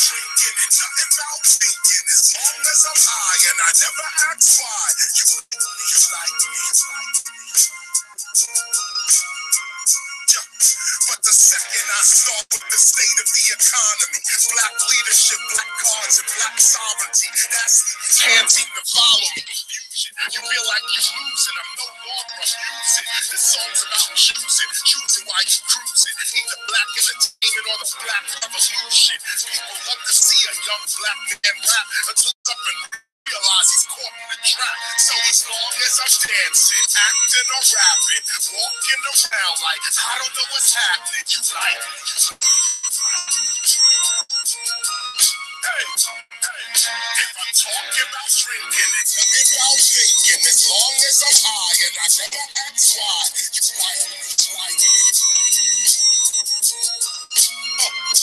drinking and nothing about thinking. As long as I'm high and I never ask why. You like me. But the second I start with the state of the economy, black leadership, black cards, and black sovereignty, that's can't even follow me. You feel like you're losing, I'm no longer using. The song's about choosing while you cruising. Either black entertainment or the black revolution. People love to see a young black man rap until something realize he's caught in the trap. So as long as I'm dancing, acting or rapping, walking around like I don't know what's happening, you like me. Hey, if I'm talking about drinking, it's nothing about thinking. As long as I'm high and I never ask why, you like me,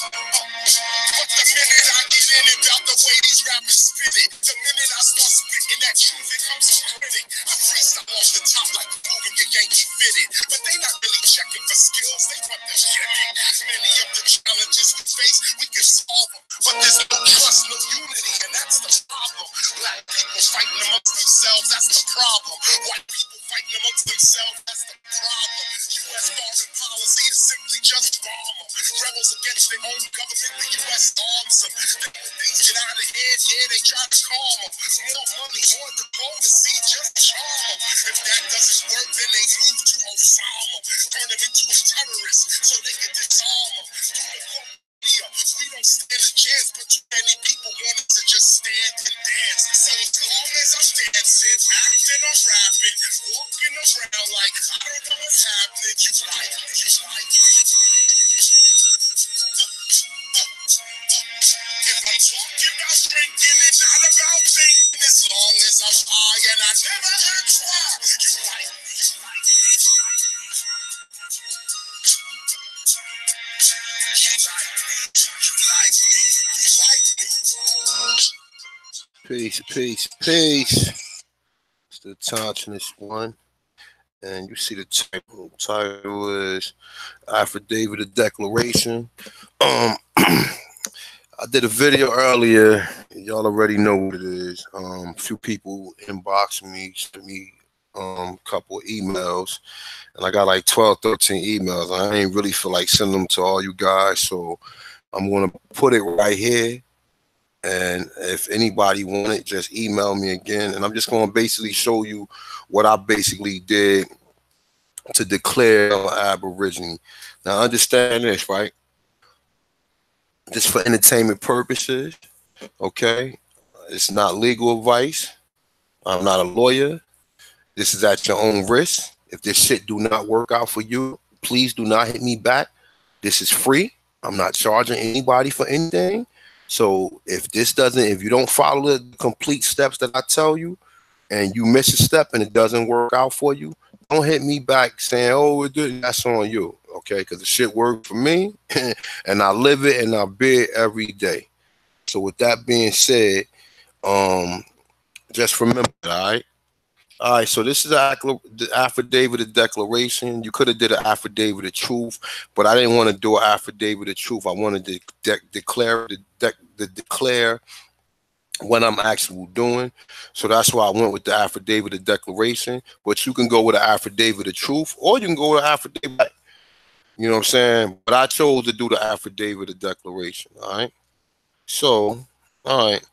But the minute I get in about the way these rappers spit it, the minute I start spitting that truth, it comes to critic. I freestyle off the top like moving your Yankee fitted, but they not really checking for skills, they want the gimmick. Many of the challenges we face, we can solve them, but there's no trust, no unity, and that's the problem. Black people fighting amongst themselves, that's the problem. White people fighting amongst themselves, that's the problem. U.S. foreign policy is simply just bomb them. Rebels against their own government, the U.S. arms them. Then when things get out of hand, yeah, they try to calm them. More money, more diplomacy, just charm them. If that doesn't work, then they move to Osama. Turn them into a terrorist so they can disarm them. We don't stand a chance, but too many people want us to just stand and dance. So as long as I'm dancing, acting or rapping, walking around like I don't know what's happening, you like me, If I'm talking about drinking, it's not about thinking. As long as I'm high and I never ask why, you like me. Peace, peace, peace. Still touching this one. And you see the title. The title is Affidavit of Declaration. I did a video earlier. Y'all already know what it is. A few people inboxed me, sent me a couple of emails. And I got like 12, 13 emails. I ain't really feel like sending them to all you guys. So I'm going to put it right here. And if anybody want it, just email me again. And I'm just going to basically show you what I basically did to declare Aborigine. Now, understand this, right? Just for entertainment purposes, okay? It's not legal advice. I'm not a lawyer. This is at your own risk. If this shit do not work out for you, please do not hit me back. This is free. I'm not charging anybody for anything. So if you don't follow the complete steps that I tell you, and you miss a step and it doesn't work out for you, don't hit me back saying, oh, it did. That's on you, okay? Because the shit worked for me, and I live it and I bear it every day. So with that being said, just remember, all right? All right, so this is the affidavit of declaration. You could have did an affidavit of truth, but I didn't want to do an affidavit of truth. I wanted to declare what I'm actually doing. So that's why I went with the affidavit of declaration. But you can go with an affidavit of truth, or you can go with an affidavit. You know what I'm saying? But I chose to do the affidavit of declaration. All right. So, all right.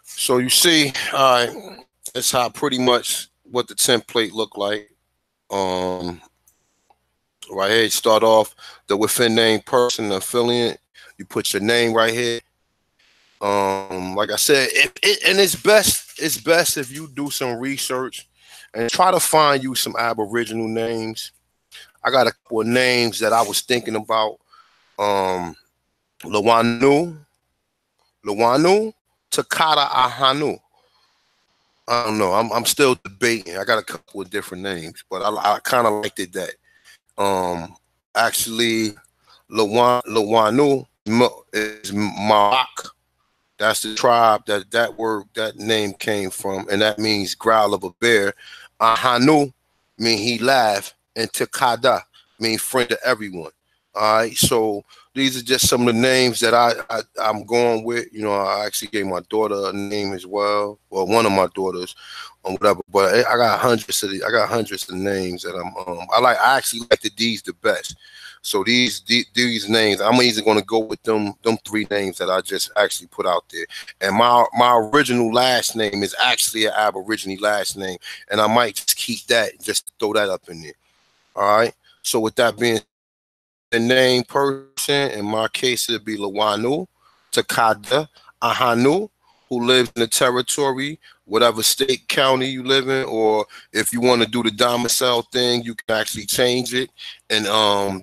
So you see, all right. That's how pretty much what the template look like. Right here, you start off the within name person affiliate. You put your name right here. Like I said, and it's best if you do some research and try to find you some Aboriginal names. I got a couple of names that I was thinking about. Lawanu, Takata Ahanu. I don't know. I'm still debating. I got a couple of different names, but I kind of liked it that. Actually, Lawanu is Marak. That's the tribe that name came from, and that means growl of a bear. Ahanu mean he laugh, and Takada mean friend of everyone. All right, so these are just some of the names that I'm going with. You know, I actually gave my daughter a name as well, well, one of my daughters, or whatever. But I got hundreds of I got hundreds of names that I actually like these the best. So these names, I'm either going to go with them three names that I just actually put out there. And my original last name is actually an Aborigine last name, and I might just keep that, just to throw that up in there. All right. So with that being the name person, in my case, it'd be Lawanu Takada Ahanu, who lives in the territory, whatever state, county you live in, or if you want to do the domicile thing, you can actually change it. And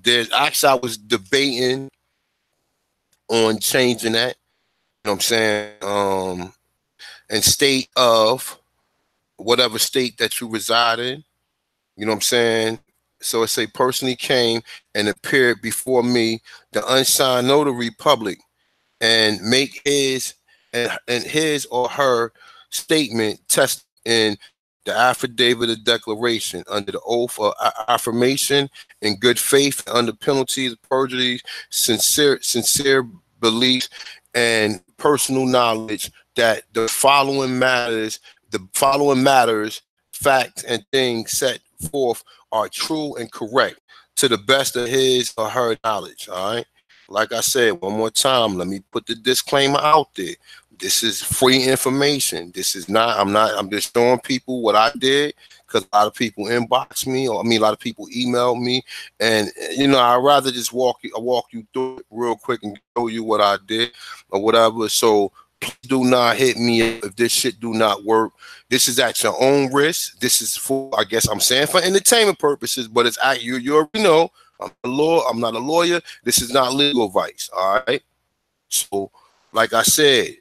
there's actually, I was debating on changing that. You know what I'm saying? And state of whatever state that you reside in. You know what I'm saying? So it say personally came and appeared before me, the unsigned notary public, and make and his or her statement test in the affidavit of declaration under the oath of affirmation in good faith under penalties of perjury, sincere beliefs and personal knowledge that the following matters, facts and things set forth are true and correct to the best of his or her knowledge. All right. Like I said, one more time, let me put the disclaimer out there. This is free information. This is not, I'm just showing people what I did, because a lot of people inbox me, or I mean, a lot of people email me, and you know, I'd rather just walk you through it real quick and show you what I did or whatever. So please do not hit me if this shit do not work. This is at your own risk. This is for, I guess I'm saying, for entertainment purposes, but it's at you already know. I'm not a lawyer. This is not legal advice. All right. So, like I said,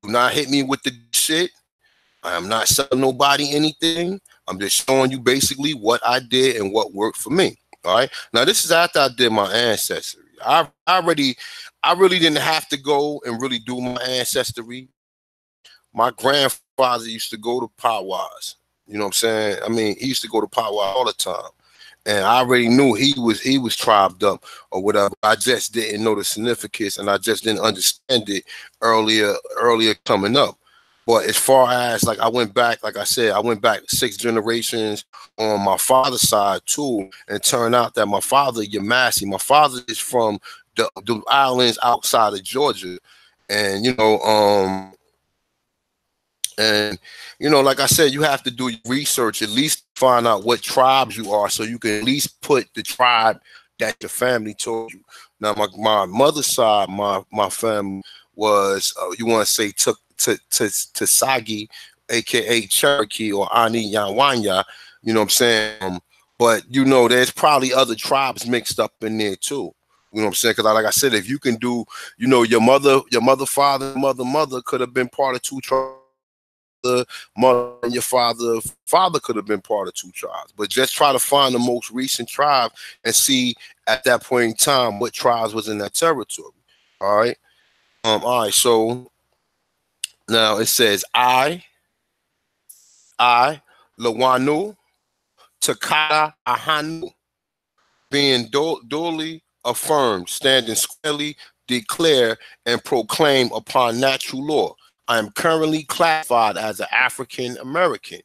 do not hit me with the shit. I am not selling nobody anything. I'm just showing you basically what I did and what worked for me. All right. Now, this is after I did my ancestry. I really didn't have to go and really do my ancestry. My grandfather used to go to powwows. You know what I'm saying? I mean, he used to go to powwow all the time. And I already knew he was tribed up or whatever. I just didn't know the significance, and I just didn't understand it earlier coming up. But as far as, like, I went back, like I said, I went back 6 generations on my father's side too, and it turned out that my father, Yamasi, my father is from the islands outside of Georgia, and like I said, you have to do research, at least find out what tribes you are, so you can at least put the tribe that your family told you. Now, my mother's side, my family was, you want to say, Tsagi, aka Cherokee, or Ani Yawanya. You know what I'm saying? But there's probably other tribes mixed up in there too. You know what I'm saying? Because like I said, if you can do, your mother, father, mother could have been part of 2 tribes. The mother and your father could have been part of 2 tribes, but just try to find the most recent tribe and see at that point in time what tribes was in that territory. All right. All right. So now it says I, Lawanu, Takada Ahanu, being duly affirmed, standing squarely, declare and proclaim upon natural law. I am currently classified as an African American.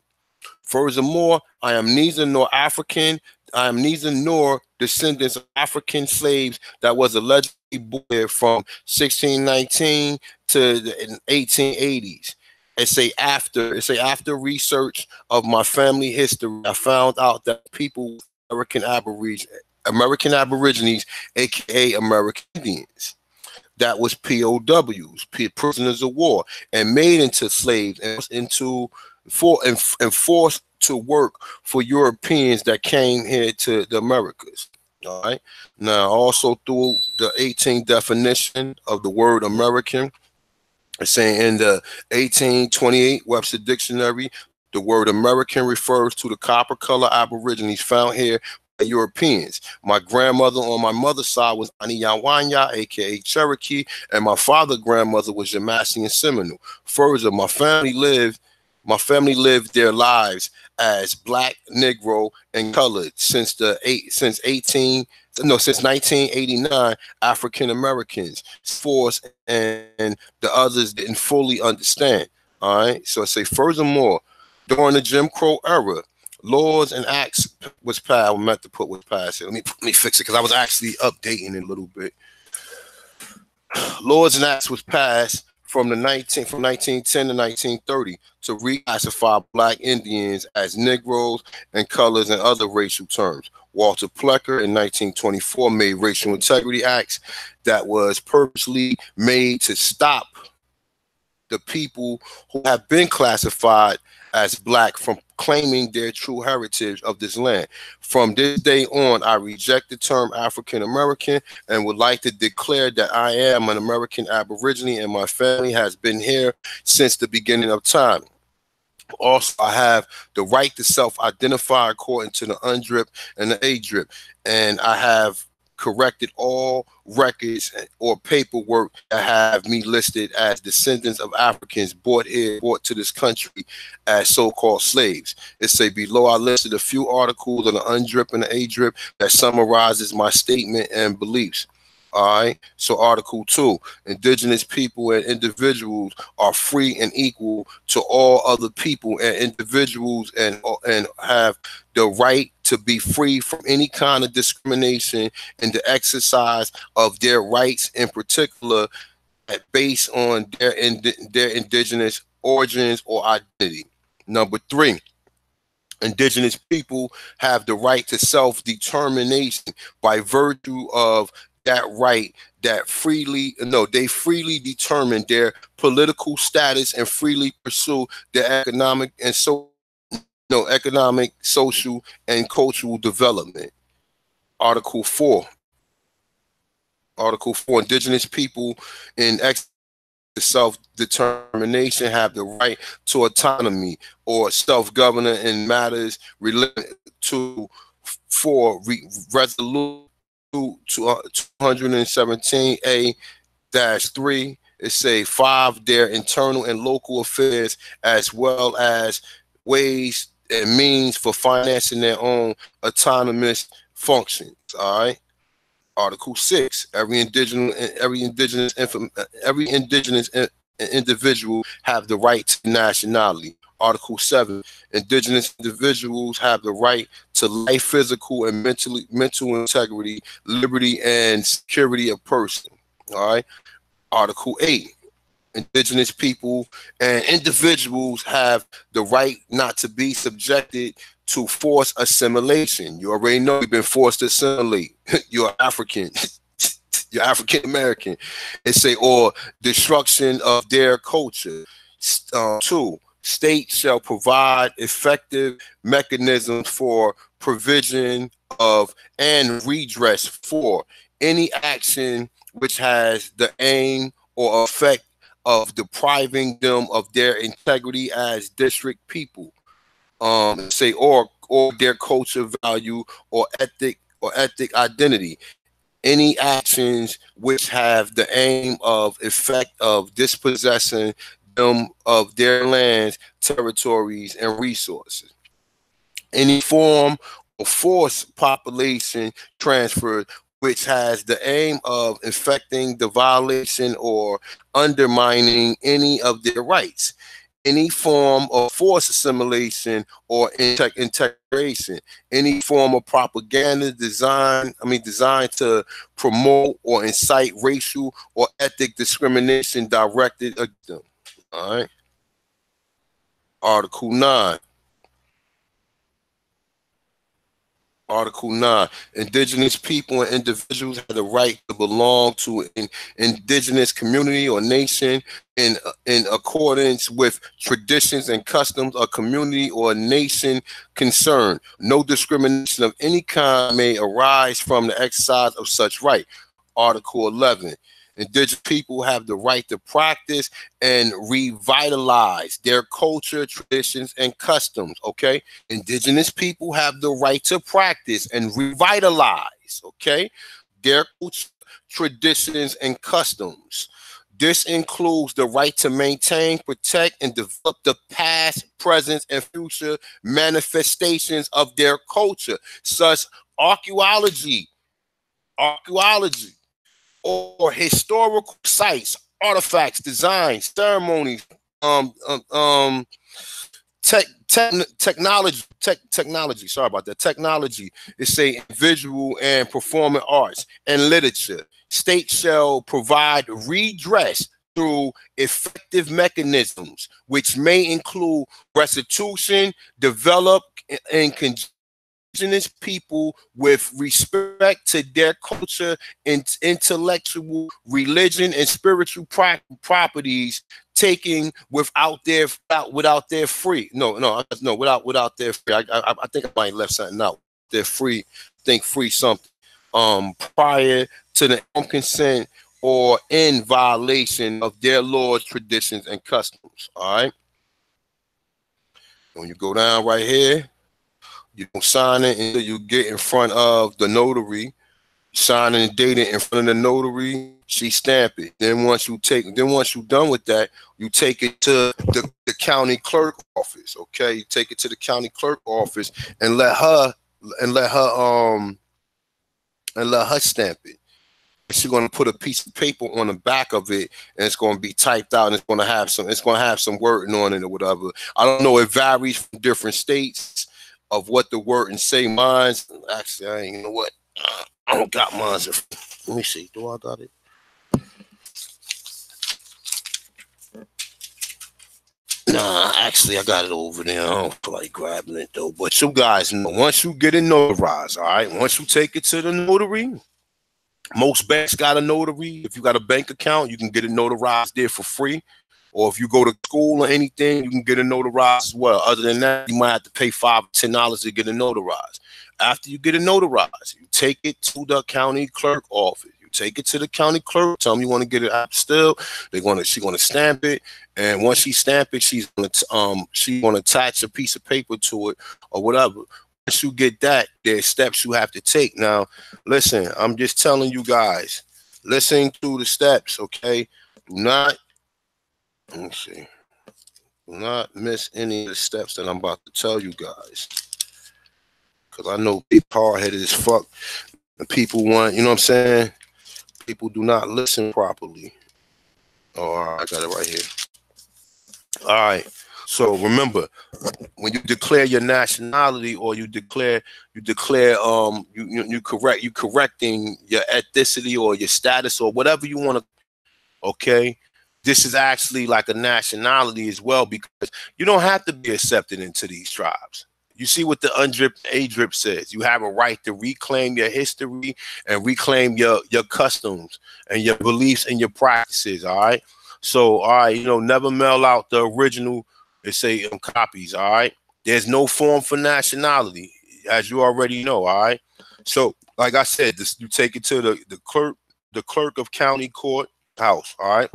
Furthermore, I am neither nor African. I am neither nor descendants of African slaves that was allegedly born from 1619 to the 1880s. It say after research of my family history, I found out that people American Aborigines, aka American Indians, that was POWs, prisoners of war, and made into slaves and forced to work for Europeans that came here to the Americas. All right. Now, also through the 18th definition of the word American, it's saying in the 1828 Webster Dictionary, the word American refers to the copper color Aborigines found here by Europeans. My grandmother on my mother's side was Aniyawanya, aka Cherokee, and my father's grandmother was Yamasi and Seminole. Further, my family lived their lives as Black, Negro, and colored since no, since 1989, African Americans force and the others didn't fully understand. All right. So I say, furthermore, during the Jim Crow era, laws and acts was passed. I meant to put was passed. Let me fix it because I was actually updating it a little bit. Laws and acts was passed from 1910 to 1930 to reclassify black Indians as Negroes and colors and other racial terms. Walter Plecker in 1924 made racial integrity acts that was purposely made to stop the people who have been classified as black from claiming their true heritage of this land. From this day on, I reject the term African American and would like to declare that I am an American Aborigine and my family has been here since the beginning of time. Also, I have the right to self-identify according to the UNDRIP and the ADRIP, and I have corrected all records or paperwork that have me listed as descendants of Africans brought to this country as so-called slaves. It say below I listed a few articles on the UNDRIP and the ADRIP that summarizes my statement and beliefs. All right. So Article 2, indigenous people and individuals are free and equal to all other people and individuals and have the right to be free from any kind of discrimination in the exercise of their rights, in particular based on their indigenous origins or identity. Number 3, indigenous people have the right to self-determination by virtue of that right that they freely determine their political status and freely pursue their economic, social, and cultural development. Article 4, indigenous people in self-determination have the right to autonomy or self-governance in matters related to Resolution 217A-3. It say 5, their internal and local affairs as well as ways and means for financing their own autonomous functions. All right. Article 6, every indigenous individual have the right to nationality. Article 7, indigenous individuals have the right to life, physical and mental integrity, liberty, and security of person. All right. Article 8, indigenous people and individuals have the right not to be subjected to forced assimilation. You already know you've been forced to assimilate. You're African. You're African American. It say, or destruction of their culture. 2, states shall provide effective mechanisms for provision of and redress for any action which has the aim or effect of depriving them of their integrity as district people. Say or their culture, value, or ethic identity. Any actions which have the aim of effect of dispossessing them of their lands, territories, and resources. Any form of forced population transfer which has the aim of effecting the violation or undermining any of their rights. Any form of forced assimilation or integration, any form of propaganda designed to promote or incite racial or ethnic discrimination directed against them. All right. Article 9. Article 9, indigenous people and individuals have the right to belong to an indigenous community or nation in accordance with traditions and customs of community or nation concerned. No discrimination of any kind may arise from the exercise of such right. Article 11, indigenous people have the right to practice and revitalize their culture, traditions, and customs. Okay. Indigenous people have the right to practice and revitalize, okay, their culture, traditions, and customs. This includes the right to maintain, protect, and develop the past, present, and future manifestations of their culture, such archaeology, archaeology, or historical sites, artifacts, designs, ceremonies, technology. Sorry about that. Technology. It's a visual and performing arts and literature. State shall provide redress through effective mechanisms, which may include restitution, developed in Indigenous people with respect to their culture and intellectual, religion, and spiritual properties, taking without their free. Without their free. I think I might have left something out. They're free. Think free something. Prior to the consent or in violation of their laws, traditions, and customs. All right. When you go down right here, you don't sign it until you get in front of the notary. Sign and date it in front of the notary. She stamp it. Then once you done with that, you take it to the county clerk office. Okay, you take it to the county clerk office and let her stamp it. She's gonna put a piece of paper on the back of it, and it's gonna be typed out, and it's gonna have some wording on it or whatever. I don't know. It varies from different states of what the wording say. Mine's actually, you know what? I don't got mine. Let me see. Do I got it? Nah, actually, I got it over there. I don't feel like grabbing it though. But you guys know, once you get it notarized, all right. Once you take it to the notary, most banks got a notary. If you got a bank account, you can get it notarized there for free. Or if you go to school or anything, you can get it notarized as well. Other than that, you might have to pay $5 or $10 to get it notarized. After you get it notarized, you take it to the county clerk office. You take it to the county clerk, tell them you want to get it out still. She's gonna stamp it, and once she stamp it, she's gonna attach a piece of paper to it or whatever. Once you get that, there's steps you have to take. Now, listen, I'm just telling you guys, listen to the steps, okay? Let me see. Do not miss any of the steps that I'm about to tell you guys. Because I know people hard-headed as fuck. And people want, you know what I'm saying? People do not listen properly. Oh, all right, I got it right here. All right. So remember, when you declare your nationality, or you correcting your ethnicity or your status or whatever you want to, okay? This is actually like a nationality as well, because you don't have to be accepted into these tribes. You see what the UNDRIP ADRIP says. You have a right to reclaim your history and reclaim your customs and your beliefs and your practices, all right? So, all right, you know, never mail out the original, they say, copies, all right? There's no form for nationality, as you already know, all right? So, like I said, you take it to the clerk of county court house, all right?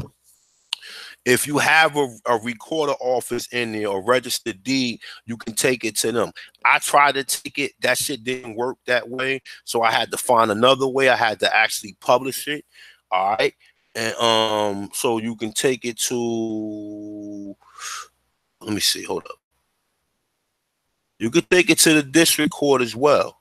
If you have a recorder office in there or registered deed, you can take it to them. I tried to take it. That shit didn't work that way. So I had to find another way. I had to actually publish it. All right. And so you can take it to, let me see, hold up. You could take it to the district court as well.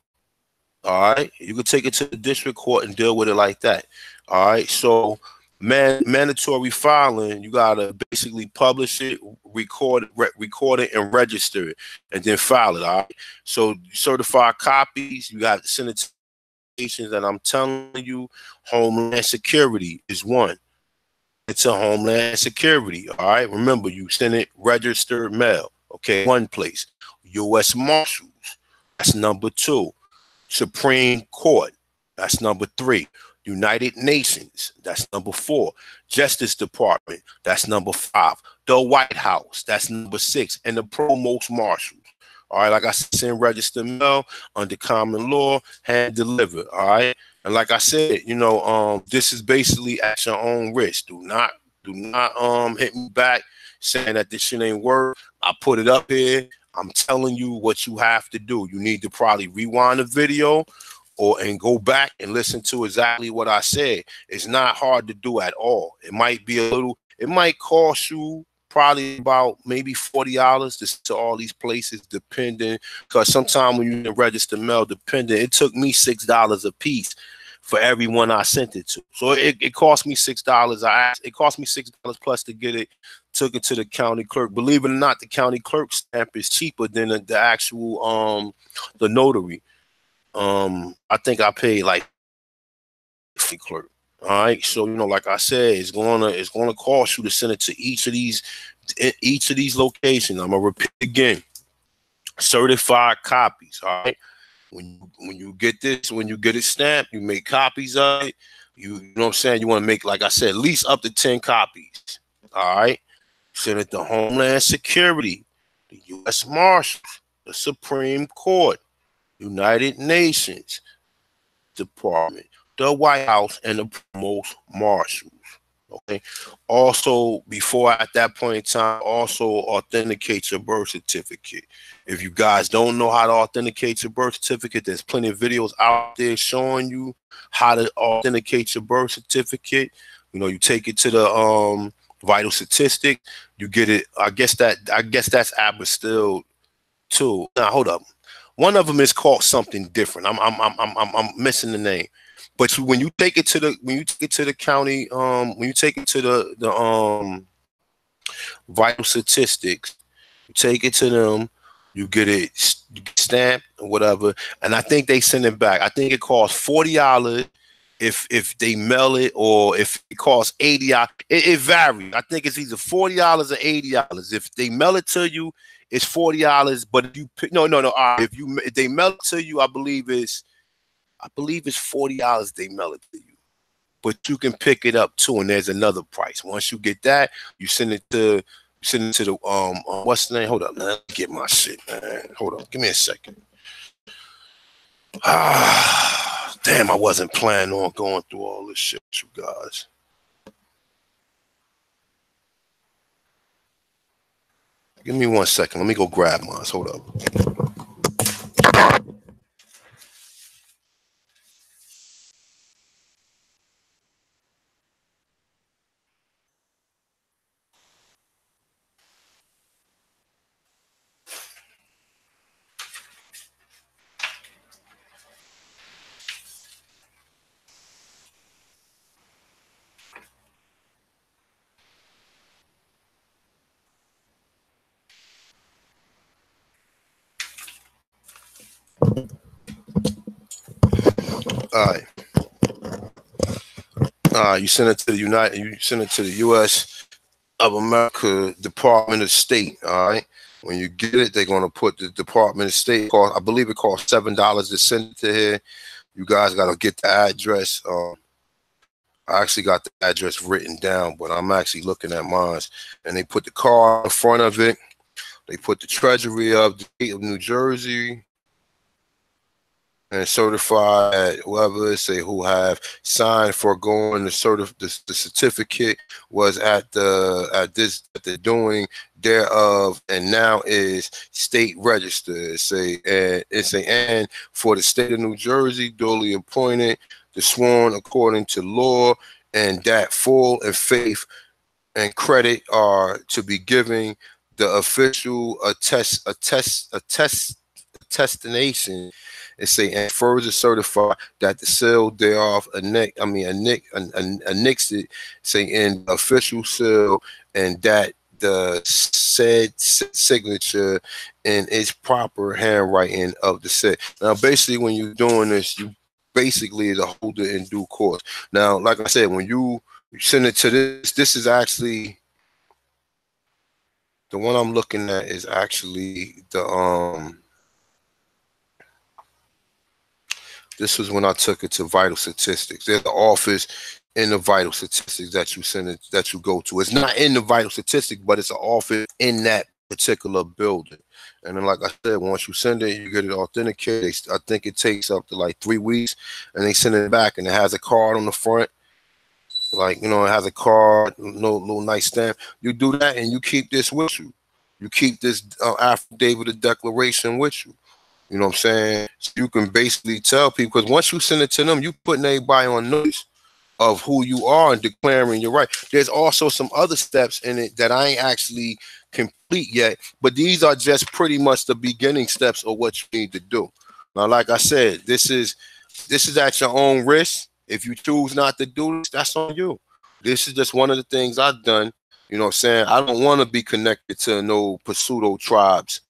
All right. You could take it to the district court and deal with it like that. All right. So mandatory filing, you gotta basically publish it, record it, and register it, and then file it. All right. So certified copies, you got to send it to nations, and I'm telling you, Homeland Security is one. It's a Homeland Security. All right. Remember, you send it registered mail. Okay. One place. U.S. Marshals. That's number 2. Supreme Court. That's number 3. United Nations, that's number 4. Justice Department, that's number 5. The White House, that's number 6. And the Provost Marshals. All right, like I said, send registered mail under common law, hand delivered. All right. And like I said, you know, this is basically at your own risk. Do not hit me back saying that this shit ain't work. I put it up here. I'm telling you what you have to do. You need to probably rewind the video and go back and listen to exactly what I said. It's not hard to do at all. It might be it might cost you probably about maybe $40 to all these places, depending, because sometimes when you register mail, depending, it took me $6 a piece for everyone I sent it to. So it cost me $6. It cost me $6 plus to get it, took it to the county clerk. Believe it or not, the county clerk stamp is cheaper than the actual the notary. I think I paid like clerk. All right, so you know, like I said, it's gonna cost you to send it to each of these locations. I'm gonna repeat again. Certified copies. All right. When you get this, when you get it stamped, you make copies of it. You know what I'm saying? You want to make, like I said, at least up to 10 copies. All right. Send it to Homeland Security, the U.S. Marshals, the Supreme Court, United Nations Department, the White House, and the Provost Marshals. Okay. Also, before at that point in time, also authenticate your birth certificate. If you guys don't know how to authenticate your birth certificate, there's plenty of videos out there showing you how to authenticate your birth certificate. You know, you take it to the vital statistic, you get it. I guess that's Abastille too. Now hold up. One of them is called something different. I'm missing the name. But when you take it to the county, when you take it to the vital statistics, you take it to them, you get it stamped or whatever, and I think they send it back. I think it costs $40 if they mail it, or if it costs $80. It varies. I think it's either $40 or $80. If they mail it to you, it's $40. But if you pick, no. If they mail it to you, I believe it's $40 they mail it to you. But you can pick it up too, and there's another price. Once you get that, you send it to the what's the name? Hold up, man. Let me get my shit, man. Hold on, give me a second. Damn, I wasn't planning on going through all this shit, you guys. Give me 1 second. Let me go grab mine. Hold up. All right. You send it to the U.S. of America Department of State. All right. When you get it, they're gonna put the Department of State. I believe it costs $7 to send it to here. You guys gotta get the address. I actually got the address written down, but I'm actually looking at mine. And they put the car in front of it. They put the Treasury of the state of New Jersey. And certified whoever say who have signed for going the certificate was at the doing thereof, and now is state registered. And for the state of New Jersey duly appointed, the sworn according to law, and that full and faith and credit are to be given the official attestation. It say, and further certify that the seal thereof annexed it, say in official seal, and that the said signature in its proper handwriting of the said. Now, basically, when you're doing this, you basically the holder in due course. Now, like I said, when you send it to this is actually the one I'm looking at is actually the this was when I took it to Vital Statistics. There's the office in the Vital Statistics that you send it, that you go to. It's not in the Vital Statistics, but it's an office in that particular building. And then, like I said, once you send it, you get it authenticated. I think it takes up to like 3 weeks, and they send it back, and it has a card on the front. Like, you know, it has a card, no little nice stamp. You do that, and you keep this with you. You keep this affidavit of declaration with you. You know what I'm saying? So you can basically tell people, because once you send it to them, you putting everybody on notice of who you are and declaring your right. There's also some other steps in it that I ain't actually complete yet, but these are just pretty much the beginning steps of what you need to do. Now, like I said, this is at your own risk. If you choose not to do this, that's on you. This is just one of the things I've done. You know what I'm saying? I don't want to be connected to no pseudo tribes,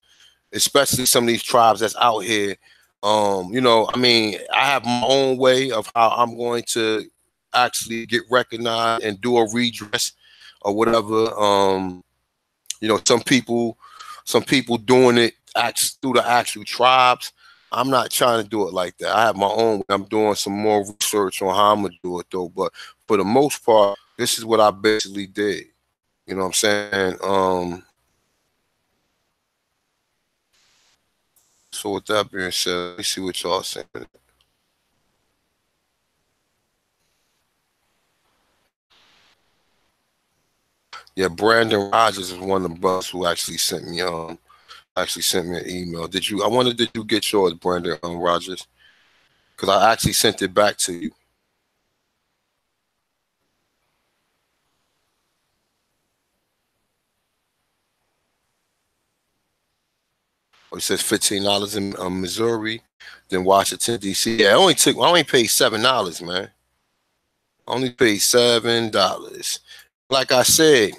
especially some of these tribes that's out here. You know, I mean, I have my own way of how I'm going to actually get recognized and do a redress or whatever. You know, some people doing it through the actual tribes. I'm not trying to do it like that. I have my own. I'm doing some more research on how I'm gonna do it though. But for the most part, this is what I basically did. You know what I'm saying? So with that being said, let me see what y'all saying. Yeah, Brandon Rogers is one of the brothers who actually sent me an email. I wonder, did you get yours, Brandon Rogers? Because I actually sent it back to you. It says $15 in Missouri, then Washington D.C. Yeah, I only paid $7, man. I only paid $7. Like I said,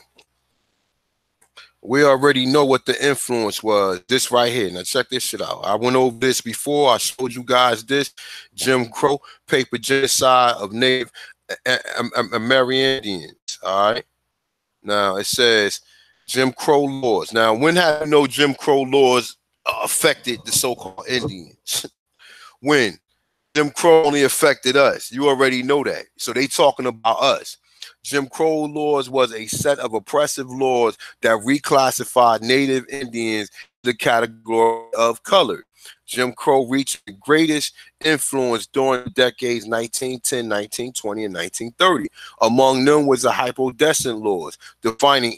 we already know what the influence was. This right here. Now check this shit out. I went over this before. I showed you guys this. Jim Crow, paper genocide of Native American Indians. All right. Now it says Jim Crow laws. Now, when have no Jim Crow laws affected the so-called Indians? When? Jim Crow only affected us. You already know that. So they talking about us. Jim Crow laws was a set of oppressive laws that reclassified Native Indians to the category of colored. Jim Crow reached the greatest influence during the decades 1910, 1920, and 1930. Among them was the hypodescent laws, defining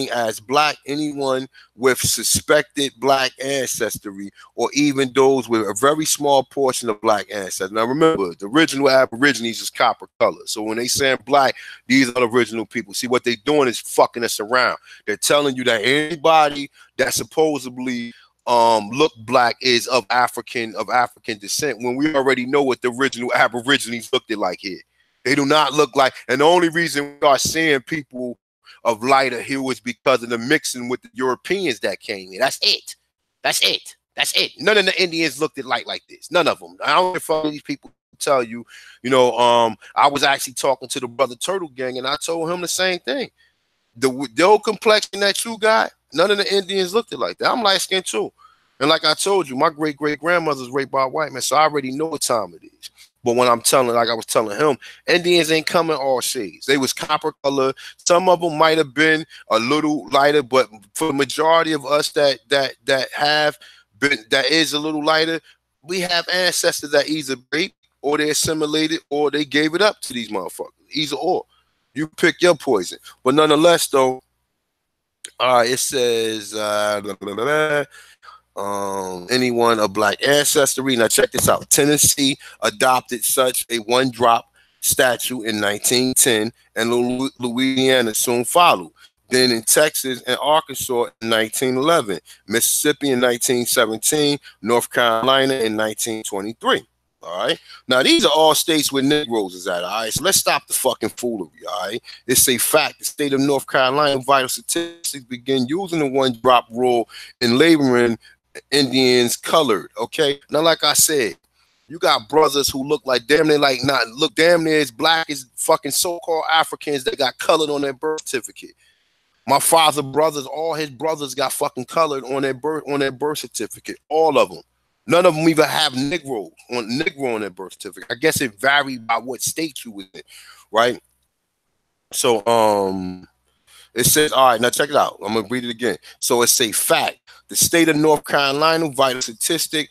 as black anyone with suspected black ancestry, or even those with a very small portion of black ancestry. Now remember, the original Aborigines is copper color. So when they say black, these are the original people. See, what they're doing is fucking us around. They're telling you that anybody that supposedly look black is of African descent, when we already know what the original Aborigines looked like here. They do not look like, and the only reason we are seeing people of lighter hue is because of the mixing with the Europeans that came in. That's it. That's it. That's it. None of the Indians looked like this. None of them. I don't know if all these people tell you, I was actually talking to the brother Turtle Gang, and I told him the same thing. The old complexion that you got, none of the Indians looked like that. I'm light skinned too. And like I told you, my great-great-grandmother was raped by a white man, so I already know what time it is. But when like I was telling him, Indians ain't coming all shades. They was copper color. Some of them might have been a little lighter, but for the majority of us that is a little lighter, we have ancestors that either raped or they assimilated or they gave it up to these motherfuckers. Either or. You pick your poison. But nonetheless, though, it says anyone of black ancestry. Now check this out. Tennessee adopted such a one-drop statute in 1910, and Louisiana soon followed. Then in Texas and Arkansas in 1911, Mississippi in 1917, North Carolina in 1923. All right. Now, these are all states where Negroes is at. All right. So let's stop the fucking foolery. All right. It's a fact. The state of North Carolina vital statistics begin using the one drop rule in labeling Indians colored. Okay. Now, like I said, you got brothers who look like damn near as black as fucking so-called Africans that got colored on their birth certificate. My father's brothers, all his brothers got fucking colored on their birth certificate. All of them. None of them even have Negro on their birth certificate. I guess it varied by what state you was in, right? So it says, all right, now check it out. I'm gonna read it again. So it's a fact. The state of North Carolina vital statistic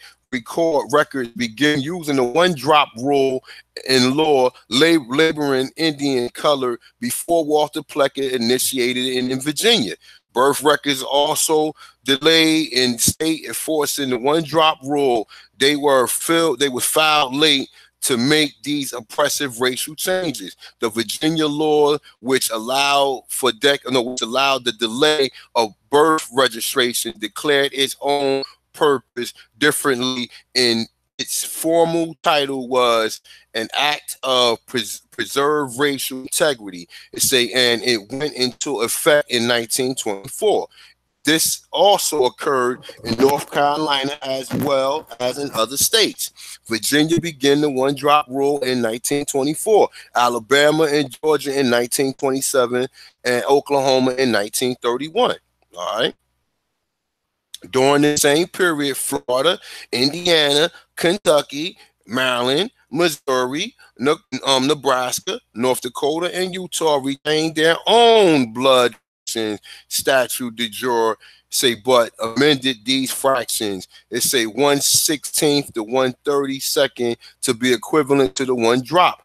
records begin using the one drop rule in law labeling Indian color before Walter Pleckett initiated it in Virginia. Birth records also delayed in state enforcing the one drop rule. They were filed late to make these oppressive racial changes. The Virginia law, which allowed the delay of birth registration, declared its own purpose differently in its formal title was an act of preserve racial integrity. And it went into effect in 1924. This also occurred in North Carolina as well as in other states. Virginia began the one-drop rule in 1924, Alabama and Georgia in 1927, and Oklahoma in 1931. All right. During the same period, Florida, Indiana, Kentucky, Maryland, Missouri, Nebraska, North Dakota, and Utah retained their own blood statute de jure, but amended these fractions. It say 1/16 to 1/32 to be equivalent to the one drop.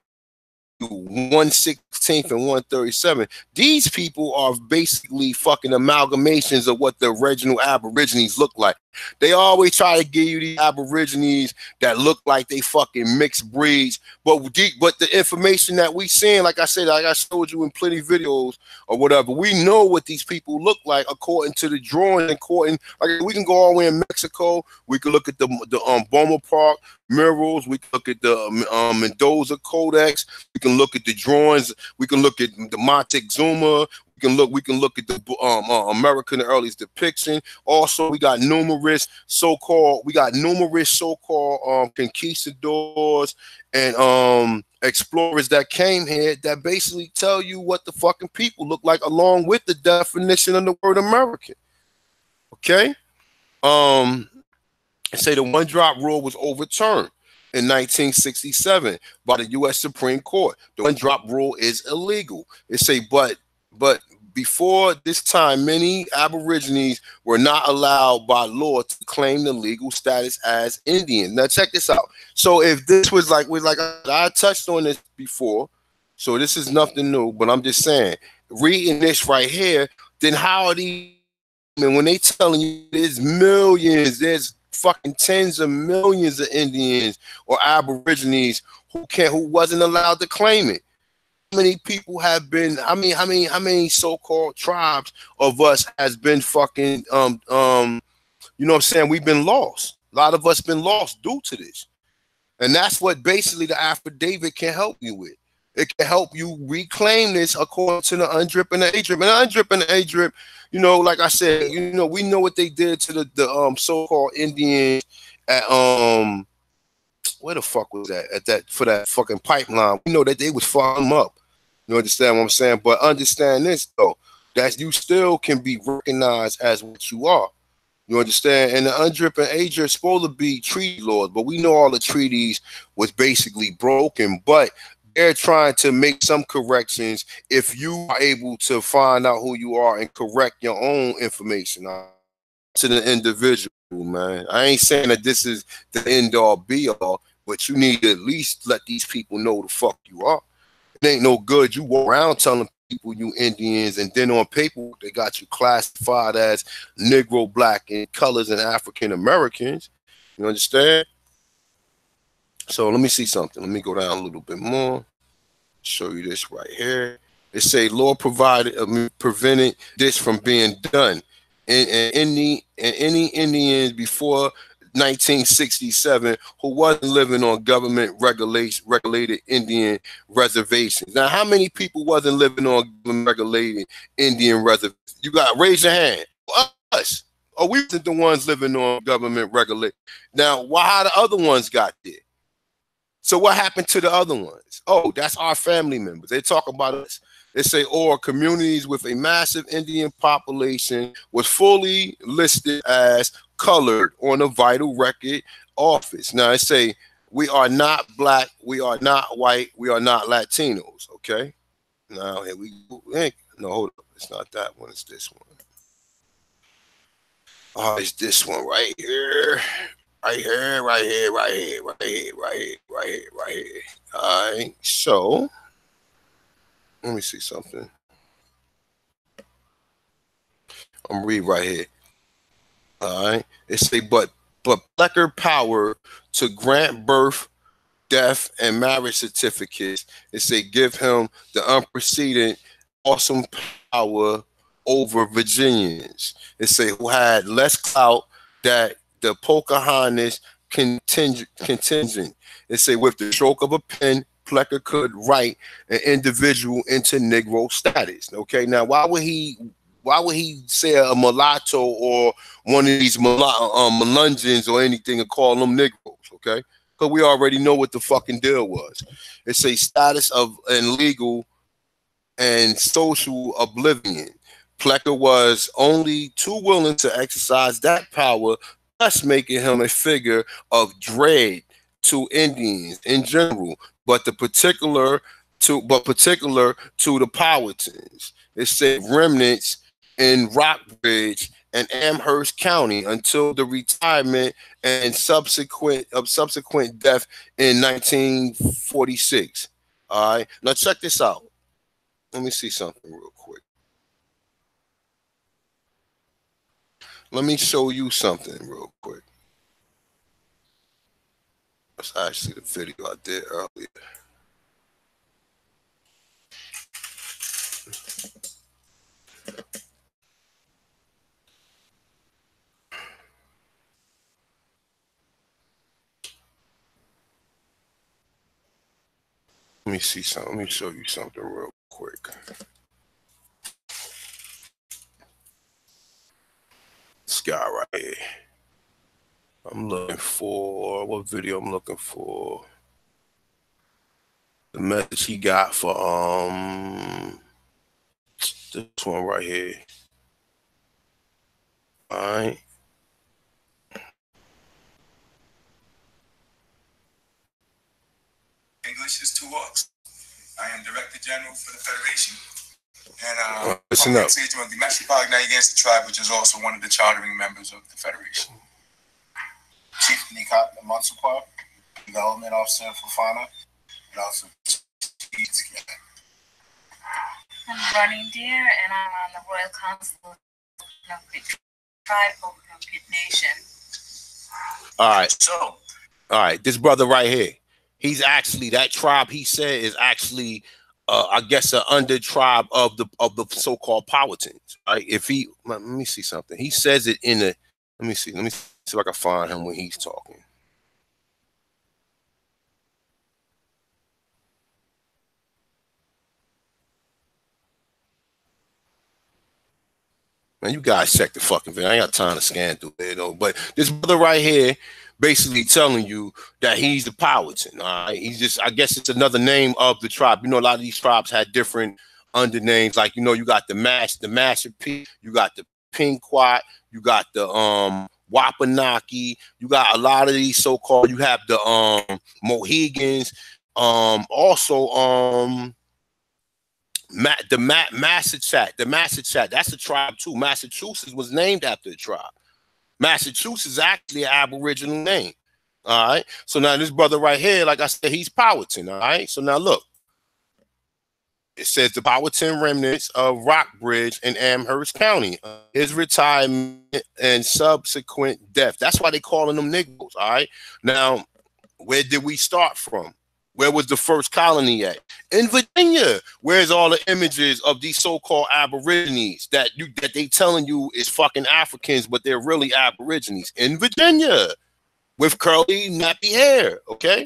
1/16 and 1/37. These people are basically fucking amalgamations of what the original Aborigines look like. They always try to give you these Aborigines that look like they fucking mixed breeds, but the information that we seeing, like I said, like I showed you in plenty of videos or whatever, we know what these people look like according to the drawing. According, like we can go all the way in Mexico, we can look at the Boma Park murals, we can look at the Mendoza Codex, we can look at the drawings, we can look at the Montezuma. We can look at the American earliest depiction. Also, we got numerous so-called conquistadors and explorers that came here that basically tell you what the fucking people look like, along with the definition of the word American. Okay, say the one-drop rule was overturned in 1967 by the U.S. Supreme Court. The one-drop rule is illegal. It say, but before this time, many Aborigines were not allowed by law to claim the legal status as Indian. Now check this out. So if this was like I touched on this before, so this is nothing new, but I'm just saying, reading this right here, then how are these, and when they telling you there's millions, there's fucking tens of millions of Indians or Aborigines who wasn't allowed to claim it. How many people have been, how many so-called tribes of us has been fucking you know what I'm saying, we've been lost. A lot of us been lost due to this. And that's what basically the affidavit can help you with. It can help you reclaim this according to the UNDRIP and the ADRIP. And the UNDRIP and the ADRIP, you know, like I said, you know, we know what they did to the so-called Indians at where the fuck was that? At that, for that fucking pipeline. We know that they was fucking them up. You understand what I'm saying? But understand this though, that you still can be recognized as what you are. You understand? And the UNDRIP and ADRIP supposed to be treaty laws, but we know all the treaties was basically broken. But they're trying to make some corrections if you are able to find out who you are and correct your own information to the individual, man. I ain't saying that this is the end all be all, but you need to at least let these people know the fuck you are. It ain't no good you walk around telling people you Indians, and then on paper they got you classified as Negro, Black, and colors and African Americans. You understand? So let me see something. Let me go down a little bit more. Show you this right here. It say law prevented this from being done. And any Indians before 1967 who wasn't living on government regulated Indian reservations. Now, how many people wasn't living on regulated Indian reservations? You got, raise your hand. Us. Oh, we wasn't the ones living on government regulated. Now, how the other ones got there? So what happened to the other ones? Oh, that's our family members. They talk about us. They say, or communities with a massive Indian population was fully listed as colored on a vital record office. Now they say, we are not Black, we are not white, we are not Latinos. Okay. Now here we go. No, hold up. It's not that one. It's this one. Oh, it's this one right here. Right here, right here, right here, right here, right here, right here, right here. All right. So let me see something. I'm read right here. All right. It say, but Blecker power to grant birth, death, and marriage certificates. It say, give him the unprecedented awesome power over Virginians. It say, who had less clout that the Pocahontas contingent. It say with the stroke of a pen, Plecker could write an individual into Negro status. Okay, now why would he say a mulatto or one of these Melungeons or anything and call them Negroes? Okay, because we already know what the fucking deal was. It's a status of and legal and social oblivion. Plecker was only too willing to exercise that power, thus making him a figure of dread to Indians in general, but particular to the Powhatans. It said remnants in Rockbridge and Amherst County until the retirement and subsequent death in 1946. All right, now check this out. Let me see something real quick. Let me show you something real quick. That's actually the video I did earlier. Let me see something. Let me show you something real quick. This guy right here. I'm looking for what video I'm looking for. The message he got for this one right here. All right. English is 2 Hawks. I am Director General for the Federation. And listen up. I'm the Mexican against the tribe, which is also one of the chartering members of the Federation. Chief Nikat Mansukwa, Development Officer for FANA, and also I'm Running Deer, and I'm on the Royal Council of the Tribe of Pit Nation. All right. All right, this brother right here. He's actually, that tribe he said is actually I guess an under tribe of the so-called Powhatans. Right? If he let me see something. He says it in a let me see if I can find him when he's talking. Man, you guys check the fucking video. I ain't got time to scan through it, though. But this brother right here basically telling you that he's the Powhatan. All right, he's just, I guess it's another name of the tribe. You know, a lot of these tribes had different under names. Like, you know, you got the Master P, you got the Pinkwat, you got the Wapanaki, you got a lot of these so-called. You have the Mohegans, also the Massachusetts, that's a tribe too. Massachusetts was named after a tribe. Massachusetts is actually an Aboriginal name. All right. So now this brother right here, like I said, he's Powhatan. All right. So now look, it says the Powhatan remnants of Rockbridge in Amherst County, his retirement and subsequent death. That's why they calling them Negroes. All right. Now, where did we start from? Where was the first colony at? In Virginia. Where's all the images of these so-called Aborigines that they telling you is fucking Africans, but they're really Aborigines? In Virginia, with curly, nappy hair. Okay.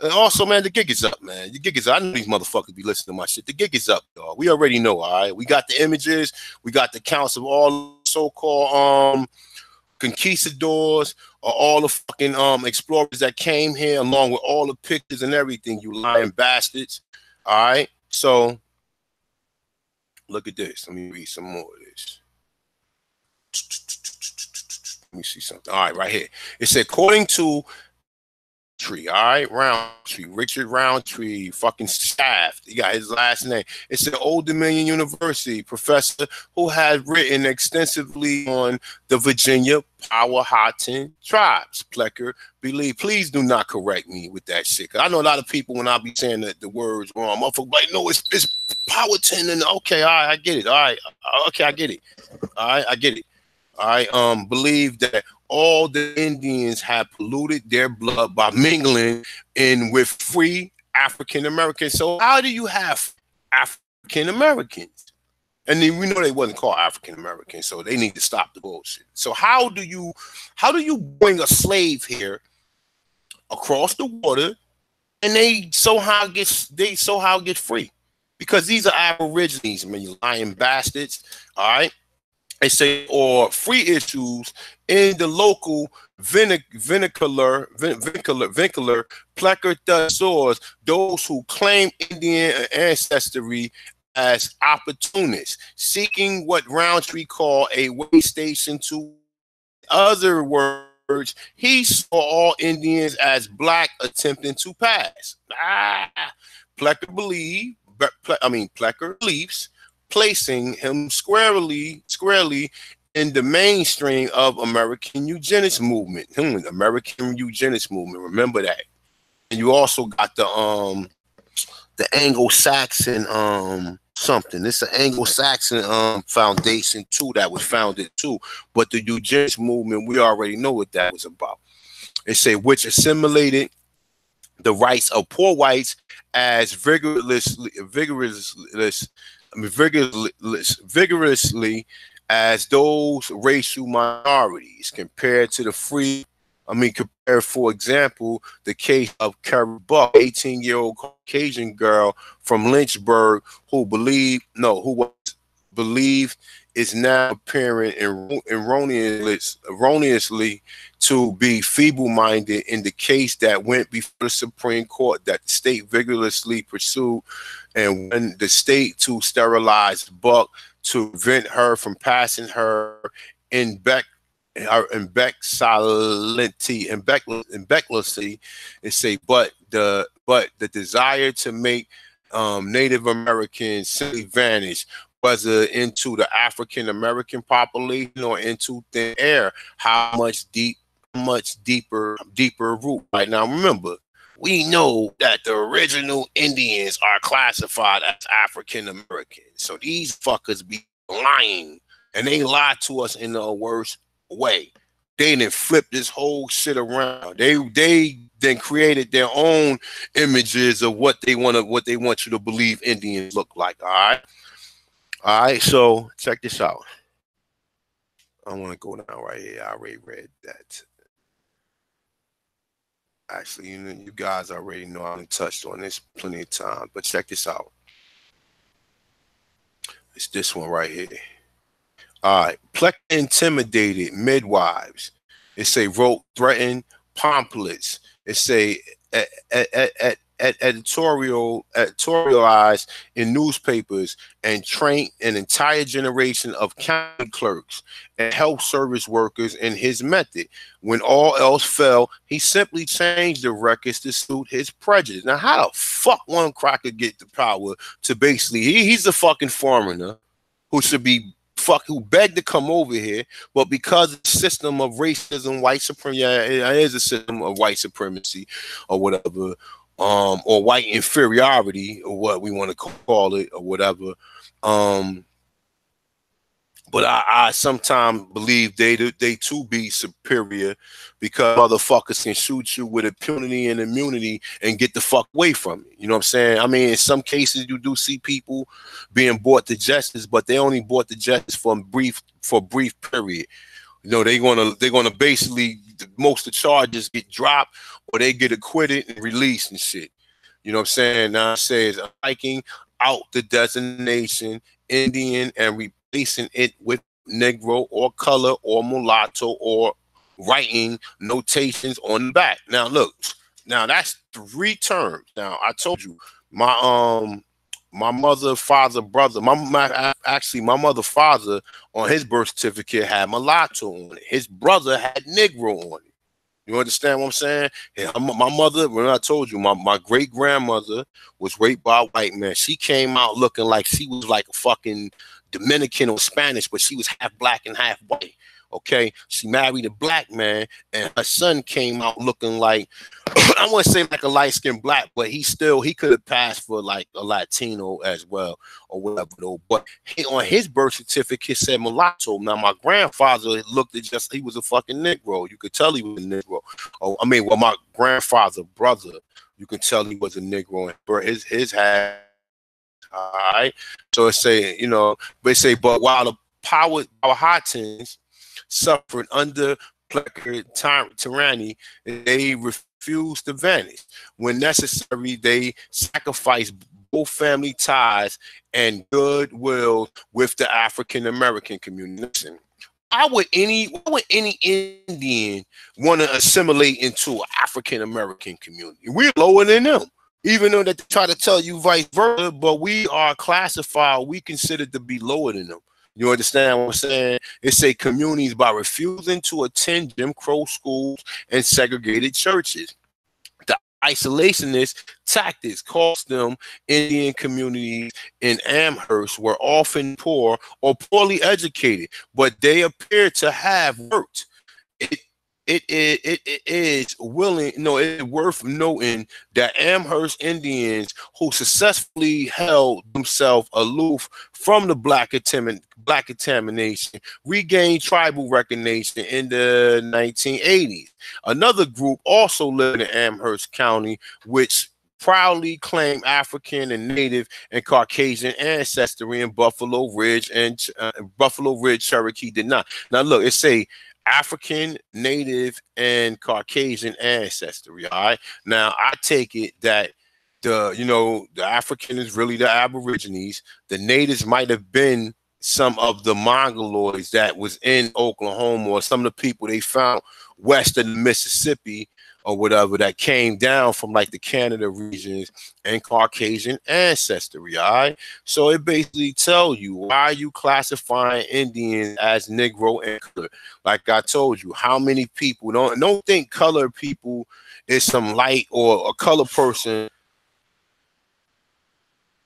And also, man, the gig is up, man. The gig is up. I know these motherfuckers be listening to my shit. The gig is up, y'all. We already know. All right. We got the images. We got the counts of all so-called conquistadors, or all the fucking explorers that came here, along with all the pictures and everything, you lying bastards. All right, so look at this. Let me read some more of this. Let me see something. All right, right here. It said, according to Roundtree, all right, Roundtree, Richard Roundtree, fucking Shaft. He got his last name. It's an Old Dominion University professor who had written extensively on the Virginia Powhatan tribes. Plecker, believe, please do not correct me with that shit. I know a lot of people when I be saying the words wrong, motherfucker, like, no, it's Powhatan, and okay, all right, I get it. All right, okay, I get it. All right, I get it. I believe that all the Indians have polluted their blood by mingling in with free African Americans. So how do you have African Americans? And then we know they wasn't called African Americans, so they need to stop the bullshit. So how do you bring a slave here across the water, and they somehow get free, because these are Aborigines, man, you lying bastards. All right. They say, or free issues in the local vernacular, plecker thursors, those who claim Indian ancestry as opportunists, seeking what Roundtree called a way station to other words. He saw all Indians as black attempting to pass. Plecker believes placing him squarely in the mainstream of American Eugenics movement. American Eugenics movement. Remember that. And you also got the Anglo-Saxon something. It's an Anglo-Saxon foundation too that was founded too. But the Eugenics movement, we already know what that was about. They say which assimilated the rights of poor whites as vigorously as those racial minorities, compared to the free. Compare, for example, the case of Carrie Buck, 18-year-old Caucasian girl from Lynchburg who was believed is now appearing erroneously to be feeble-minded in the case that went before the Supreme Court that the state vigorously pursued, and when the state to sterilize Buck to prevent her from passing her in Becklessy, and say, but the desire to make Native Americans simply vanish, whether into the African American population or into thin air. How much deeper root. Right now, remember, we know that the original Indians are classified as African Americans. So these fuckers be lying, and they lie to us in the worst way. They didn't flip this whole shit around. They then created their own images of what they want you to believe Indians look like. All right. So check this out. I want to go down right here. I already read that. Actually, you guys already know I touched on this plenty of times, but check this out. It's this one right here. All right. Pleck intimidated midwives. It say wrote threatened pamphlets. It say editorialized in newspapers and trained an entire generation of county clerks and health service workers in his method. When all else fell, he simply changed the records to suit his prejudice. Now, how the fuck one cracker get the power to basically, he's a fucking foreigner who should be who begged to come over here, but because of the system of racism, white supremacy, it is a system of white supremacy or whatever, or white inferiority, or what we want to call it, or whatever. But I sometimes believe they too be superior, because motherfuckers can shoot you with impunity and immunity and get the fuck away from it. You know what I'm saying? I mean, in some cases you do see people being brought to justice, but they only brought to justice for a brief period. You know, they're gonna basically, most of the charges get dropped or they get acquitted and released and shit. You know what I'm saying? Now it says liking out the designation Indian and replacing it with Negro or color or mulatto, or writing notations on the back. Now look, now that's 3 terms. Now I told you my mother, father, brother, my mother, father on his birth certificate had mulatto on it. His brother had Negro on it. You understand what I'm saying? Yeah, my mother, when I told you, my great grandmother was raped by a white man. She came out looking like she was like a fucking Dominican or Spanish, but she was half black and half white. Okay, she married a black man, and her son came out looking like, I want to say like a light-skinned black, but he could have passed for like a Latino as well, or whatever though. But on his birth certificate said mulatto. Now my grandfather looked at he was a fucking Negro. You could tell he was a Negro. Oh, I mean, well, my grandfather brother, you can tell he was a Negro. His had, all right. So it say, you know, they say, but while the Powhatans suffered under Plecker tyranny, they refused refuse to vanish. When necessary, they sacrifice both family ties and goodwill with the African American community. Listen, why would any Indian want to assimilate into an African American community? We're lower than them. Even though they try to tell you vice versa, but we are classified, we considered to be lower than them. You understand what I'm saying? It say communities by refusing to attend Jim Crow schools and segregated churches. The isolationist tactics cost them. Indian communities in Amherst were often poor or poorly educated, but they appear to have worked. It is worth noting that Amherst Indians who successfully held themselves aloof from the black extermination regained tribal recognition in the 1980s. Another group also lived in Amherst County, which proudly claim African and Native and Caucasian ancestry in Buffalo Ridge, and Buffalo Ridge Cherokee did not. Now look, it say African, Native, and Caucasian ancestry. All right. Now I take it that the African is really the Aborigines. The Natives might have been some of the Mongoloids that was in Oklahoma, or some of the people they found west of the Mississippi or whatever that came down from like the Canada regions, and Caucasian ancestry. All right. So it basically tells you, why are you classifying Indians as Negro and color? Like I told you, how many people don't think colored people is some light or a color person,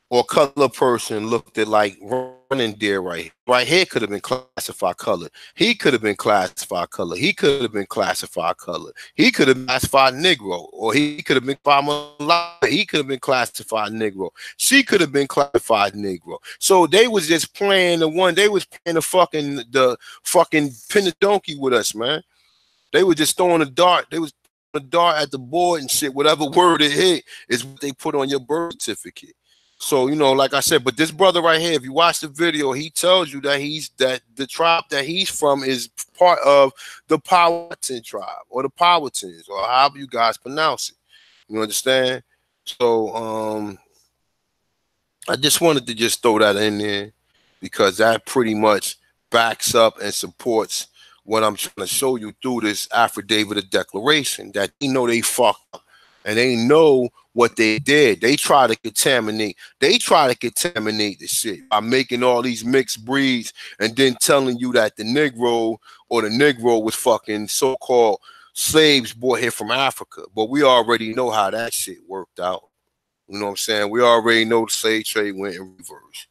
or color person looked at like running deer right here. Right here could have been classified color. He could have been classified color. He could have been classified color. He could have been classified Negro, or he could have been mulatto. He could have been classified Negro. She could have been classified Negro. So they was just playing they was playing the fucking pin the donkey with us, man. They were just throwing a dart. They was throwing a dart at the board and shit. Whatever word it hit is what they put on your birth certificate. So, like I said, but this brother right here, if you watch the video, he tells you that the tribe that he's from is part of the Powhatan tribe, or the Powhatans, or however you guys pronounce it. You understand? So I just wanted to just throw that in there, because that pretty much backs up and supports what I'm trying to show you through this affidavit of declaration, that they fucked up. And they know what they did. They try to contaminate the shit by making all these mixed breeds, and then telling you that the Negro was fucking so-called slaves brought here from Africa. But we already know how that shit worked out. You know what I'm saying? We already know the slave trade went in reverse.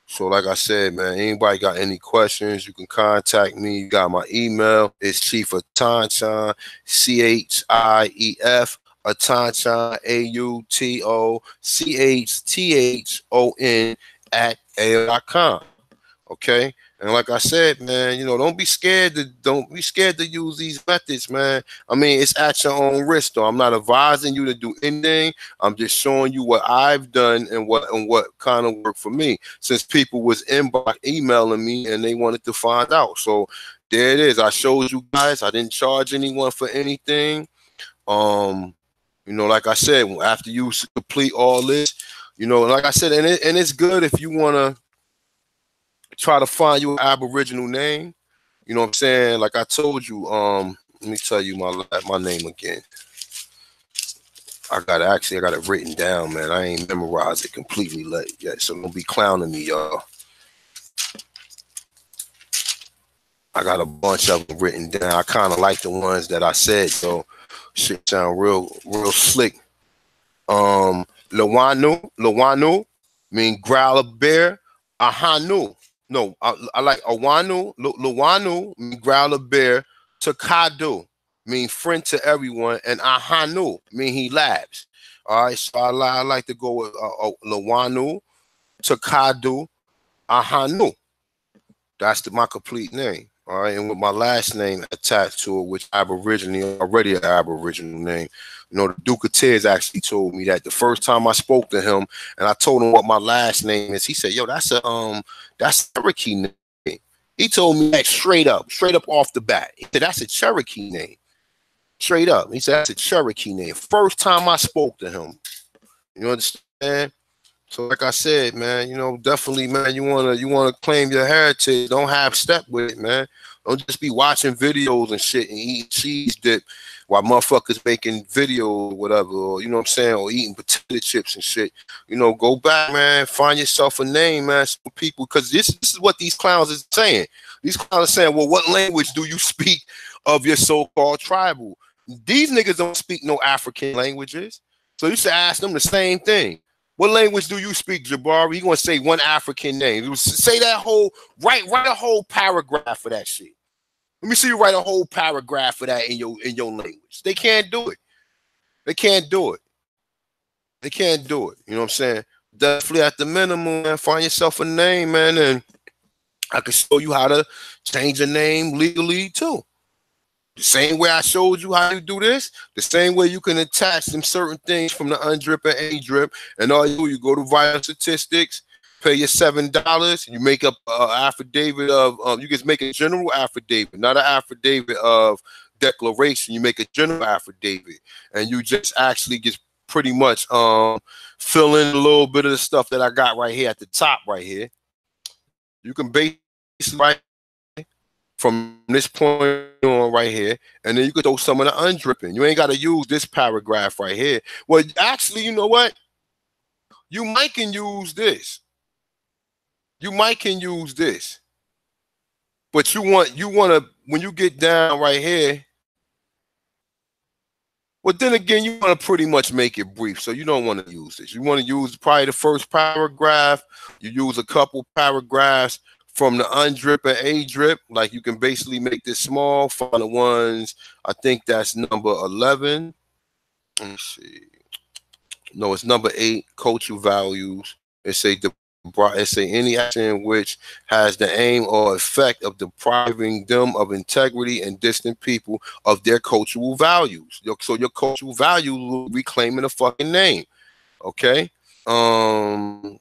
So like I said, man, anybody got any questions, you can contact me. You got my email. It's Chief Atanchan, CHIEF, Atanchan, AUTOCHTHON @AOL.com. Okay. And like I said, man, don't be scared to use these methods, man. I mean, it's at your own risk, though. I'm not advising you to do anything. I'm just showing you what I've done and what kind of worked for me, since people was emailing me and they wanted to find out. So there it is. I showed you guys. I didn't charge anyone for anything. Like I said, after you complete all this, like I said, and it's good if you want to try to find you an Aboriginal name. You know what I'm saying? Like I told you, let me tell you my name again. I got it written down, man. I ain't memorized it completely yet, so don't be clowning me, y'all. I got a bunch of them written down. I kind of like the ones that I said, so shit sound real slick. Lawanu mean growl of bear. Ahanu. No, I like Awanu. Lawanu mean growl of bear. Takadu mean friend to everyone. And Ahanu mean he laughs. All right, so I like to go with Lawanu, Takadu, Ahanu. That's my complete name. All right, and with my last name attached to it, which already an Aboriginal name. The Duke of Tears actually told me that the first time I spoke to him and I told him what my last name is, he said, "Yo, that's Cherokee name." He told me that straight up off the bat. He said, "That's a Cherokee name." Straight up. He said that's a Cherokee name. First time I spoke to him. You understand? So like I said, man, you know, definitely, man, you wanna claim your heritage. Don't have step with it, man. Don't just be watching videos and shit and eating cheese dip while motherfuckers making videos or whatever, or you know what I'm saying, or eating potato chips and shit. You know, go back, man, find yourself a name, man. Some people, because this is what these clowns is saying. These clowns are saying, well, what language do you speak of your so-called tribal? These niggas don't speak no African languages. So you should ask them the same thing. What language do you speak, Jabari? You gonna say one African name? Say that whole write a whole paragraph for that shit. Let me see you write a whole paragraph for that in your language. They can't do it. They can't do it. They can't do it. You know what I'm saying? Definitely at the minimum, man, find yourself a name, man, and I can show you how to change a name legally too. The same way I showed you how to do this, the same way you can attach some certain things from the undrip and A-drip, and all you go to Vital Statistics, pay your $7, you make up an affidavit of, you can make a general affidavit, not an affidavit of declaration. You make a general affidavit, and you just actually just pretty much fill in a little bit of the stuff that I got right here at the top right here. You can basically write from this point on right here, and then you could throw some of the undripping. You ain't got to use this paragraph right here. Well, actually, you know what? You might can use this. You might can use this. But you want to, when you get down right here, well, then again, you want to pretty much make it brief. So you don't want to use this. You want to use probably the first paragraph. You use a couple paragraphs from the undrip and A-drip. Like you can basically make this small, find the ones, I think that's number 11. Let me see. No, it's number 8, cultural values. It say any action which has the aim or effect of depriving them of integrity and distant people of their cultural values. So your cultural value will be claiming a fucking name. Okay. Number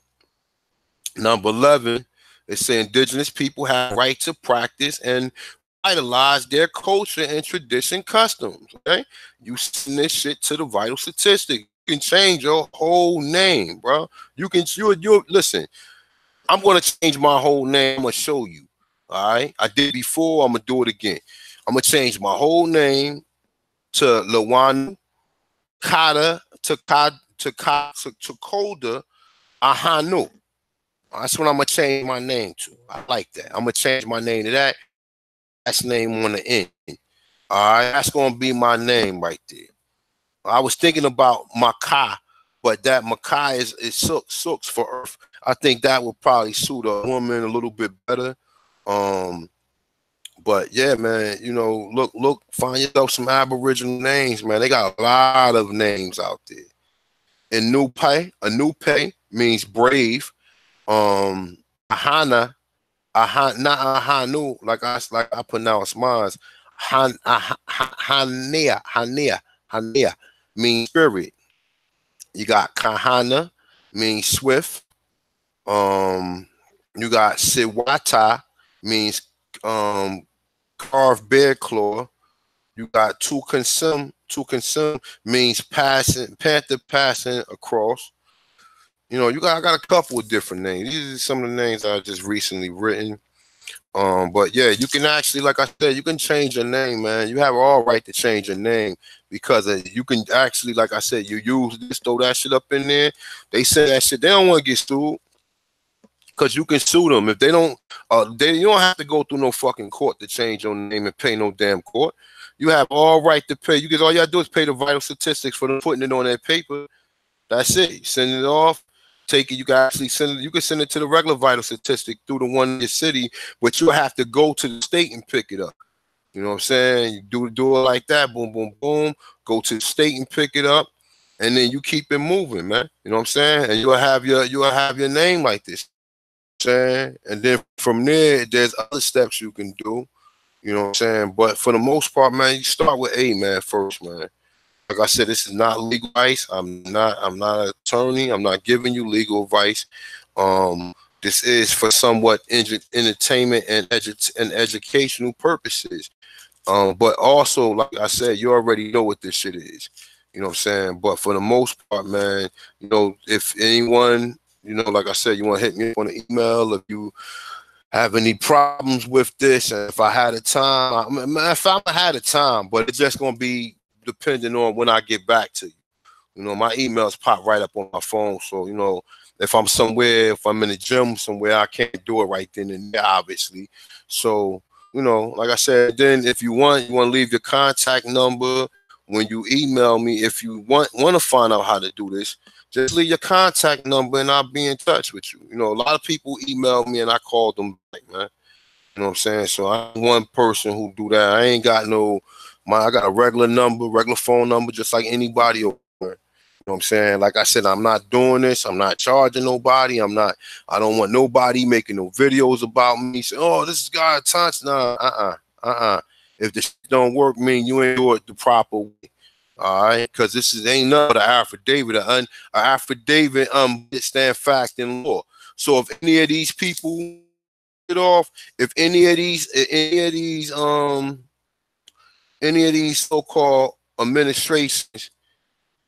11. It say indigenous people have right to practice and vitalize their culture and tradition customs. Okay, you send this shit to the Vital Statistics. You can change your whole name, bro. You can. You listen. I'm gonna change my whole name. I'm gonna show you. All right. I did before. I'm gonna do it again. I'm gonna change my whole name to Lawanu Kata to Koda Ahanu. That's what I'm gonna change my name to. I like that. I'm gonna change my name to that. That's name on the end. All right, that's gonna be my name right there. I was thinking about Makai, but that Makai is Sooks for Earth. I think that would probably suit a woman a little bit better. But yeah, man, you know, look, find yourself some Aboriginal names, man. They got a lot of names out there. Anupe means brave. Ahana, not Ahanu, like I pronounce mine. Hania means spirit. You got Kahana, means swift. You got Siwata, means carved bear claw. You got to consume means passing, panther passing across. You know, I got a couple of different names. These are some of the names I just recently written. But yeah, you can actually, like I said, you can change your name, man. You have all right to change your name because you can actually, like I said, you use this, throw that shit up in there. They say that shit. They don't want to get sued because you can sue them if they don't. You don't have to go through no fucking court to change your name and pay no damn court. You have all right to pay. All you gotta do is pay the Vital Statistics for them putting it on that paper. That's it. You send it off. Take it. You can actually send it. You can send it to the regular Vital Statistic through the one in your city, but you'll have to go to the state and pick it up. You know what I'm saying? You do it like that. Boom, boom, boom. Go to the state and pick it up, and then you keep it moving, man. You know what I'm saying? And you'll have your name like this. You know what I'm saying? And then from there, there's other steps you can do. You know what I'm saying? But for the most part, man, you start with A, man, first, man. Like I said, this is not legal advice. I'm not an attorney. I'm not giving you legal advice. This is for somewhat entertainment and educational purposes. But also, like I said, you already know what this shit is. You know what I'm saying? But for the most part, man, you know, if anyone, you know, like I said, you want to hit me up on the email if you have any problems with this, and if I had a time, if I had a time, but it's just gonna be depending on when I get back to you. You know, my emails pop right up on my phone, so you know, if I'm somewhere, if I'm in the gym somewhere, I can't do it right then and there, obviously. So, you know, like I said, then if you want to leave your contact number when you email me. If you want to find out how to do this, just leave your contact number and I'll be in touch with you. You know, a lot of people email me and I call them back, man. You know what I'm saying? So I'm one person who do that. I ain't got I got a regular number, regular phone number, just like anybody over there. You know what I'm saying? Like I said, I'm not doing this. I'm not charging nobody. I don't want nobody making no videos about me. Say, oh, this is God touch. Nah, If this don't work, mean you ain't do it the proper way. All right, because ain't nothing but an affidavit. An affidavit it stand fact in law. So if any of these people it off, if any of these so-called administrations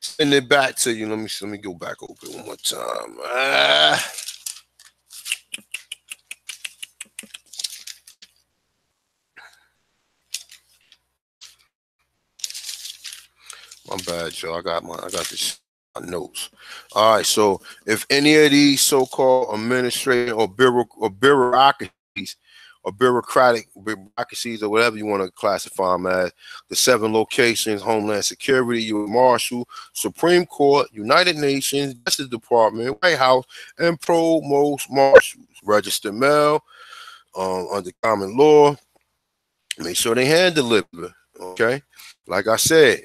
send it back to you. Let me go back over it one more time. My bad, y'all. I got this notes. All right. So if any of these so-called administrative or bureaucracies or bureaucracies or whatever you want to classify them as, the 7 locations: Homeland Security, U.S. Marshal, Supreme Court, United Nations, Justice Department, White House, and Provost Marshals, registered mail, under common law, make sure they hand deliver. Okay. Like I said,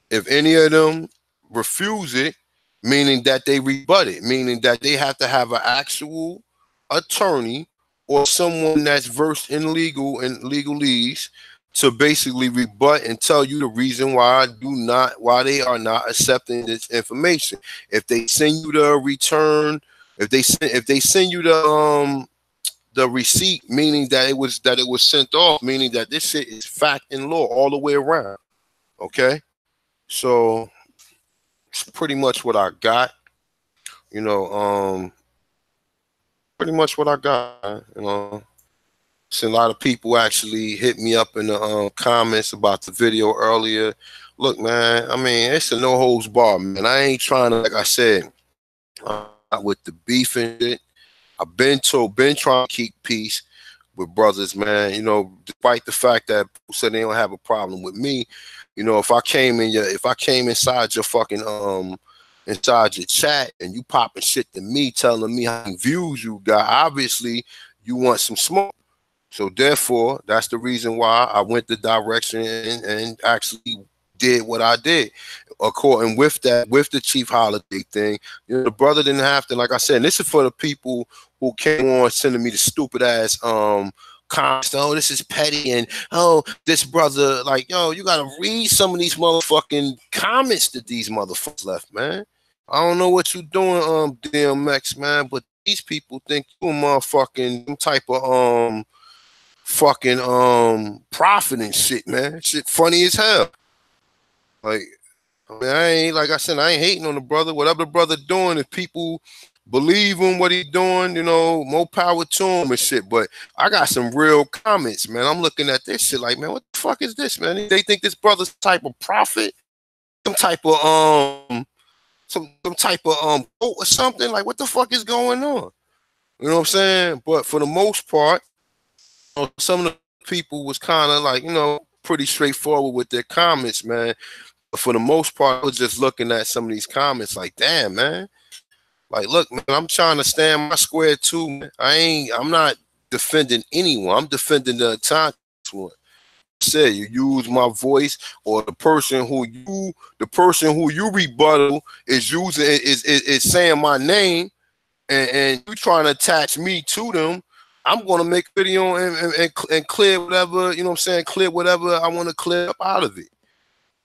if any of them refuse it, meaning that they rebut it, meaning that they have to have an actual attorney or someone that's versed in legal and legalese to basically rebut and tell you the reason why they are not accepting this information. If they send you the return, if they send you the receipt, meaning that it was sent off, meaning that this shit is fact and law all the way around. Okay. So it's pretty much what I got, you know, pretty much what I got, you know. So a lot of people actually hit me up in the comments about the video earlier. Look, man, I mean, it's a no holds bar, man. I ain't trying to, like I said, with the beef and shit. I've been trying to keep peace with brothers, man. You know, despite the fact that people said they don't have a problem with me, you know, if I came inside your fucking inside your chat and you popping shit to me, telling me how many views you got, obviously you want some smoke. So therefore, that's the reason why I went the direction and actually did what I did. According with the Chief Holiday thing, you know, the brother didn't have to, like I said, and this is for the people who came on sending me the stupid ass comments. Oh, this is petty, and oh, this brother, like, yo, you gotta read some of these motherfucking comments that these motherfuckers left, man. I don't know what you doing, DMX, man, but these people think you a motherfucking some type of fucking prophet and shit, man. Shit funny as hell. Like, I mean, I ain't, like I said, I ain't hating on the brother. Whatever the brother doing, if people believe in what he doing, you know, more power to him and shit. But I got some real comments, man. I'm looking at this shit like, man, what the fuck is this, man? They think this brother's type of prophet, some type of some type of quote or something. Like, what the fuck is going on? You know what I'm saying? But for the most part, you know, some of the people was kind of like, you know, pretty straightforward with their comments, man. But for the most part, I was just looking at some of these comments like, damn, man. Like, look, man, I'm trying to stand my square too, man. I'm not defending anyone. I'm defending the entire one. Say you use my voice, or the person who you rebuttal is using is saying my name, and you trying to attach me to them. I'm gonna make a video and clear whatever, you know what I'm saying, clear whatever I want to clear up out of it.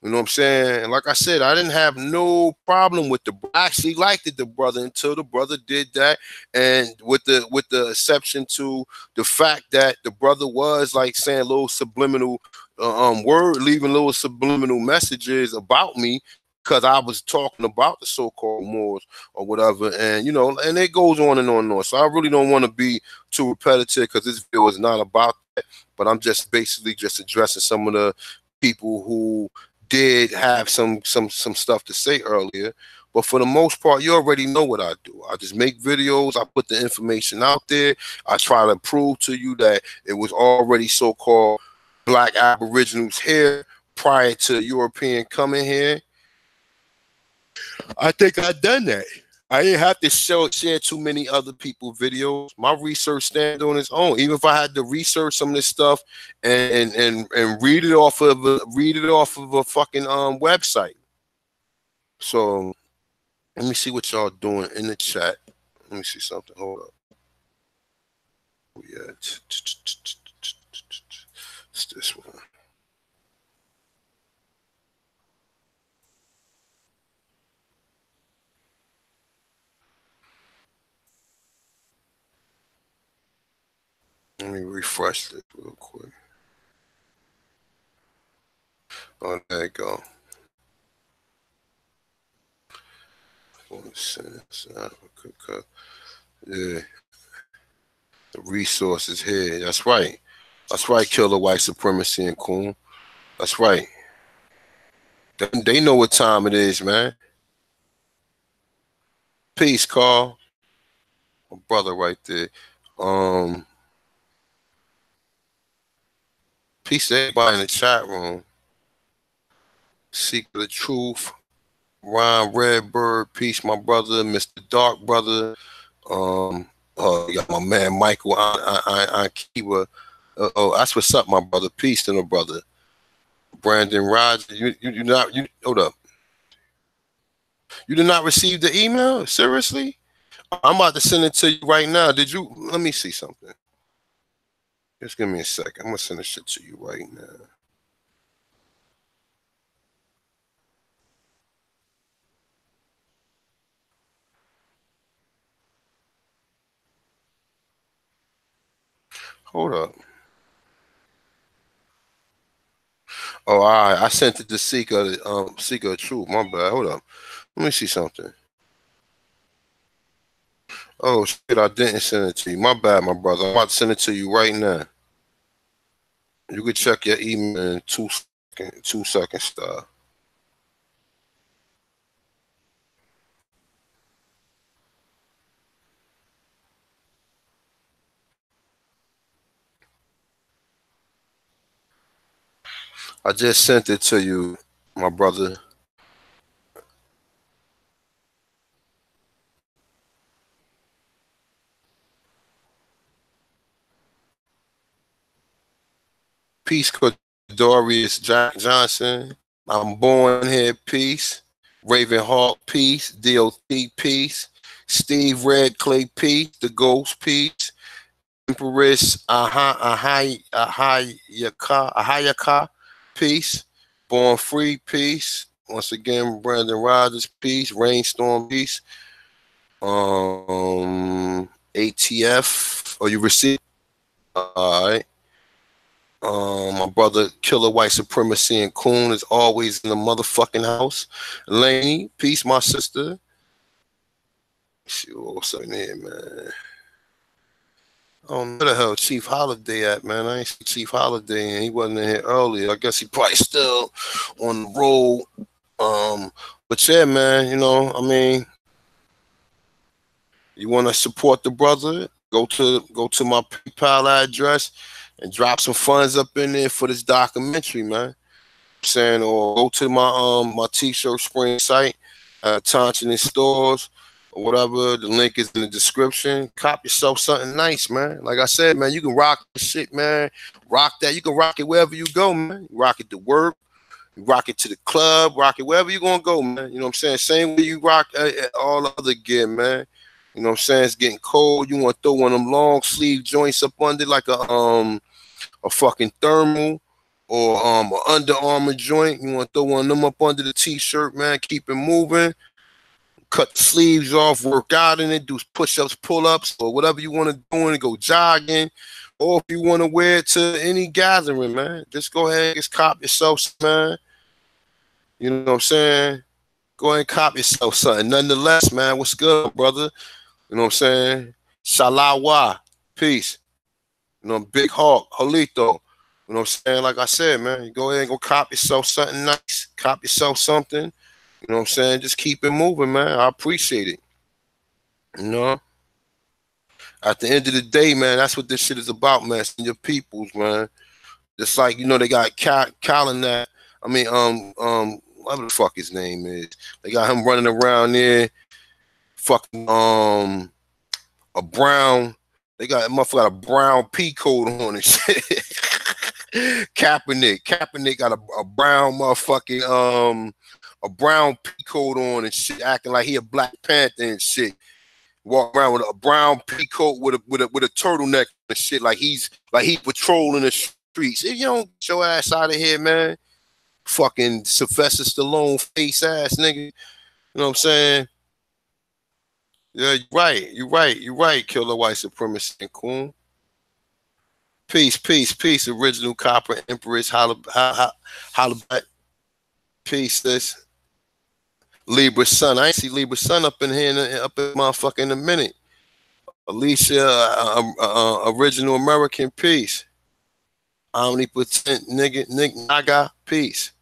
You know what I'm saying? And like I said, I didn't have no problem with I actually liked the brother until the brother did that. And with the exception to the fact that the brother was like saying little subliminal leaving little subliminal messages about me because I was talking about the so-called Moors or whatever. And, you know, and it goes on and on and on. So I really don't want to be too repetitive because this video is not about that. But I'm just basically just addressing some of the people who did have some stuff to say earlier. But for the most part, you already know what I do. I just make videos. I put the information out there. I try to prove to you that it was already so-called Black Aboriginals here prior to European coming here. I think I've done that. I didn't have to share too many other people's videos. My research stands on its own. Even if I had to research some of this stuff and read it off of a fucking website. So let me see what y'all doing in the chat. Let me see something. Hold up. Oh, yeah. It's this one. Let me refresh this real quick. Oh, there you go. Yeah. The resources here. That's right. That's right, killer white supremacy and coon. That's right. They know what time it is, man. Peace, Carl. My brother right there. Peace to everybody in the chat room. Seek the truth. Ryan Redbird. Peace, my brother. Mr. Dark Brother. You got my man Michael Kiwa. Oh, that's what's up, my brother. Peace to the brother. Brandon Rogers. You hold up. You did not receive the email? Seriously? I'm about to send it to you right now. Did you? Let me see something. Just give me a second. I'm gonna send this shit to you right now. Hold up. Oh, all right. I sent it to Seeker of Truth. My bad. Hold up. Let me see something. Oh shit, I didn't send it to you. My bad, my brother. I'm about to send it to you right now. You can check your email in 2 seconds, star. I just sent it to you, my brother. Peace, Dorius Johnson. I'm born here. Peace. Ravenhawk. Peace. DOT. Peace. Steve Red Clay. Peace. The Ghost. Peace. Empress Ahayaka. Peace. Born Free. Peace. Once again, Brandon Rogers. Peace. Rainstorm. Peace. ATF. Oh, you received? All right. My brother Killer White Supremacy and Coon is always in the motherfucking house. Laney, peace, my sister. Let's see what's in here, man. Oh, where the hell Chief Holiday at, man? I ain't see Chief Holiday and he wasn't in here earlier. I guess he probably still on the road. But yeah, man, you know, I mean, you want to support the brother? Go to my PayPal address and drop some funds up in there for this documentary, man. Saying, or go to my t-shirt spring site, Tonson stores or whatever. The link is in the description. Cop yourself something nice, man. Like I said, man, you can rock the shit, man. Rock that. You can rock it wherever you go, man. You rock it to work. You rock it to the club. Rock it wherever you gonna go, man. You know what I'm saying? Same way you rock all other gear, man. You know what I'm saying? It's getting cold. You want to throw one of them long sleeve joints up under like a fucking thermal or an Under Armour joint. You want to throw one of them up under the t-shirt, man. Keep it moving. Cut the sleeves off, work out in it, do push-ups, pull-ups, or whatever you want to do and go jogging. Or if you want to wear it to any gathering, man, just go ahead and just cop yourself, man. You know what I'm saying? Go ahead and cop yourself something. Nonetheless, man, what's good, brother? You know what I'm saying? Shalawa. Peace. You know, Big Hawk, Holito. You know what I'm saying? Like I said, man, you go ahead and go cop yourself something nice. Cop yourself something. You know what I'm saying? Just keep it moving, man. I appreciate it. You know? At the end of the day, man, that's what this shit is about, man. It's your peoples, man. Just like, you know, they got Colin that. I mean, whatever the fuck his name is. They got him running around there, fucking a brown. They got a brown P coat on and shit. Kaepernick got a brown motherfucking a brown P coat on and shit, acting like he a Black Panther and shit. Walk around with a brown pea coat with a turtleneck and shit, like he patrolling the streets. If you don't get your ass out of here, man, fucking Sylvester Stallone face ass nigga. You know what I'm saying? Yeah, you're right. Killer white supremacy and coon. Peace. Original Copper Empress, holla back. Peace, this. Libra Sun. I ain't see Libra Sun up in here, up in motherfucker in a minute. Alicia, Original American, peace. Omnipotent nigga, Nick Naga, peace.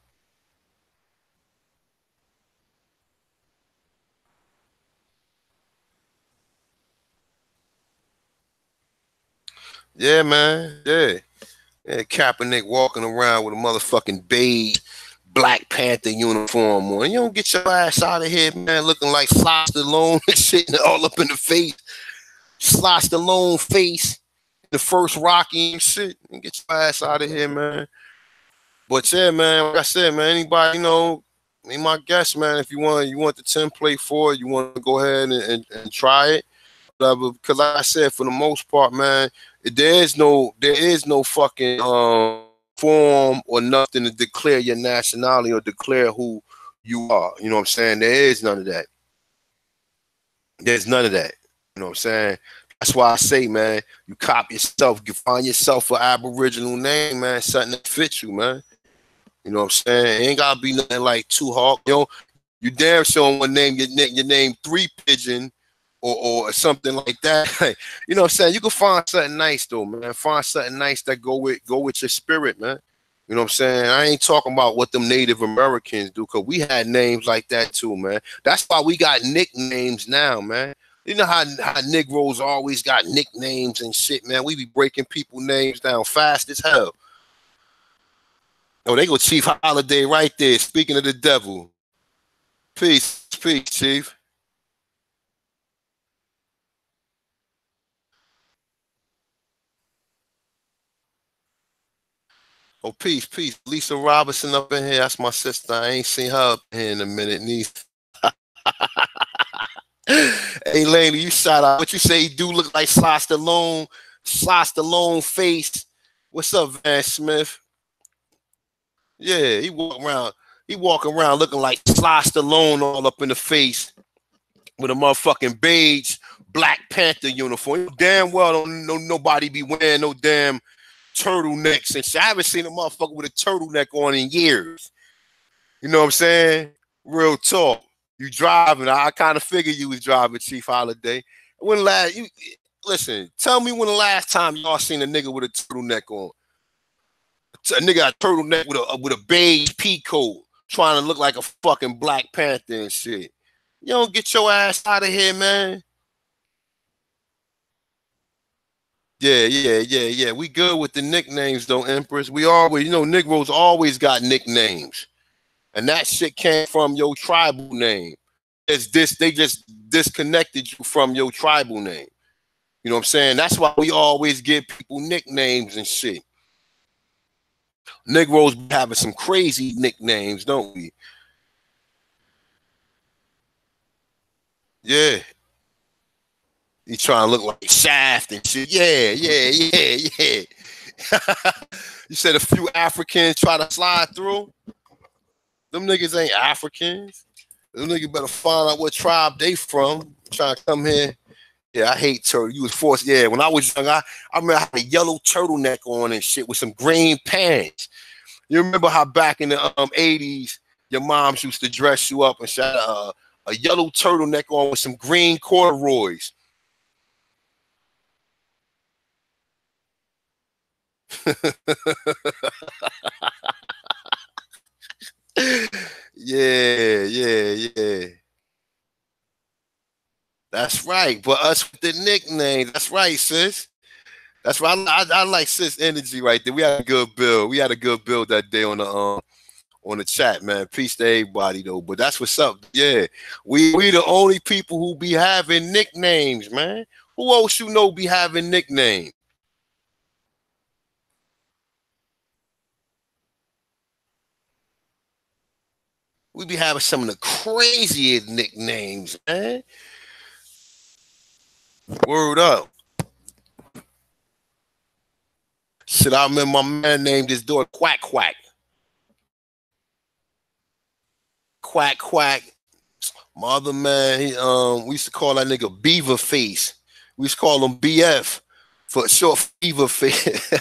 Yeah, man. Yeah, Kaepernick walking around with a motherfucking beige Black Panther uniform on. You don't get your ass out of here, man, looking like Sly Stallone and shit all up in the face. Sly Stallone face, the first Rocky and shit. And get your ass out of here, man. But yeah, man, like I said, man, anybody, you know, be my guest, man. If you want the template for it, you want to go ahead and try it. Whatever. Because like I said, for the most part, man, there is no fucking form or nothing to declare your nationality or declare who you are. You know what I'm saying? There is none of that. There's none of that. You know what I'm saying? That's why I say, man, you cop yourself, you find yourself an Aboriginal name, man, something that fits you, man. You know what I'm saying? It ain't gotta be nothing like Two Hawk. You know, you damn sure want to name your name Three Pigeon or something like that. You know what I'm saying? You can find something nice though, man. Find something nice that go with your spirit, man. You know what I'm saying? I ain't talking about what them Native Americans do, because we had names like that too, man. That's why we got nicknames now, man. You know how Negroes always got nicknames and shit, man. We be breaking people names down fast as hell. Oh, they go Chief Holiday right there. Speaking of the devil. Peace, Chief. Oh, peace. Lisa Robinson up in here. That's my sister. I ain't seen her up here in a minute. Hey, lady, you shout out. What you say? He do look like Sly Stallone face. What's up, Van Smith? Yeah, he walk around looking like Sly Stallone all up in the face with a motherfucking beige Black Panther uniform. You damn well don't know nobody be wearing no damn turtlenecks and shit. I haven't seen a motherfucker with a turtleneck on in years. You know what I'm saying? Real talk. You driving. I kind of figured you was driving, Chief Holiday. Listen, tell me when the last time y'all seen a nigga with a turtleneck on. A nigga got a turtleneck with a beige pea coat trying to look like a fucking Black Panther and shit. You don't get your ass out of here, man. Yeah. We good with the nicknames though, Empress. We always, you know, Negroes always got nicknames. And that shit came from your tribal name. They just disconnected you from your tribal name. You know what I'm saying? That's why we always give people nicknames and shit. Negroes be having some crazy nicknames, don't we? Yeah. He trying to look like Shaft and shit. Yeah. You said a few Africans try to slide through. Them niggas ain't Africans. Them niggas better find out what tribe they from. Trying to come here. Yeah, I hate turtle. You was forced. Yeah, when I was young, I remember I had a yellow turtleneck on and shit with some green pants. You remember how back in the 80s, your moms used to dress you up and she had a yellow turtleneck on with some green corduroys. Yeah. That's right. But us with the nickname. That's right, sis. That's right. I like sis energy right there. We had a good build. We had a good build that day on the chat, man. Peace to everybody though. But that's what's up. Yeah. We the only people who be having nicknames, man. Who else you know be having nicknames? We be having some of the craziest nicknames, man. Word up. Shit, I remember my man named his daughter Quack Quack. Quack Quack. My other man, we used to call that nigga Beaver Face. We used to call him BF for short for Beaver Face.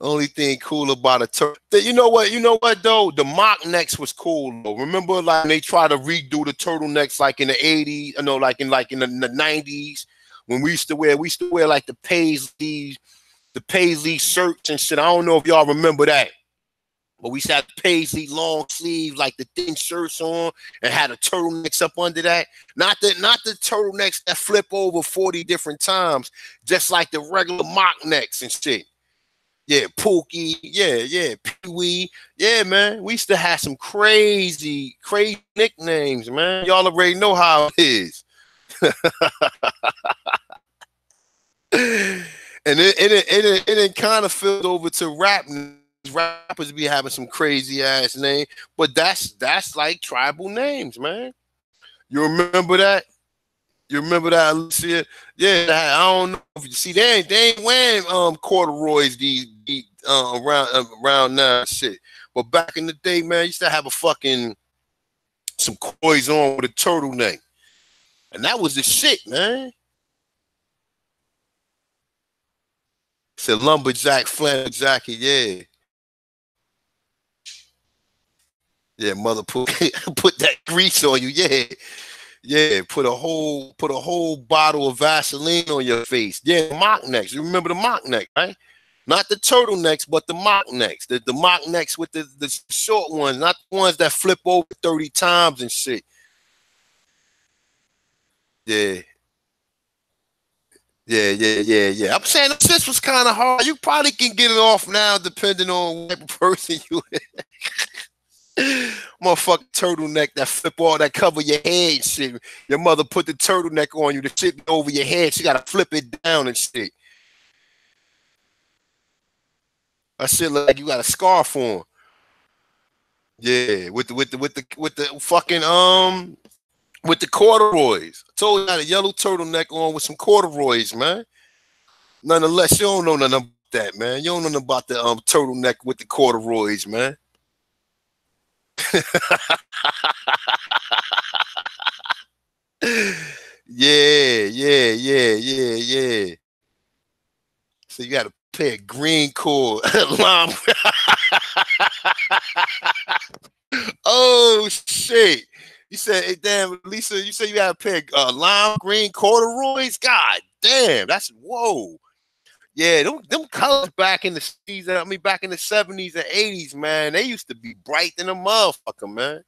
Only thing cool about a turtle. You know what though? The mock necks was cool though. Remember, like when they try to redo the turtlenecks like in the 80s, you know, like in the 90s, when we used to wear like the paisley shirts and shit. I don't know if y'all remember that. But we used to have paisley long sleeves, like the thin shirts on, and had the turtlenecks up under that. Not the turtlenecks that flip over 40 different times, just like the regular mock necks and shit. Yeah, Pookie, yeah, Pee-wee. Yeah, man. We used to have some crazy nicknames, man. Y'all already know how it is. And it kind of filled over to rap. Rappers be having some crazy ass name, but that's like tribal names, man. You remember that? You remember that, Alicia? Yeah, I don't know if you see they ain't wearing corduroys these around now shit. But back in the day, man, you used to have a fucking some corduroys on with a turtleneck, and that was the shit, man. It's a lumberjack flannel jacket, yeah. Yeah, mother put that grease on you, yeah. Yeah, put a whole bottle of Vaseline on your face. Yeah, mock necks. You remember the mock neck, right? Not the turtlenecks, but the mock necks. The mock necks with the short ones, not the ones that flip over 30 times and shit. Yeah. Yeah. I'm saying this was kind of hard. You probably can get it off now, depending on what type of person you is. Motherfucking turtleneck that flip all that cover your head and shit. Your mother put the turtleneck on you, the shit over your head. She gotta flip it down and shit. That shit look like you got a scarf on. Yeah, with the fucking with the corduroys. I told you I had a yellow turtleneck on with some corduroys, man. Nonetheless, you don't know nothing about that, man. You don't know nothing about the turtleneck with the corduroys, man. Yeah. So you got a pair of green cord. Oh shit! You said, hey, damn, Lisa. You said you had a pair of lime green corduroys. God damn, that's whoa. Yeah, them colors back in the season. I mean, back in the 70s and 80s, man, they used to be bright than a motherfucker, man.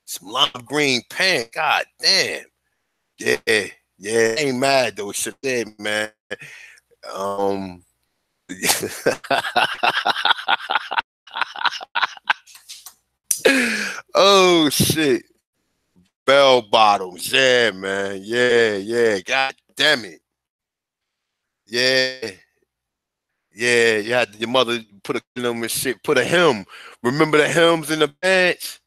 Some lime green pants. God damn. Yeah. Ain't mad though. Shit there, man. Oh shit. Bell bottoms. Yeah, man. Yeah. God damn it. Yeah. You had your mother put a them and shit, put a hem. Remember the hems in the pants?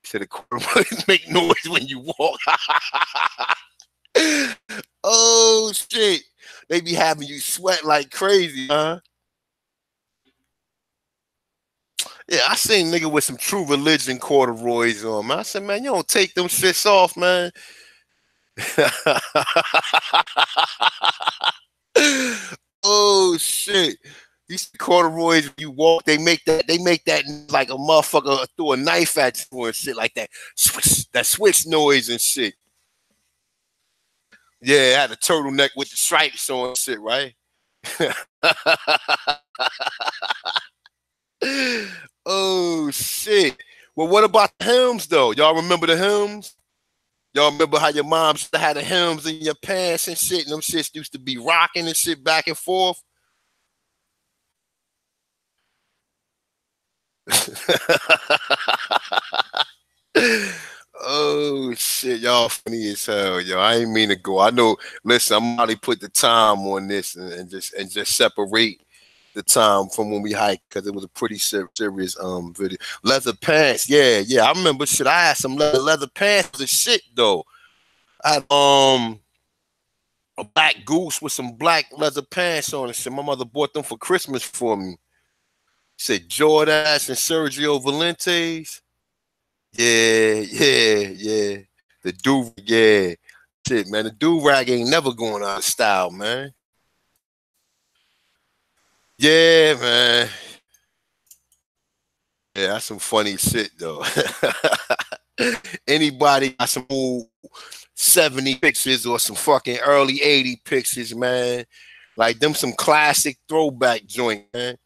Said the corduroys make noise when you walk. Oh shit. They be having you sweat like crazy, huh? Yeah, I seen nigga with some True Religion corduroys on, man. I said, man, you don't take them shits off, man. Oh shit. These corduroys, you walk, they make that like a motherfucker threw a knife at you and shit like that. Swish, that switch noise and shit. Yeah, it had a turtleneck with the stripes on and shit, right? Oh shit. Well, what about the hymns though? Y'all remember the hymns? Y'all remember how your moms had the hymns in your pants and shit, and them shits used to be rocking and shit back and forth? Oh shit, y'all funny as hell, yo. I ain't mean to go. I know. Listen, I'm already put the time on this and just separate the time from when we hiked because it was a pretty serious video. Leather pants, yeah. I remember shit. I had some leather pants and shit though. I had a black goose with some black leather pants on and shit. My mother bought them for Christmas for me. Said Jordache and Sergio Valentes. Yeah. The yeah. Shit, man. The do-rag ain't never going out of style, man. Yeah, man. Yeah, that's some funny shit, though. Anybody got some old 70 pictures or some fucking early 80 pictures, man? Like them some classic throwback joint, man.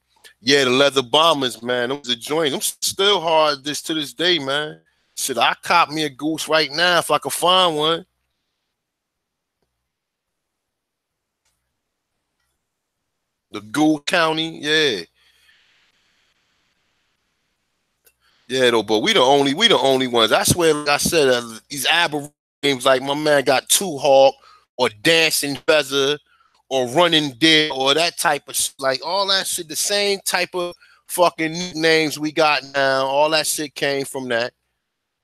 Yeah, the leather bombers, man. Those are joints. I'm still hard to this day, man. Shit, I cop me a goose right now if I could find one. The Gould County, yeah. Yeah, though, but we the only ones. I swear, like I said, these Aborigines, like my man got Two Hawk or Dancing Feather or Running Deer or that type of like all that shit, the same type of fucking nicknames we got now. All that shit came from that.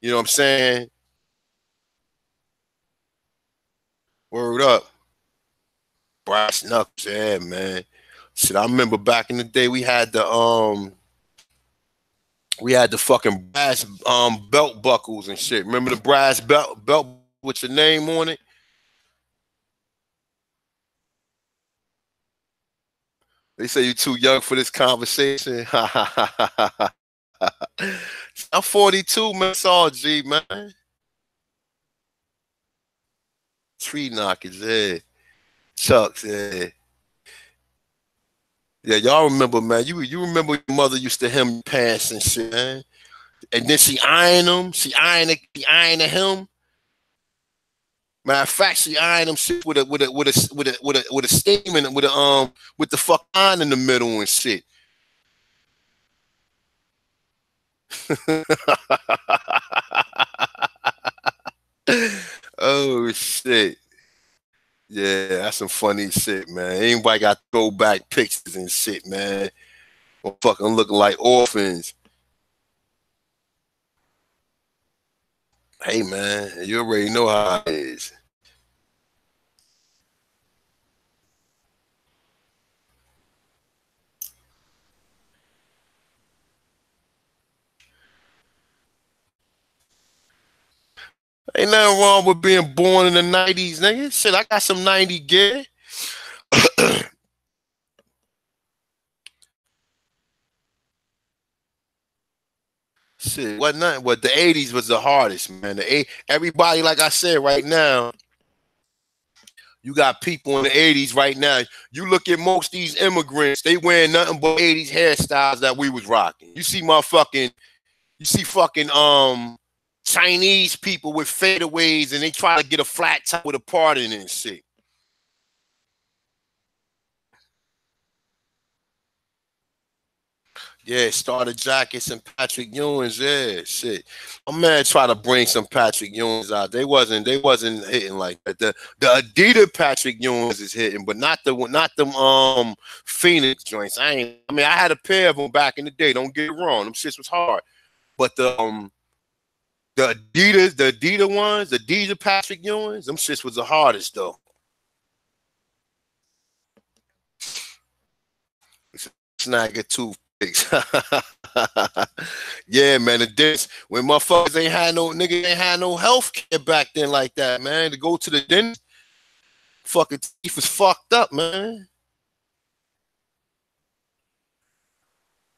You know what I'm saying? Word up. Brass knuckles, yeah, man. Shit, I remember back in the day we had the fucking brass belt buckles and shit. Remember the brass belt with your name on it? They say you're too young for this conversation. I'm 42, man. It's all G, man. Tree knockers, yeah. Chucks, yeah. Yeah, y'all remember, man. You remember your mother used to hem your pants and shit, man. And then she ironed them. She ironed the hem. Matter of fact, she ironed them shit with a steam in it, with the fuck iron in the middle and shit. Oh shit. Yeah, that's some funny shit, man. Anybody got throwback pictures and shit, man. Or fucking looking like orphans. Hey man, you already know how it is. Ain't nothing wrong with being born in the 90s, nigga. Shit, I got some 90 gear. Shit, what nothing? What the 80s was the hardest, man. Everybody, like I said, right now, you got people in the 80s right now. You look at most of these immigrants, they wearing nothing but 80s hairstyles that we was rocking. You see fucking Chinese people with fadeaways and they try to get a flat top with a part in it and shit. Yeah, starter jackets and Patrick Ewings. Yeah, shit. My man tried to bring some Patrick Ewings out. They wasn't hitting like that. The Adidas Patrick Ewings is hitting, but not them Phoenix joints. I mean, I had a pair of them back in the day. Don't get it wrong. Them shits was hard. But the Adidas ones, the Adidas Patrick Ewings, them shits was the hardest though. snagger toothpicks. Yeah, man. The dentist, when motherfuckers ain't had no niggas ain't had no health care back then like that, man. To go to the dentist, fucking teeth is fucked up, man.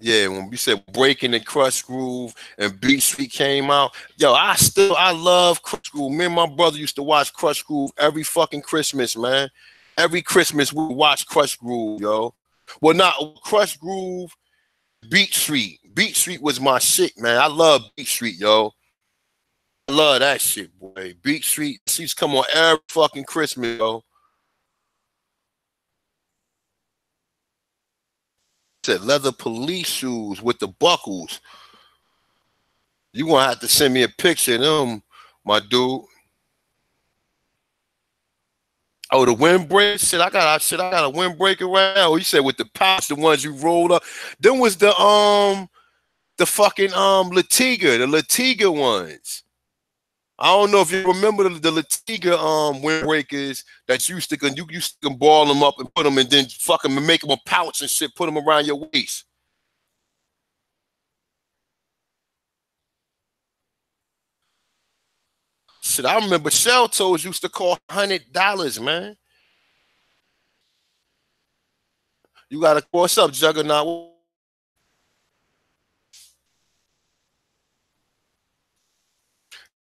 Yeah, when we said Breaking the Crush Groove and Beat Street came out, yo, I love Crush Groove. Me and my brother used to watch Crush Groove every fucking Christmas, man. Every Christmas we watch Crush Groove, yo. Well, not Crush Groove, Beat Street. Beat Street was my shit, man. I love Beat Street, yo. I love that shit, boy. Beat Street, she's come on every fucking Christmas, yo. Said leather police shoes with the buckles. You gonna have to send me a picture of them, my dude. Oh, the windbreaker. Shit, I got a windbreaker right now. Oh, you said with the pouch, the ones you rolled up. Then was the fucking Latiga, the Latiga ones. I don't know if you remember the Latiga windbreakers that you used to ball them up and put them and then fucking make them a pouch and shit, put them around your waist. Shit, I remember shell toes used to cost $100, man. You gotta course up, Juggernaut.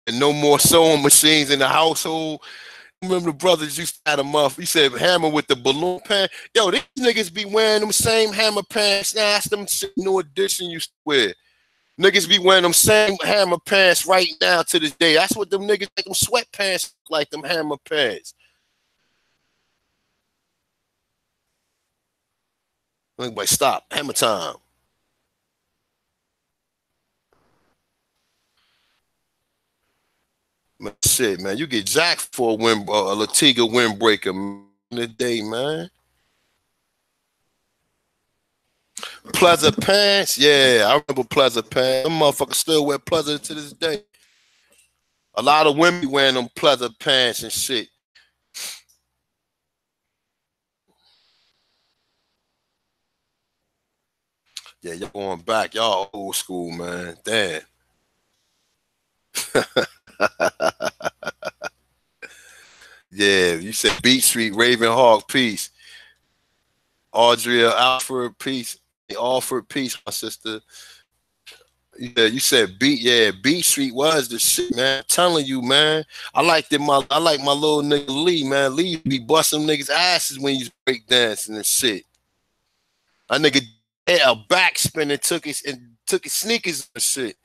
And no more sewing machines in the household. Remember the brothers used to have them off. He said hammer with the balloon pants. Yo, these niggas be wearing them same hammer pants. Now that's them shit New Edition used to wear. Niggas be wearing them same hammer pants right now to this day. That's what them niggas like, them sweatpants like them hammer pants. Everybody stop. Hammer time. Man, shit, man. You get jacked for a Latiga windbreaker in the day, man. Pleather pants. Yeah, I remember pleather pants. Them motherfuckers still wear pleather to this day. A lot of women be wearing them pleather pants and shit. Yeah, y'all going back. Y'all old school, man. Damn. Yeah, you said Beat Street, Raven Hawk, peace. Audrey Alfred, peace. Alfred, peace, my sister. Yeah, you said Beat Street was the shit, man. I'm telling you, man. I like my little nigga Lee, man. Lee be busting niggas' asses when he's breakdancing and shit. That nigga had a backspin and took his sneakers and shit.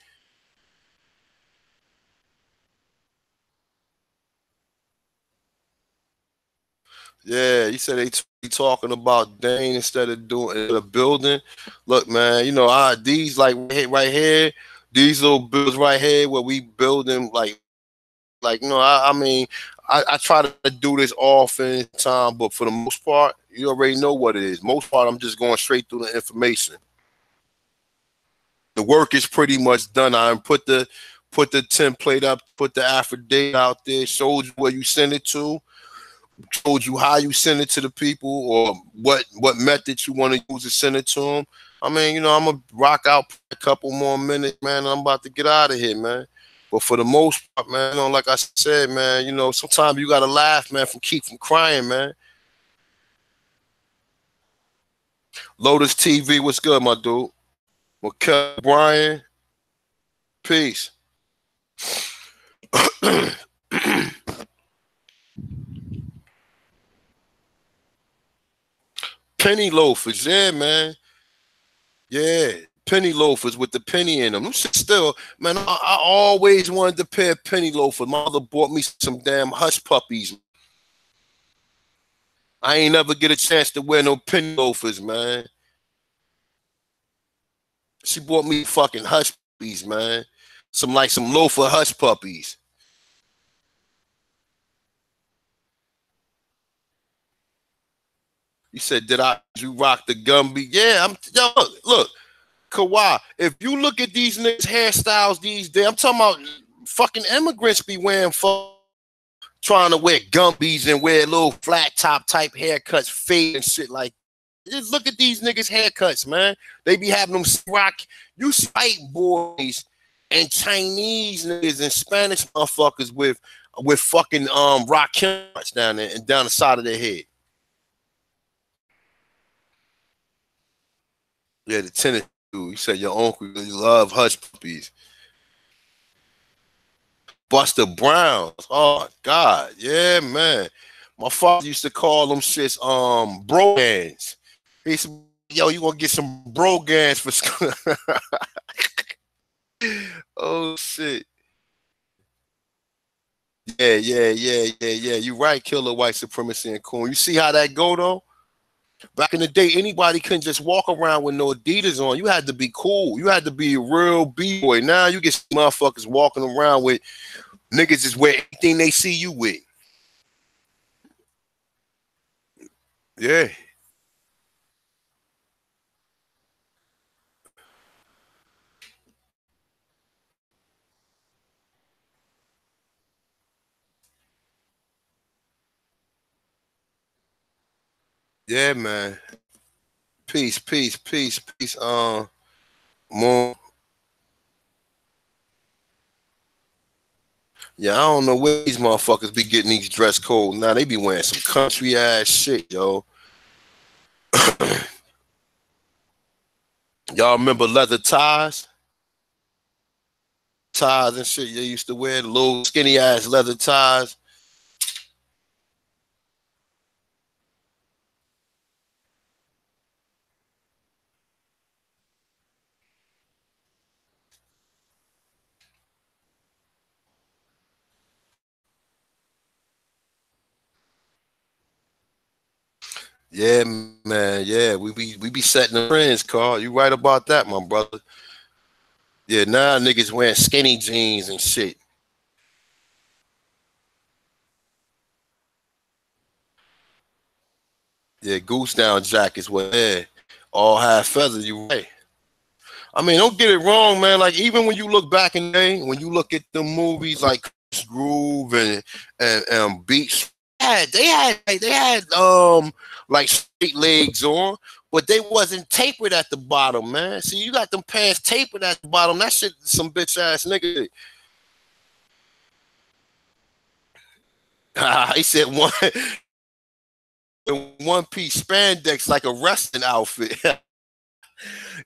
Yeah, he said they talking about Dane instead of doing the building. Look, man, you know, these like right here, these little builds right here where we build them like you know, I mean, I try to do this often time, but for the most part, you already know what it is. Most part, I'm just going straight through the information. The work is pretty much done. I put the template up, put the affidavit out there, showed you where you send it to. Told you how you send it to the people or what method you want to use to send it to them. I mean, you know, I'm gonna rock out a couple more minutes, man. I'm about to get out of here, man. But for the most part, man, you know, like I said, man, you know, sometimes you gotta laugh, man, keep from crying, man. Lotus TV, what's good, my dude? McKell Brian, peace. Penny loafers, yeah, man. Yeah, penny loafers with the penny in them. Still, man, I always wanted to pair penny loafers. My mother bought me some damn hush puppies. I ain't never get a chance to wear no penny loafers, man. She bought me fucking hush puppies, man. Some loafer hush puppies. You said, did you rock the Gumby? Yeah, look, Kawhi, if you look at these niggas' hairstyles these days, I'm talking about fucking immigrants be wearing trying to wear Gumbies and wear little flat top type haircuts, fade and shit like Just look at these niggas' haircuts, man. They be having them rock. You see white boys and Chinese niggas and Spanish motherfuckers with fucking rock haircuts down there and down the side of their head. Yeah, the tennis dude. You said your uncle love hush puppies. Buster Browns. Oh God, yeah, man. My father used to call them shits brogans. He said, "Yo, you gonna get some brogans for school?" Oh shit. Yeah. You right, killer white supremacy and coon. You see how that go though? Back in the day, anybody couldn't just walk around with no Adidas on. You had to be cool. You had to be a real B-boy. Now you get motherfuckers walking around with niggas just wear anything they see you with. Yeah. Yeah, man. Peace. More. Yeah, I don't know where these motherfuckers be getting these dress codes. Now they be wearing some country ass shit, yo. Y'all remember leather ties? Ties and shit. They used to wear the little skinny ass leather ties. Yeah, man. Yeah, we be setting the trends, Carl. You right about that, my brother. Yeah, now niggas wearing skinny jeans and shit. Yeah, goose down jackets. Well, yeah, all half feather. You right. I mean, don't get it wrong, man. Like even when you look back in the day, when you look at the movies like Groove and Beach, they had like straight legs on, but they wasn't tapered at the bottom, man. See, you got them pants tapered at the bottom. That shit, some bitch ass nigga. He said one piece spandex like a wrestling outfit.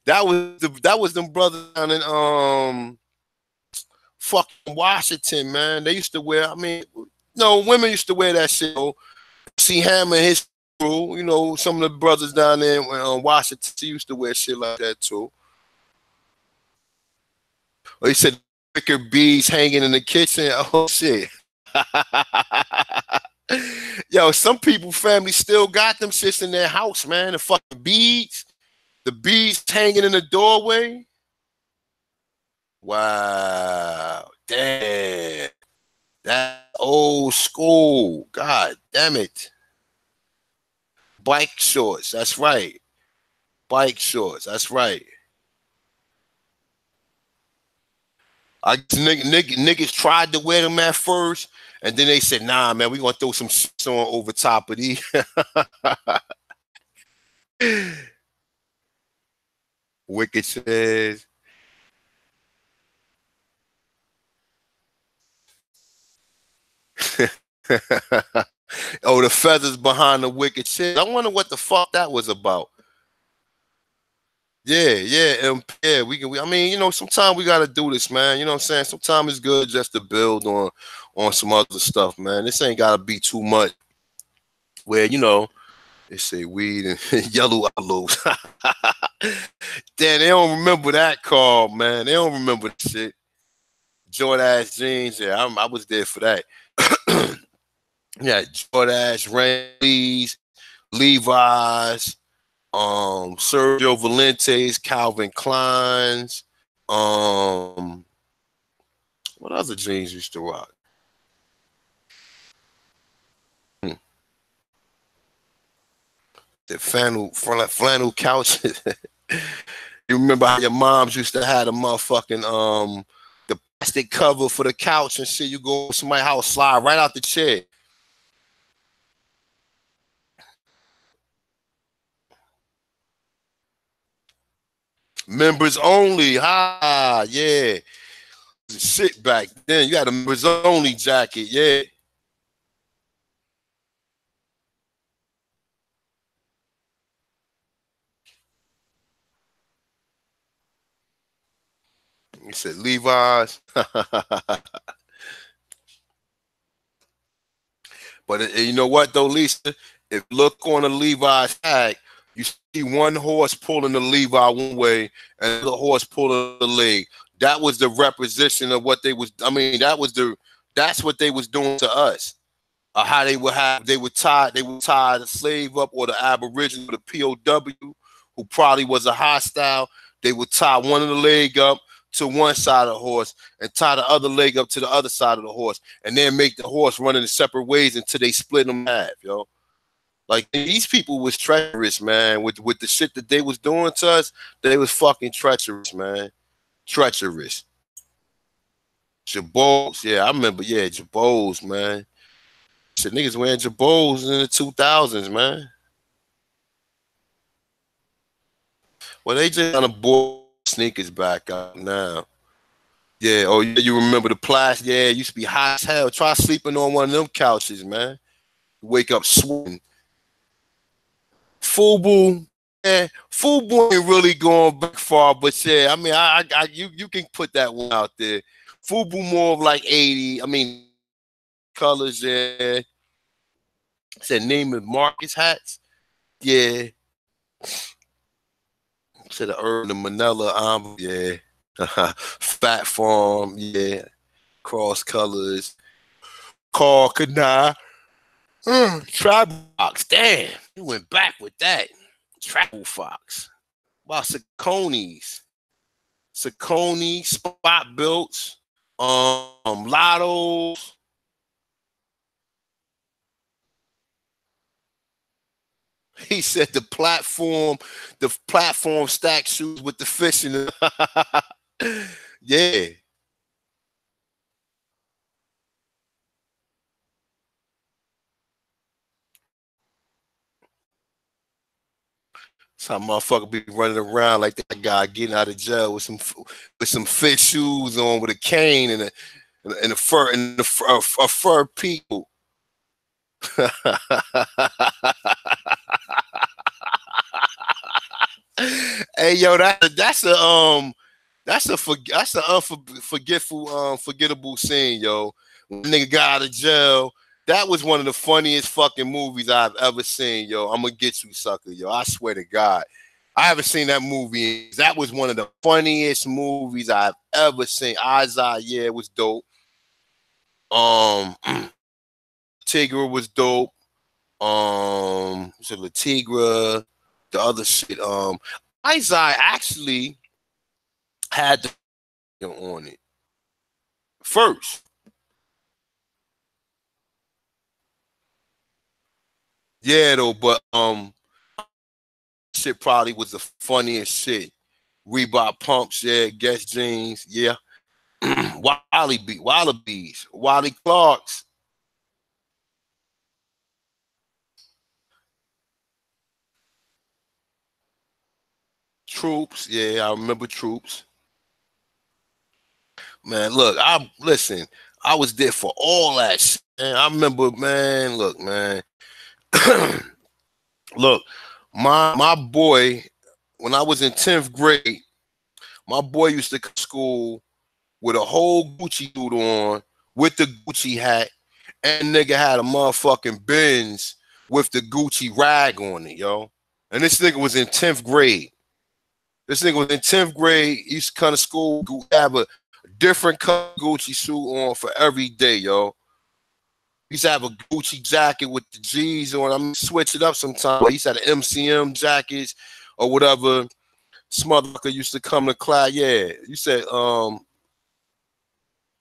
that was them brothers down in fucking Washington, man. They used to wear. I mean, no, women used to wear that shit. See Hammer and his crew. You know, some of the brothers down there in Washington used to wear shit like that too. Or he said wicker beads hanging in the kitchen. Oh shit. Yo, some people family still got them shits in their house, man. The fucking beads, the beads hanging in the doorway. Wow, damn, that old school. God damn it. Bike shorts. That's right. Bike shorts. That's right. I guess niggas tried to wear them at first, and then they said, "Nah, man, we gonna throw some shit on over top of these." Wicked says. Oh, the feathers behind the wicked shit. I wonder what the fuck that was about. Yeah. I mean, you know, sometimes we gotta do this, man. You know what I'm saying? Sometimes it's good just to build on some other stuff, man. This ain't gotta be too much. Where you know they say weed and yellow aloes. Damn, they don't remember that call, man. They don't remember the shit. Jordache jeans, yeah, I was there for that. Yeah, Jordache, Randy's, Levi's, Sergio Valente's, Calvin Klein's, what other jeans used to rock? The flannel couches. You remember how your moms used to have the motherfucking the plastic cover for the couch and shit? You go to somebody's house, slide right out the chair. Members only. Ha, yeah. Shit back then. You had a members only jacket, yeah. You said Levi's. But you know what though, Lisa? If you look on the Levi's tag, you see one horse pulling the Levi one way and the horse pulling the leg. That was the representation of what they was. I mean, that's what they was doing to us. How they would tie the slave up, or the Aboriginal, the POW, who probably was a hostile. They would tie one of the leg up to one side of the horse and tie the other leg up to the other side of the horse, and then make the horse run in separate ways until they split them in half, yo. Like, these people was treacherous, man. With the shit that they was doing to us, they was fucking treacherous, man. Treacherous. Jabos, yeah, I remember, yeah, Jabos, man. Shit, niggas wearing Jabos in the 2000s, man. Well, they just kind of bought sneakers back out now. Yeah, oh, yeah, you remember the plastic? Yeah, it used to be hot as hell. Try sleeping on one of them couches, man. Wake up sweating. Fubu, yeah, Fubu ain't really going back far, but yeah, I mean, you can put that one out there. Fubu more of like 80. I mean, colors, yeah. Said name of Marcus hats, yeah. Said the Urban, the Manila, yeah. Fat Farm, yeah. Cross colors. Carl Kanai. Tribal Fox. Damn, you went back with that. Tribal Fox. Wow, Saucony's. Saucony, spot belts, lottos. He said the platform stack shoes with the fish in it. Yeah. Some motherfucker be running around like that guy getting out of jail with some fish shoes on, with a cane and a fur people. Hey, yo, that's an unforgettable forgettable scene, yo. When the nigga got out of jail, that was one of the funniest fucking movies I've ever seen, yo. I'm gonna get you, sucker, yo. I swear to God, I haven't seen that movie. That was one of the funniest movies I've ever seen. Isaiah, yeah, it was dope. Tigra was dope. So the Tigra, the other shit. Isaiah actually had the on it first. Yeah, though, but shit probably was the funniest shit. Reebok pumps, yeah, Guess jeans, yeah. Wallabies, Wally Clarks. Troops, yeah, I remember Troops. Man, look, listen, I was there for all that shit, man. I remember, man, look, man. Look, my boy, when I was in 10th grade, my boy used to come to school with a whole Gucci suit on, with the Gucci hat, and nigga had a motherfucking Benz with the Gucci rag on it, yo. And this nigga was in 10th grade. This nigga was in 10th grade. He used to come to school, have a different color Gucci suit on for every day, yo. He used to have a Gucci jacket with the G's on. I mean, switch it up sometimes. He used to have the MCM jackets or whatever. Smotherfucker used to come to class. Yeah, you said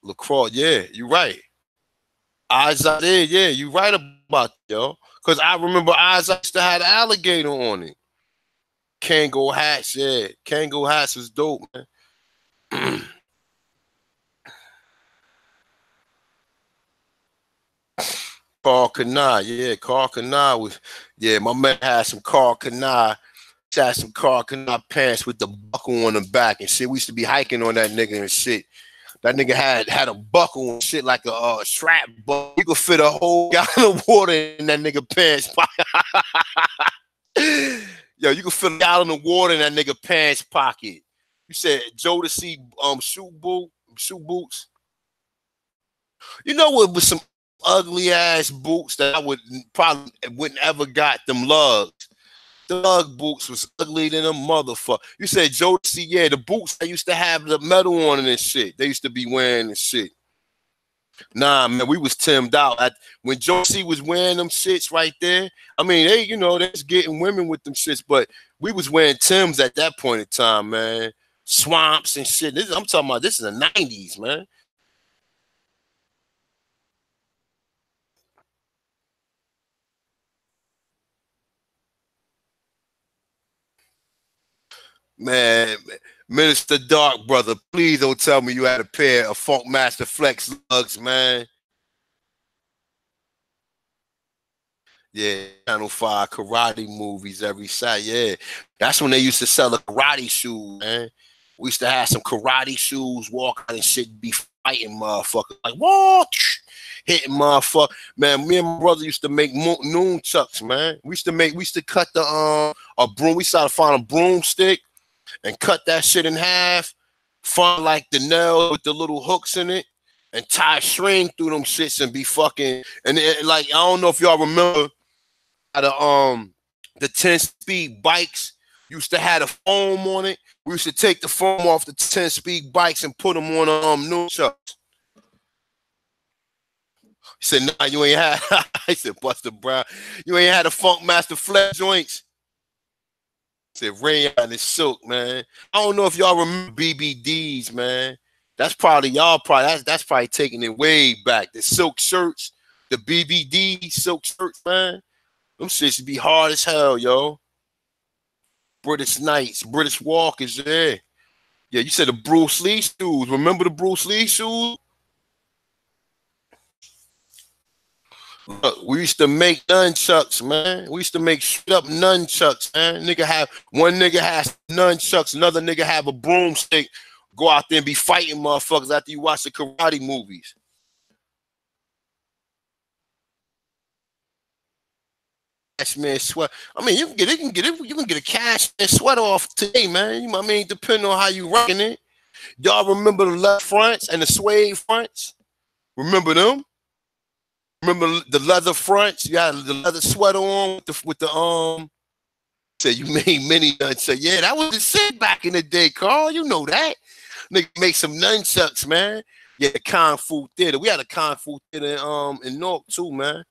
LaCroix. Yeah, you right. Isaiah, yeah, you right about that, yo. Because I remember Isaiah used to have the alligator on it. Kango hats, yeah. Kango hats was dope, man. Carl Kanai, yeah, Carl Kanai was, yeah, my man had some Carl Kanai Had some car canal pants with the buckle on the back and shit. We used to be hiking on that nigga and shit. That nigga had a buckle and shit like a strap buckle. You could fit a whole gallon of water in that nigga pants pocket. Yo, you could fit a gallon of water in that nigga pants pocket. You said Jodeci shoe boots. You know what was some ugly ass boots that I wouldn't ever got them lugs. The lug boots was ugly than a motherfucker. You said Jodeci, yeah, the boots that used to have the metal on it and shit. They used to be wearing and shit. Nah, man, we was timmed out. When Jodeci was wearing them shits right there, I mean, they was getting women with them shits, but we was wearing Timbs at that point in time, man. Swamps and shit. I'm talking about this is the 90s, man. Man, Minister Dark, brother, please don't tell me you had a pair of Funk Master Flex lugs, man. Yeah, Channel 5 karate movies every Saturday. Yeah, that's when they used to sell a karate shoe, man. We used to have some karate shoes, walk out and shit, be fighting motherfuckers. Like, what? Hitting motherfucker. Man, me and my brother used to make noon chucks, man. We used to cut the a broom. We started to find a broomstick and cut that shit in half, find like the nail with the little hooks in it, and tie string through them shits and be fucking. And like, I don't know if y'all remember how the 10-speed bikes used to have a foam on it. We used to take the foam off the 10-speed bikes and put them on nunchucks. He said, nah, you ain't had. I said, Buster Brown, you ain't had a Funk Master Flex joints. Said Rayon and Silk, man. I don't know if y'all remember BBDs, man. That's probably that's probably taking it way back. The silk shirts, the BBD silk shirts, man. Them shits should be hard as hell, yo. British Knights, British Walkers, yeah. Yeah, you said the Bruce Lee shoes. Remember the Bruce Lee shoes? Look, we used to make nunchucks, man. We used to make straight up nunchucks, man. One nigga has nunchucks, another nigga have a broomstick. Go out there and be fighting motherfuckers after you watch the karate movies. Cashmere sweater. I mean, you can get a cashmere sweater off today, man. I mean, depending on how you rocking it. Y'all remember the leather fronts and the suede fronts? Remember them? Remember the leather fronts? You had the leather sweater on with the Say you made mini nunchucks. Yeah, that was the shit back in the day, Carl. You know that. Nigga make some nunchucks, man. Yeah, the Kung Fu Theater. We had a Kung Fu Theater in Newark too, man.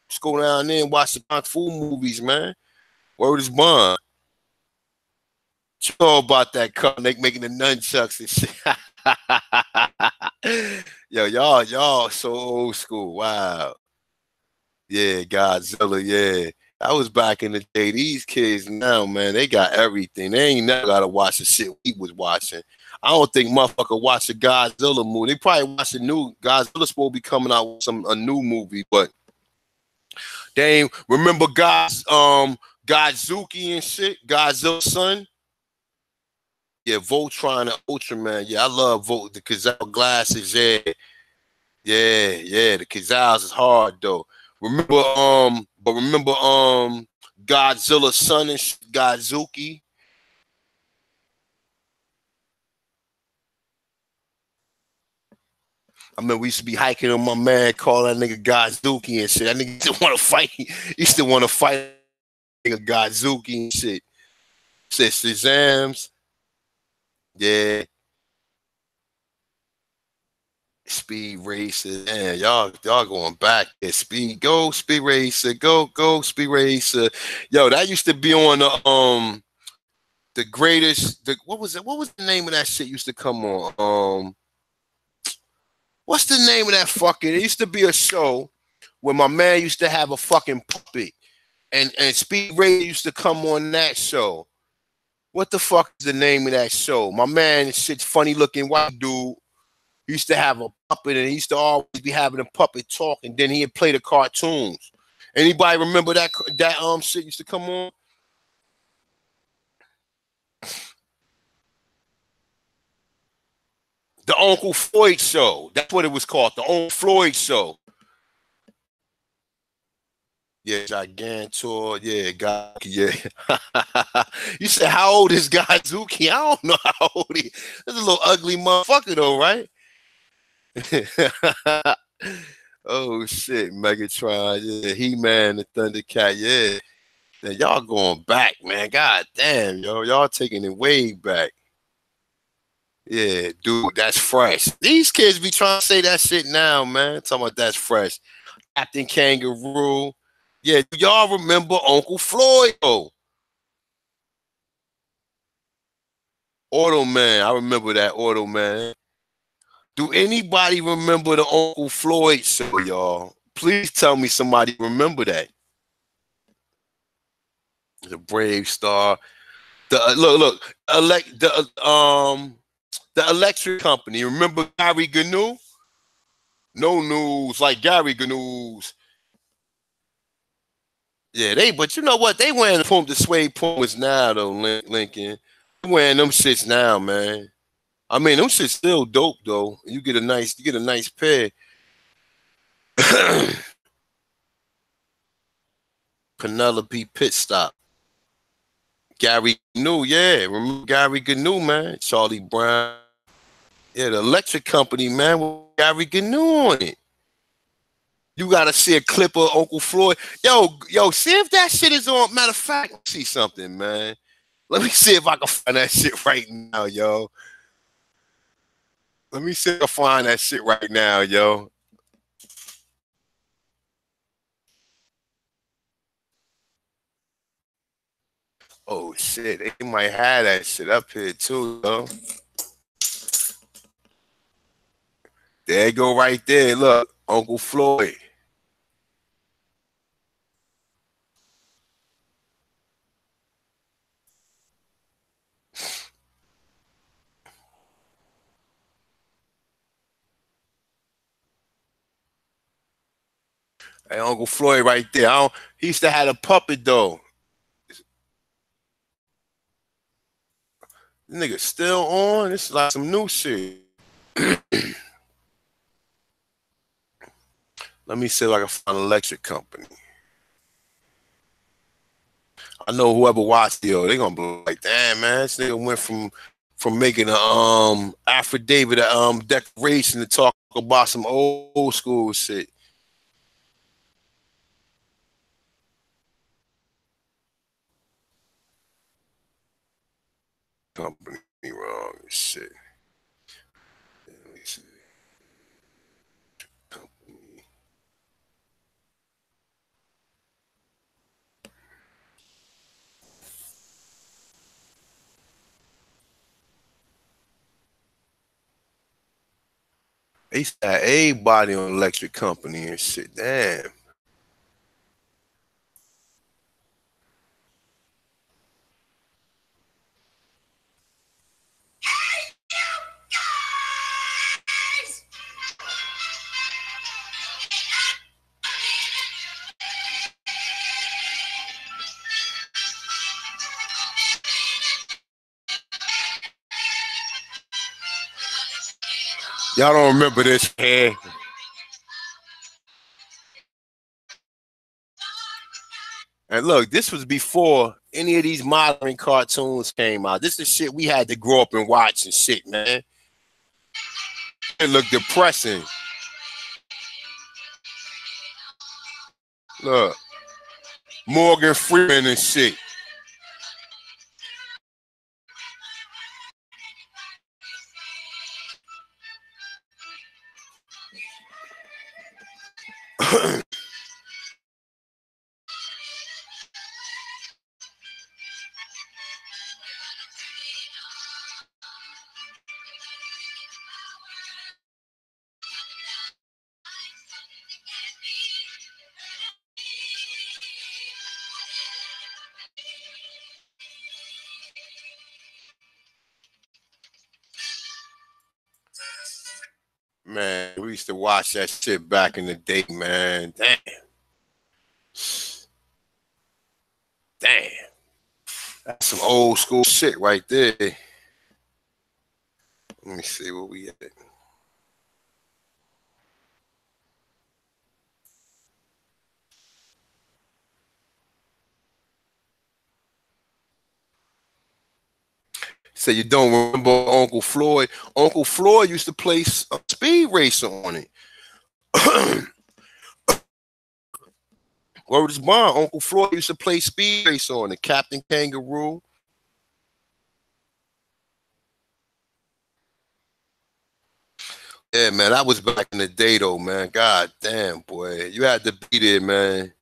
Just go down there and watch the Kung Fu movies, man. Word is bond. You know about that car, making the nunchucks and shit. Yo, y'all so old school. Wow. Yeah, Godzilla, yeah. I was back in the day. These kids now, man, they got everything. They ain't never gotta watch the shit we was watching. I don't think motherfucker watch a Godzilla movie. They probably watch a new Godzilla's supposed to be coming out with a new movie, but they ain't remember Godzuki and shit, Godzilla's son. Yeah, Voltron and Ultraman. Yeah, I love the Kazal glasses. Yeah, the Kazals is hard though. Remember Godzilla's son and Godzuki. I mean, we used to be hiking on my man, call that nigga Godzuki and shit. That nigga used to want to fight. He used to want to fight nigga Godzuki and shit. Said Shazams. Yeah. Speed Racer. Man, y'all going back there. Speed Racer. Go, Speed Racer. Yo, that used to be on the greatest. What was it? What was the name of that shit used to come on? What's the name of that fucking? It used to be a show where my man used to have a fucking puppet, and Speed Racer used to come on that show. What the fuck is the name of that show? My man, shit's funny looking white dude. He used to have a puppet, and he used to always be having a puppet talk, and then he'd play the cartoons. Anybody remember that shit used to come on? The Uncle Floyd Show. That's what it was called. The Uncle Floyd Show. Yeah, Gigantor. Yeah, God. Yeah. You said, how old is Godzuki? I don't know how old he is. That's a little ugly motherfucker, though, right? Oh, shit. Megatron. Yeah. He-Man, the Thundercat. Yeah. Man, y'all going back, man. God damn, yo. Y'all taking it way back. Yeah, dude, that's fresh. These kids be trying to say that shit now, man. Talking about that's fresh. Captain Kangaroo. Yeah, y'all remember Uncle Floyd, though. Auto Man. I remember that Auto Man. Do anybody remember the Uncle Floyd show, y'all? Please tell me somebody remember that. The Brave Star. The the electric company. Remember Gary Gnu? No news like Gary Gnu's. Yeah, but you know what? They wearing the suede Pumas now, though, Lincoln. They wearing them shits now, man. I mean, them shits still dope, though. You get a nice pair. Penelope Pit Stop. Gary Gnu, yeah. Remember Gary Gnu, man? Charlie Brown. Yeah, the electric company, man, with Gary Gnu on it. You gotta see a clip of Uncle Floyd. Yo, see if that shit is on. Matter of fact, see something, man. Let me see if I can find that shit right now, yo. Let me see if I can find that shit right now, yo. Oh shit, they might have that shit up here too, yo. There you go right there. Look, Uncle Floyd. Hey, Uncle Floyd right there. He used to have a puppet though. This nigga still on. This is like some new shit. Let me see if I can find an electric company. I know whoever watched it, they gonna be like, damn, man, this nigga went from making a affidavit, a declaration to talk about some old school shit. Company wrong shit. Let me see. Company. They used to have everybody on electric company and shit. Damn. Y'all don't remember this hair. And look, this was before any of these modern cartoons came out. This is shit we had to grow up and watch and shit, man. It looked depressing. Look, Morgan Freeman and shit. Man, we used to watch that shit back in the day, man. Damn. Damn. That's some old school shit right there. Let me see where we at. So you don't remember Uncle Floyd? Uncle Floyd used to play a speed racer on it. Word is bond. Uncle Floyd used to play speed racer on it. Captain Kangaroo. Yeah, man, that was back in the day, though, man. God damn, boy. You had to be there, man.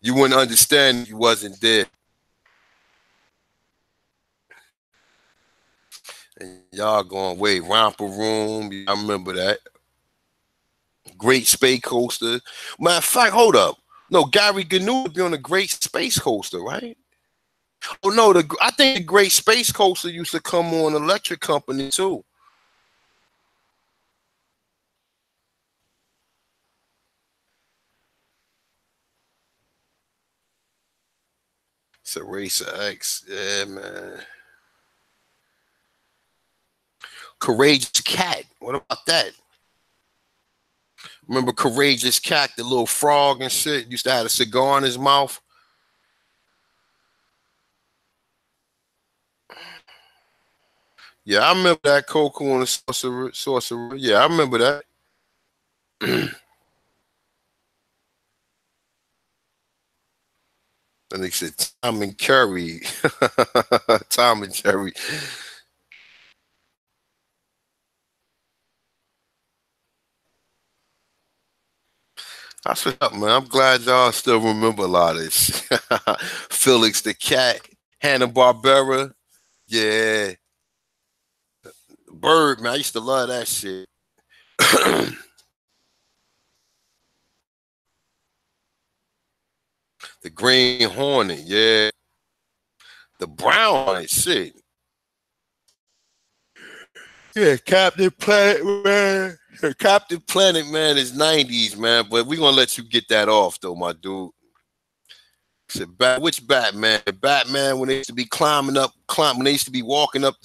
You wouldn't understand if you wasn't there. And y'all going way. Romper Room. I remember that. Great Space Coaster. Matter of fact, hold up. No, Gary Gnu would be on the Great Space Coaster, right? Oh, no, I think the Great Space Coaster used to come on Electric Company, too. It's a Racer X. Yeah, man. Courageous Cat. What about that? Remember Courageous Cat, the little frog and shit? Used to have a cigar in his mouth. Yeah, I remember that. Coco and the Sorcerer. Yeah, I remember that. And they said Tom and Curry. Tom and Jerry. That's what's up, man. I'm glad y'all still remember a lot of this. Felix the Cat, Hanna-Barbera. Yeah. Bird, man. I used to love that shit. The Green Hornet, yeah. The Brown Hornet, shit. Yeah, Captain Planet, man. Captain Planet, man, is 90s, man. But we're going to let you get that off, though, my dude. Said, which Batman? The Batman, when they used to be when they used to be walking up,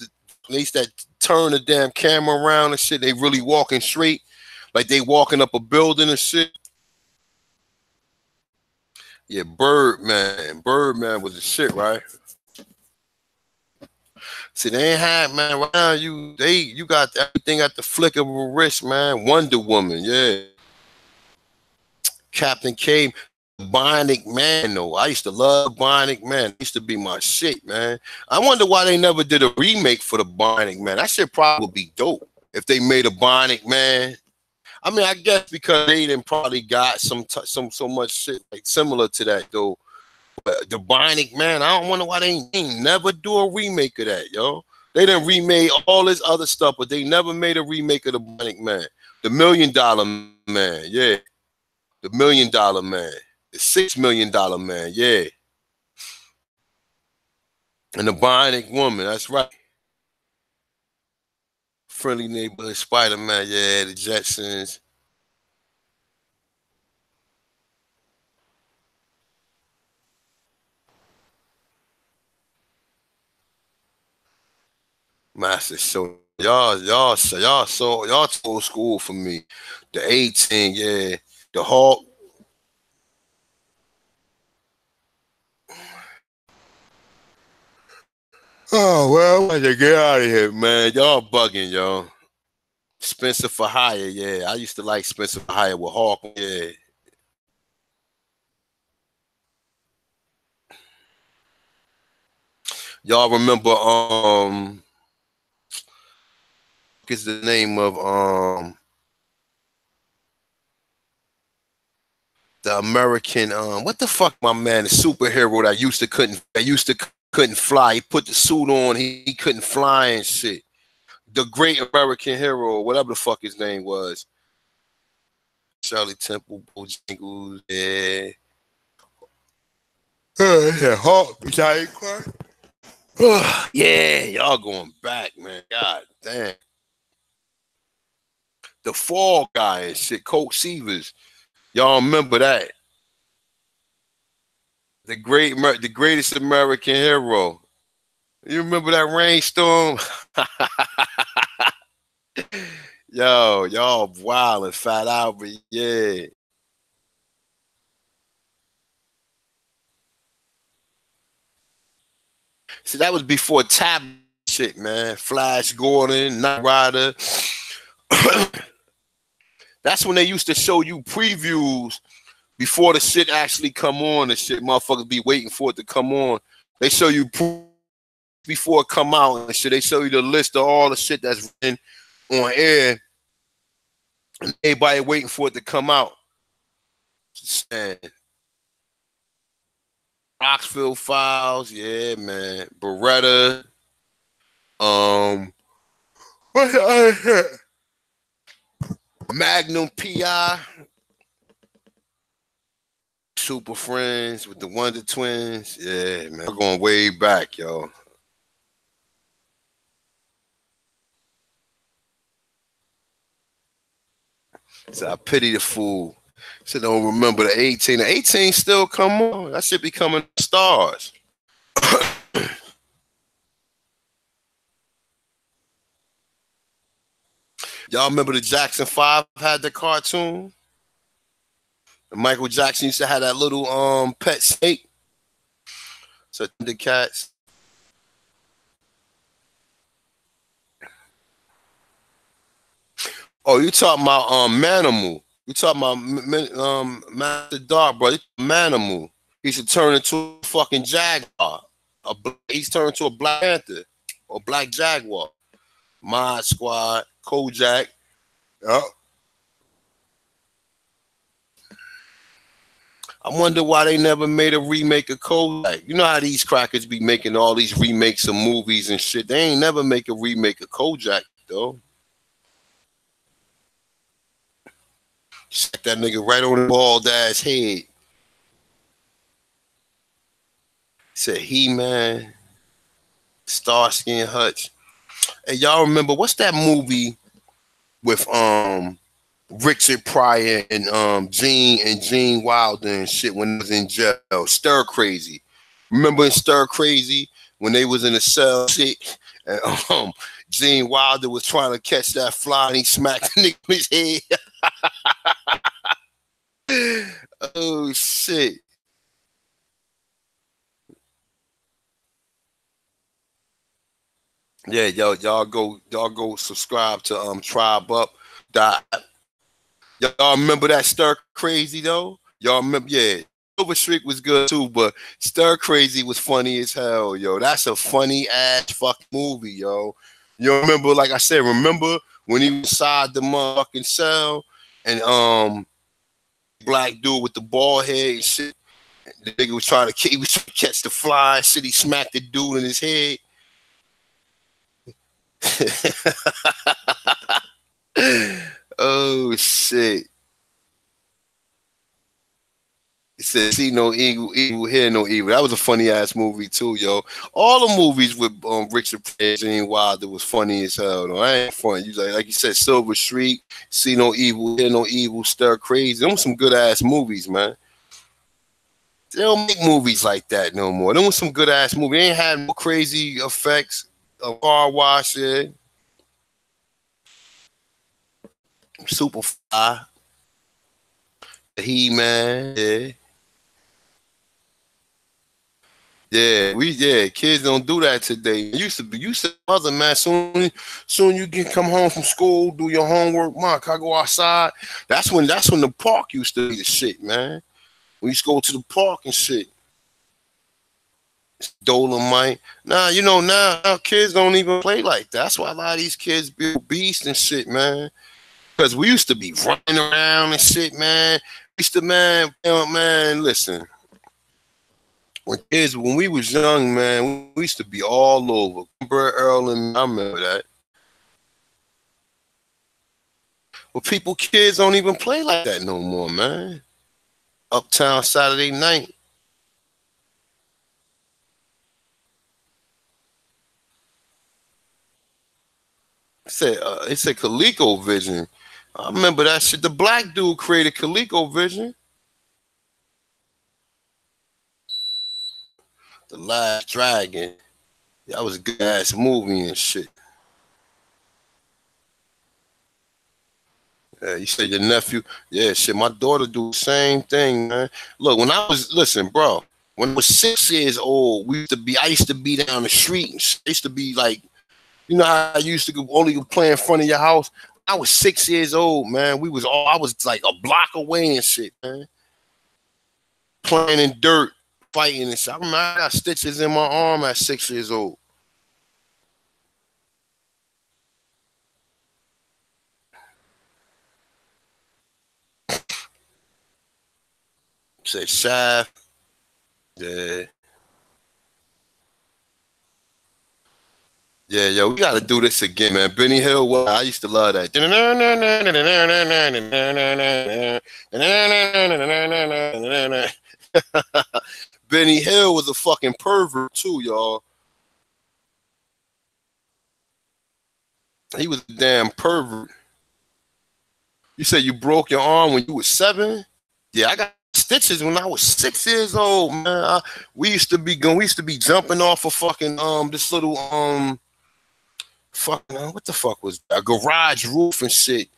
they used to turn the damn camera around and shit. They really walking straight, like they walking up a building and shit. Yeah, Birdman. Birdman was the shit, right? See, they ain't had, man, right now you got everything at the flick of a wrist, man. Wonder Woman, yeah. Captain K, Bionic Man, though. I used to love Bionic Man. It used to be my shit, man. I wonder why they never did a remake for the Bionic Man. That shit probably be dope if they made a Bionic Man. I mean, I guess because they didn't probably got so much shit like similar to that, though. But the Bionic Man, I don't wonder why they ain't never do a remake of that, yo. They done remade all this other stuff, but they never made a remake of the Bionic Man. The $1 Million Man, yeah. The $1 Million Man. The $6 Million Man, yeah. And the Bionic Woman, that's right. Friendly Neighborhood Spider-Man, yeah. The Jetsons. Master Show. Y'all old school for me. The 18, yeah. The Hulk. Oh, well, I gotta get out of here, man. Y'all bugging, y'all. Spencer for Hire, yeah. I used to like Spencer for Hire with Hawk, yeah. Y'all remember what is the name of the American what the fuck, my man, the superhero that used to couldn't fly. He put the suit on, he couldn't fly and shit. The Great American Hero, whatever the fuck his name was. Shirley Temple, Bojangles, yeah. Yeah, Hawk, Giant Clark. Yeah, y'all going back, man. God damn. The Fall Guy and shit, Coke Severs. Y'all remember that? The greatest American hero. You remember that rainstorm? Yo, y'all wild and Fat Albert, yeah. See, that was before tab shit, man. Flash Gordon, Knight Rider. That's when they used to show you previews before the shit actually come on and shit. Motherfuckers be waiting for it to come on. They show you before it come out and shit. They show you the list of all the shit that's written on air. And everybody waiting for it to come out. And Roxville Files, yeah, man. Beretta. What's the other shit? Magnum PI. Super Friends with the Wonder Twins. Yeah, man. We're going way back, yo. So I pity the fool. So don't remember the 18. The 18 still come on. That shit be coming stars. Y'all remember the Jackson 5 had the cartoon? Michael Jackson used to have that little pet snake. So the cats. Oh, you talking about Manimal. You talking about Master Dark, bro. Manimal. He should turn into a fucking jaguar. He's turned into a Black Panther or Black Jaguar. Mod Squad, Kojak. Yep. I wonder why they never made a remake of Kojak. You know how these crackers be making all these remakes of movies and shit. They ain't never make a remake of Kojak, though. Set that nigga right on the bald ass head. Said He-Man, Starsky and Hutch. And y'all remember what's that movie with Richard Pryor and Gene Wilder and shit when he was in jail? Stir Crazy. Remember in Stir Crazy when they was in a cell shit and Gene Wilder was trying to catch that fly and he smacked the nigga in his head. Oh shit. Yeah, y'all go subscribe to Tribe Up. Y'all remember that Stir Crazy though? Y'all remember? Yeah, Silver Streak was good too, but Stir Crazy was funny as hell, yo. That's a funny ass fucking movie, yo. You remember, like I said, remember when he was inside the motherfucking cell and black dude with the bald head and shit. The nigga was trying to catch the fly and shit. He smacked the dude in his head. Oh shit. He said, see no evil, hear no evil. That was a funny ass movie too, yo. All the movies with Richard Pryor and Gene Wilder was funny as hell. Though. I ain't funny. You like you said, Silver Streak, see no evil, hear no evil, Stir Crazy. Them some good ass movies, man. They don't make movies like that no more. Them was some good ass movies. They ain't had no crazy effects. A car wash, yeah. Superfly. He-Man, yeah. Yeah, kids don't do that today. Used to mother, man. Soon you can come home from school, do your homework, Mark. I go outside. That's when the park used to be the shit, man. We used to go to the park and shit. Dolomite. Nah, you know now kids don't even play like that. That's why a lot of these kids be obese and shit, man. Because we used to be running around and shit, man. We used to, man, listen. When we was young, man, we used to be all over. Remember Earl and I remember that. But kids don't even play like that no more, man. Uptown Saturday night. It said ColecoVision. I remember that shit. The black dude created ColecoVision. The Last Dragon. That was a good ass movie and shit. Yeah, you said your nephew. Yeah, shit. My daughter do the same thing, man. Look, listen, bro. When I was 6 years old, I used to be down the street. I used to be like, you know how I used to only play in front of your house. I was 6 years old, man. I was like a block away and shit, man. Playing in dirt, fighting and shit. I remember I got stitches in my arm at 6 years old. Say shaft. Yeah. Yeah, yo, we gotta do this again, man. Benny Hill, well, I used to love that. Benny Hill was a fucking pervert too, y'all. He was a damn pervert. You said you broke your arm when you was 7? Yeah, I got stitches when I was 6 years old, man. We used to be jumping off of fucking this little fucking what the fuck was that? A garage roof and shit.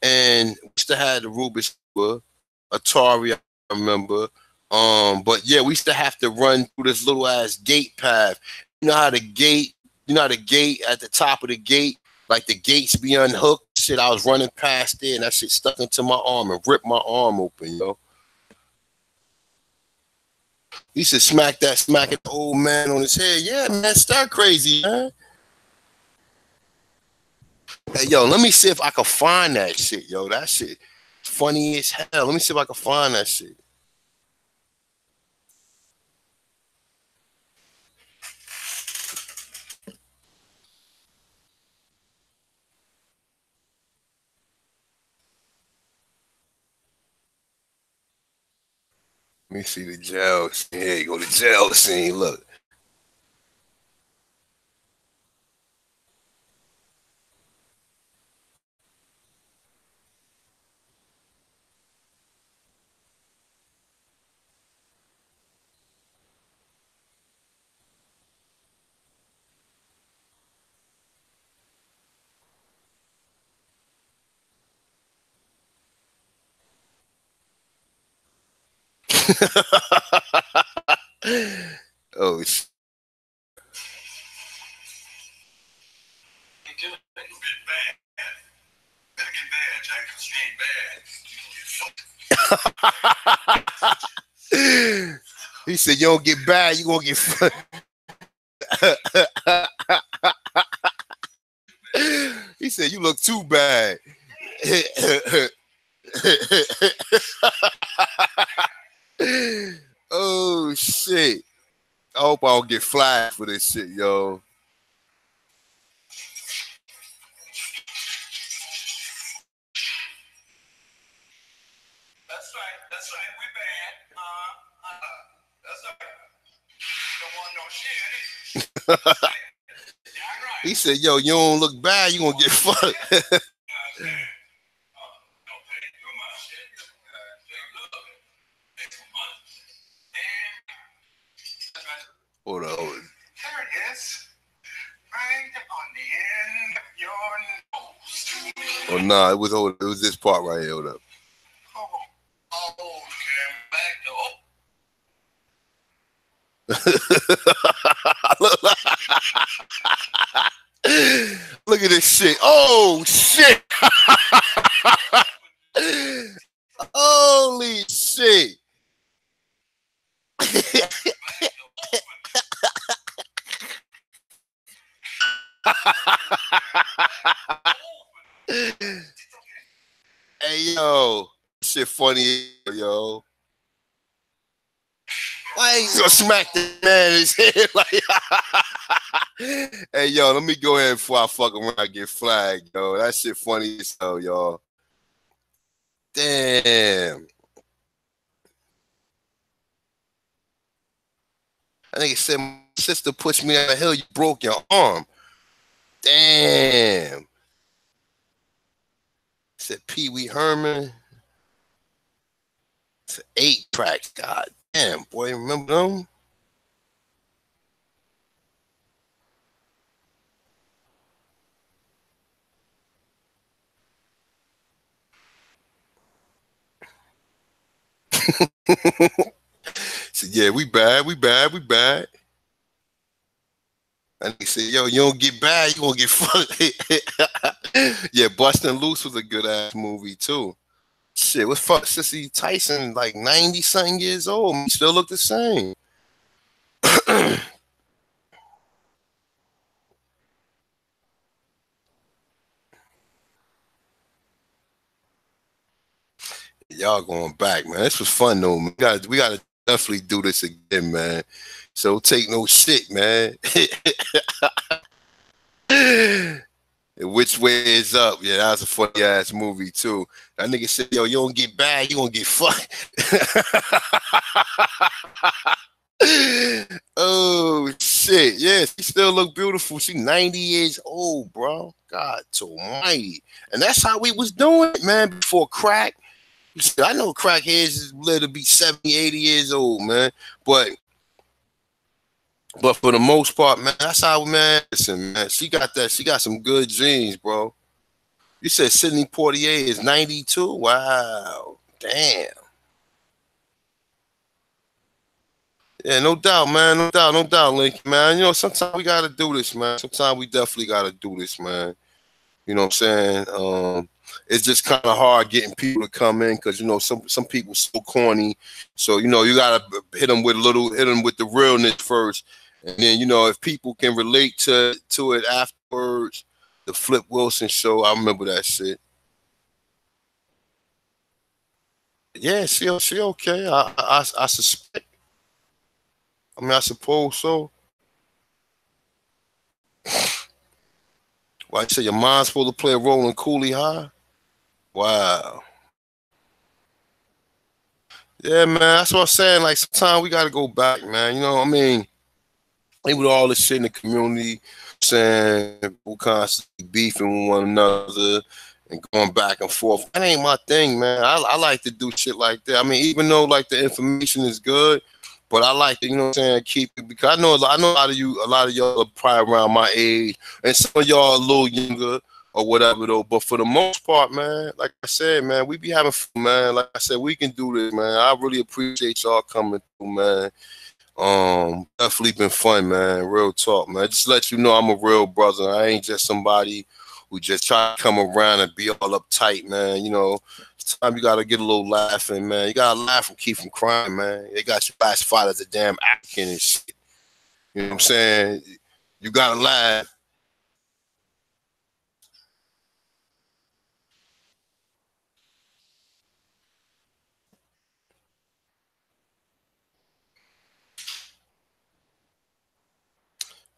And we used to have the Rubik's Cube, Atari, I remember. But yeah, we used to have to run through this little ass gate path. You know how the gate at the top of the gate, like the gates be unhooked. Shit, I was running past there and that shit stuck into my arm and ripped my arm open, yo. He said smack the old man on his head. Yeah, man, start crazy, man. Hey, yo, let me see if I can find that shit, yo. That shit funny as hell. Let me see if I can find that shit. Let me see the jail scene. Here you go, the jail scene. Look. Oh, shit. He said, you don't get bad, you gonna get fun. He said, you look too bad. Oh shit. I hope I don't get flagged for this shit, yo. That's right, we bad. That's right. Don't want no shit. He said, yo, you don't look bad, you gonna get fucked. Hold on. There it is. Right on the end of your nose. Oh nah, it was this part right here. Hold up. Look at this shit. Oh shit. Holy shit. Hey yo, shit funny, yo. Why ain't you gonna smack the man in his head like? Hey yo, let me go ahead before I fuck around and get flagged, yo. That shit funny as hell, y'all. Damn. I think it said my sister pushed me down the hill. You broke your arm. Damn. Said Pee Wee Herman. It's 8 tracks. God damn, boy. Remember them? So yeah, we bad. And they said, yo, you don't get bad, you gonna get fucked. Yeah, Bustin' Loose was a good ass movie too. Shit, what's fuck Sissy Tyson, like 90 something years old, he still look the same. Y'all going back, man. This was fun though. Man. We gotta definitely do this again, man. So take no shit, man. Which way is up? Yeah, that was a funny ass movie too. That nigga said, yo, you don't get bad, you gonna get fucked. Oh shit. Yeah, she still look beautiful. She 90 years old, bro. God almighty. And that's how we was doing it, man, before crack. I know crackheads live to be 70, 80 years old, man. But for the most part, man, that's how, man. Listen, man, she got some good genes, bro. You said Sidney Poitier is 92? Wow. Damn. Yeah, no doubt, man. No doubt, Lincoln, man. You know, sometimes we gotta do this, man. Sometimes we definitely gotta do this, man. You know what I'm saying? It's just kind of hard getting people to come in because, you know, some people so corny. So, you know, you gotta hit them with the realness first. And then, you know, if people can relate to it afterwards, the Flip Wilson show, I remember that shit. Yeah, she okay. I suspect. I mean, I suppose so. Why you say your mom's supposed to play a role in Cooley High? Wow. Yeah, man, that's what I'm saying. Like, sometimes we got to go back, man. You know what I mean? With all this shit in the community, saying people constantly beefing with one another and going back and forth. That ain't my thing, man. I like to do shit like that. I mean, even though like the information is good, but I like to, you know what I'm saying, keep it because I know a lot of y'all are probably around my age, and some of y'all are a little younger or whatever though. But for the most part, man, like I said, man, we be having fun, man. Like I said, we can do this, man. I really appreciate y'all coming through, man. Definitely been fun, man. Real talk, man. Just let you know I'm a real brother. I ain't just somebody who just try to come around and be all uptight, man. You know, it's time you gotta get a little laughing, man. You gotta laugh and keep from crying, man. They got you classified as a damn African and shit. You know what I'm saying? You gotta laugh.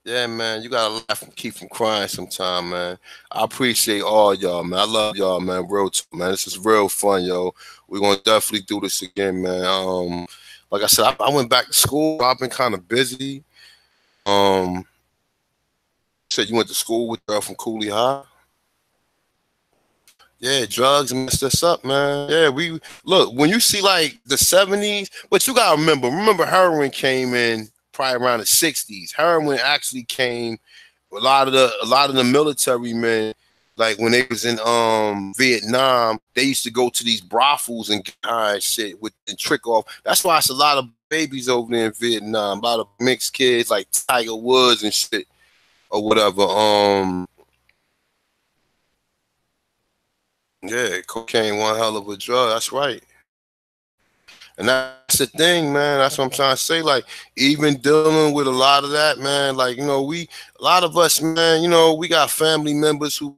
Yeah, man, you gotta laugh and keep from crying sometime, man. I appreciate all y'all, man. I love y'all, man. Real talk, man. This is real fun, yo. We're gonna definitely do this again, man. Like I said, I went back to school. I've been kind of busy. Um, said you went to school with girl from Cooley High. Yeah, drugs messed us up, man. Yeah, we look when you see like the 70s, but you gotta remember heroin came in probably around the 60s. Heroin actually came a lot of the military men, like when they was in Vietnam, they used to go to these brothels and get high and shit with and trick off. That's why it's a lot of babies over there in Vietnam, a lot of mixed kids like Tiger Woods and shit or whatever. Yeah, cocaine one hell of a drug. That's right. And that's the thing, man. That's what I'm trying to say. Like, even dealing with a lot of that, man, like, you know, a lot of us, man, you know, we got family members who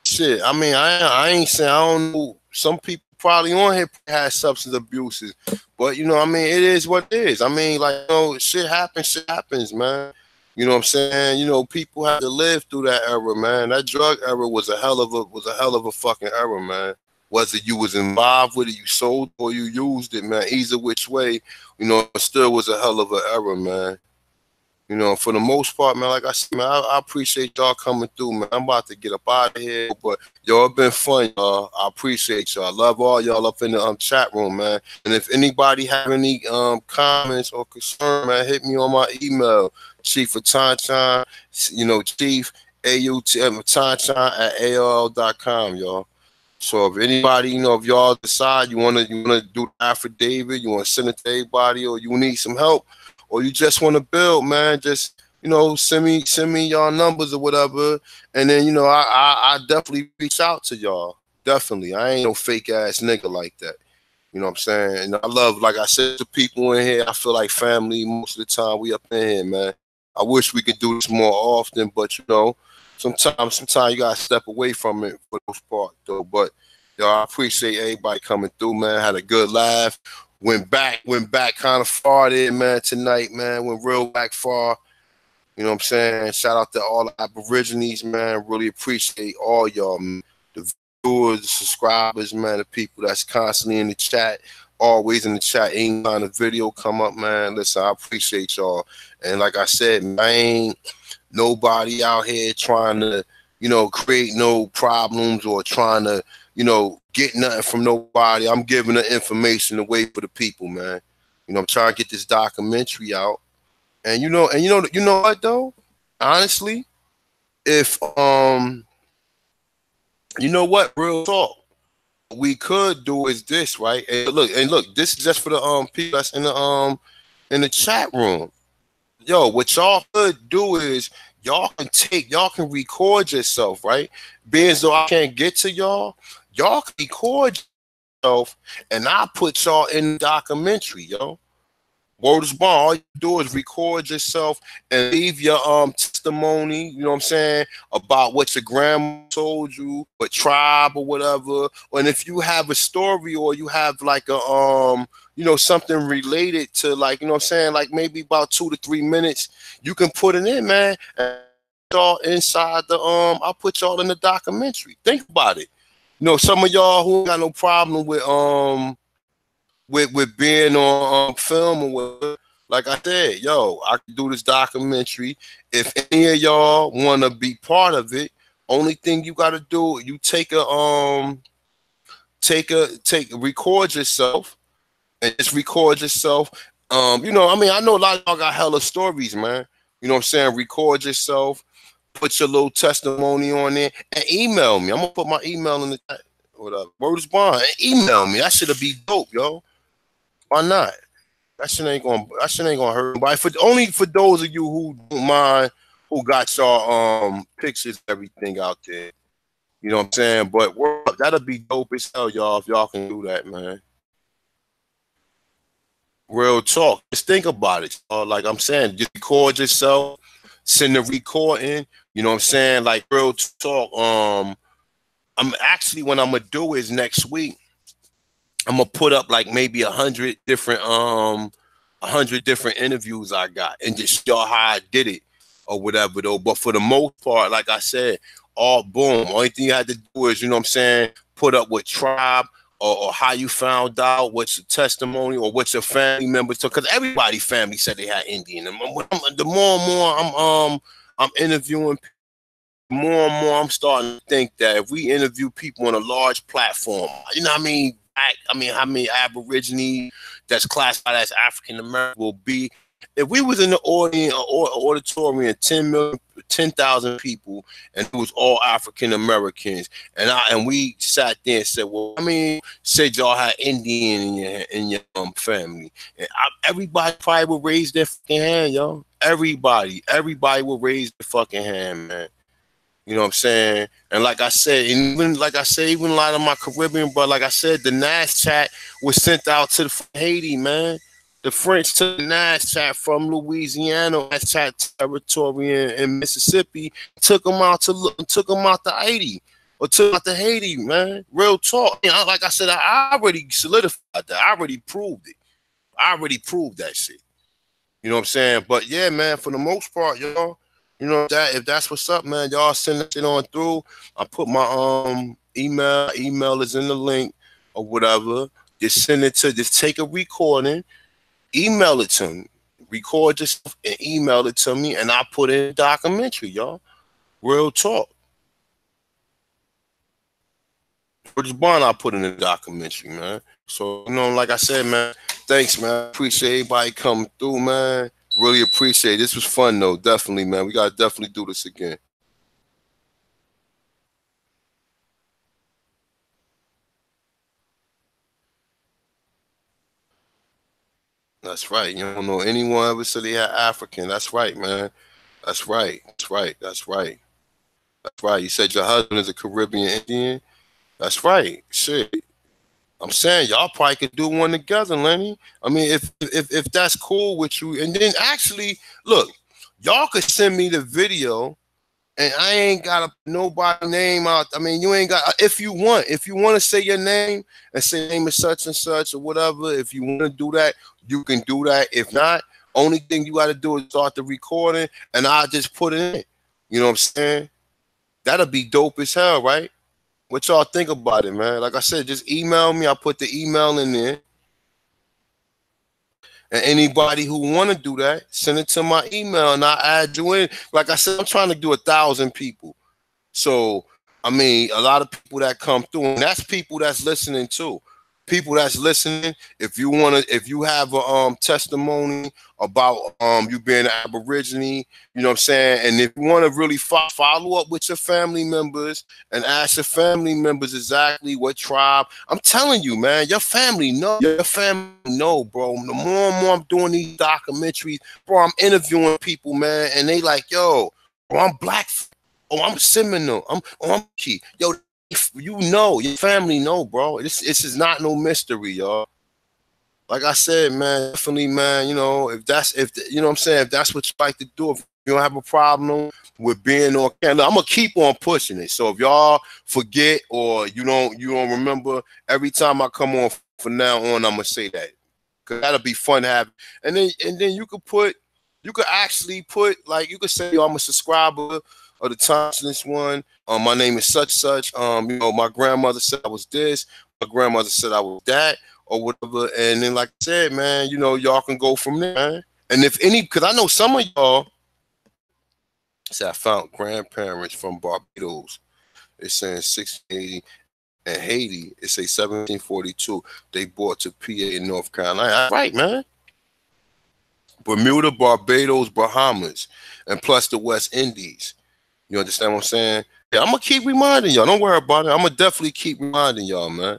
shit. I mean, I ain't saying I don't know. Some people probably on here had substance abuses, but you know, I mean, it is what it is. I mean, like, you know, shit happens, man. You know what I'm saying? You know, people have to live through that era, man. That drug era was a hell of a fucking era, man. Whether you was involved with it, you sold or you used it, man. Either which way, you know, it still was a hell of an era, man. You know, for the most part, man, like I said, man, I appreciate y'all coming through, man. I'm about to get up out of here, but y'all it been fun, y'all. I appreciate y'all. I love all y'all up in the chat room, man. And if anybody have any comments or concern, man, hit me on my email, Chief of Tanchan, you know, Chief AUT Tanchan at AOL.com, y'all. So if anybody, you know, if y'all decide you wanna do the affidavit, you wanna send it to everybody, or you need some help, or you just wanna build, man, just, you know, send me y'all numbers or whatever, and then, you know, I definitely reach out to y'all. Definitely, I ain't no fake ass nigga like that. You know what I'm saying? And I love, like I said, the people in here. I feel like family most of the time. We up in here, man. I wish we could do this more often, but you know, sometimes you gotta step away from it for the most part, though. But yo, I appreciate everybody coming through, man. Had a good laugh. Went back kind of far there, man. Tonight, man, went real back far. You know what I'm saying? Shout out to all the Aborigines, man. Really appreciate all y'all, man. The viewers, the subscribers, man, the people that's constantly in the chat, always in the chat, any kind of video come up, man. Listen, I appreciate y'all. And like I said, man, I ain't nobody out here trying to, you know, create no problems or trying to, you know, get nothing from nobody. I'm giving the information away for the people, man. You know, I'm trying to get this documentary out. And you know what though? Honestly, if you know what, real talk, what we could do is this, right? And look, this is just for the people that's in the chat room. Yo, what y'all could do is y'all can record yourself, right? Being as though I can't get to y'all can record yourself, and I put y'all in the documentary, yo. Word is bond. All you do is record yourself and leave your testimony, you know what I'm saying, about what your grandma told you, what tribe or whatever. And if you have a story or you have like a you know, something related to, like, you know what I'm saying, like maybe about 2 to 3 minutes, you can put it in, man. And y'all inside the I'll put y'all in the documentary. Think about it. You know, some of y'all who ain't got no problem with being on film or whatever, like I said, yo, I can do this documentary. If any of y'all want to be part of it, only thing you got to do, you record yourself and just record yourself. You know, I mean, I know a lot of y'all got hella stories, man. You know what I'm saying? Record yourself, put your little testimony on there, and email me. I'm gonna put my email in the chat. Whatever. Word is bond. Email me. That should be dope, yo. Why not? That shit ain't gonna hurt nobody. Only for those of you who don't mind, who got your pictures, everything out there. You know what I'm saying? But that'll be dope as hell, y'all, if y'all can do that, man. Real talk. Just think about it. Like I'm saying, just record yourself, send the recording. You know what I'm saying? Like real talk. I'm actually, what I'm gonna do is next week, I'm gonna put up like maybe 100 different interviews I got and just show how I did it or whatever though. But for the most part, like I said, all boom. Only thing you had to do is, you know what I'm saying, put up what tribe or how you found out, what's your testimony or what's your family members took, because everybody family said they had Indian. And the more and more I'm interviewing, more and more I'm starting to think that if we interview people on a large platform, you know what I mean? How many Aborigine that's classified as African American will be? If we was in the audience or auditorium, 10,000 people, and it was all African Americans, and we sat there and said, well, I mean, said y'all had Indian in your family, and everybody probably would raise their fucking hand, yo. Everybody would raise their fucking hand, man. You know what I'm saying? And like I said, even a lot of my Caribbean, but like I said, the NAS chat was sent out to Haiti, man. The French took the NAS chat from Louisiana, NAS chat territory in Mississippi, took them out to Haiti, or took out to Haiti, man. Real talk. You know, like I said, I already solidified that. I already proved it. I already proved that shit. You know what I'm saying? But yeah, man, for the most part, y'all, you know, if that's what's up, man, y'all send that shit on through. I put my email is in the link or whatever. Just take a recording, email it to me. Record yourself and email it to me, and I put it in a documentary, y'all. Real talk. For this bond, I put in a documentary, man. So, you know, like I said, man, thanks, man. Appreciate everybody coming through, man. Really appreciate it. This was fun, though. Definitely, man. We got to definitely do this again. That's right. You don't know anyone ever said they had African. That's right, man. That's right. That's right. That's right. That's right. You said your husband is a Caribbean Indian. That's right. Shit. I'm saying y'all probably could do one together, Lenny. I mean, if that's cool with you, and then actually, look, y'all could send me the video, and I ain't gotta put nobody name out. I mean, you ain't got if you want to say your name and say name is such and such or whatever. If you want to do that, you can do that. If not, only thing you got to do is start the recording, and I'll just put it in. You know what I'm saying? That'll be dope as hell, right? What y'all think about it, man? Like I said, just email me. I'll put the email in there. And anybody who want to do that, send it to my email and I'll add you in. Like I said, I'm trying to do 1,000 people. So, I mean, a lot of people that come through, and that's people that's listening too. People that's listening, if you have a testimony about you being an Aborigine, you know what I'm saying, and if you want to really follow up with your family members and ask your family members exactly what tribe, I'm telling you, man, your family know, bro. The more and more I'm doing these documentaries, bro, I'm interviewing people, man, and they like, yo, bro, I'm black. Oh, I'm Seminole. I'm key. Yo, you know, your family know, bro. This is not no mystery, y'all. Like I said, man, definitely, man. You know, if you know what I'm saying, if that's what you like to do, if you don't have a problem with being on camera, I'm gonna keep on pushing it. So if y'all forget or you don't remember, every time I come on from now on, I'm gonna say that, cause that'll be fun to have. And then you could actually put, like, you could say, yo, I'm a subscriber of the Timeless one. My name is such. You know, my grandmother said I was this. My grandmother said I was that, or whatever. And then, like I said, man, you know, y'all can go from there, man. And if any, because I know some of y'all say I found grandparents from Barbados. It's saying 1680, and Haiti, it say 1742. They brought to PA in North Carolina. That's right, man. Bermuda, Barbados, Bahamas, and plus the West Indies. You understand what I'm saying? Yeah, I'm gonna keep reminding y'all. Don't worry about it. I'm gonna definitely keep reminding y'all, man.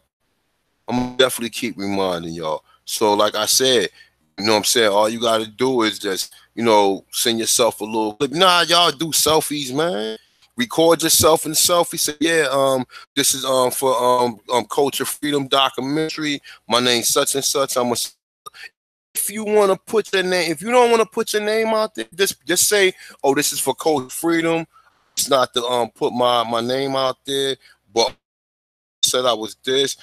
I'm gonna definitely keep reminding y'all. So, like I said, you know what I'm saying? All you gotta do is just, you know, send yourself a little clip. Nah, y'all do selfies, man. Record yourself in the selfie. Say, yeah, this is for Culture Freedom documentary. My name's such and such. If you want to put your name, if you don't want to put your name out there, just say, oh, this is for Culture Freedom. It's not to put my name out there, but said I was this.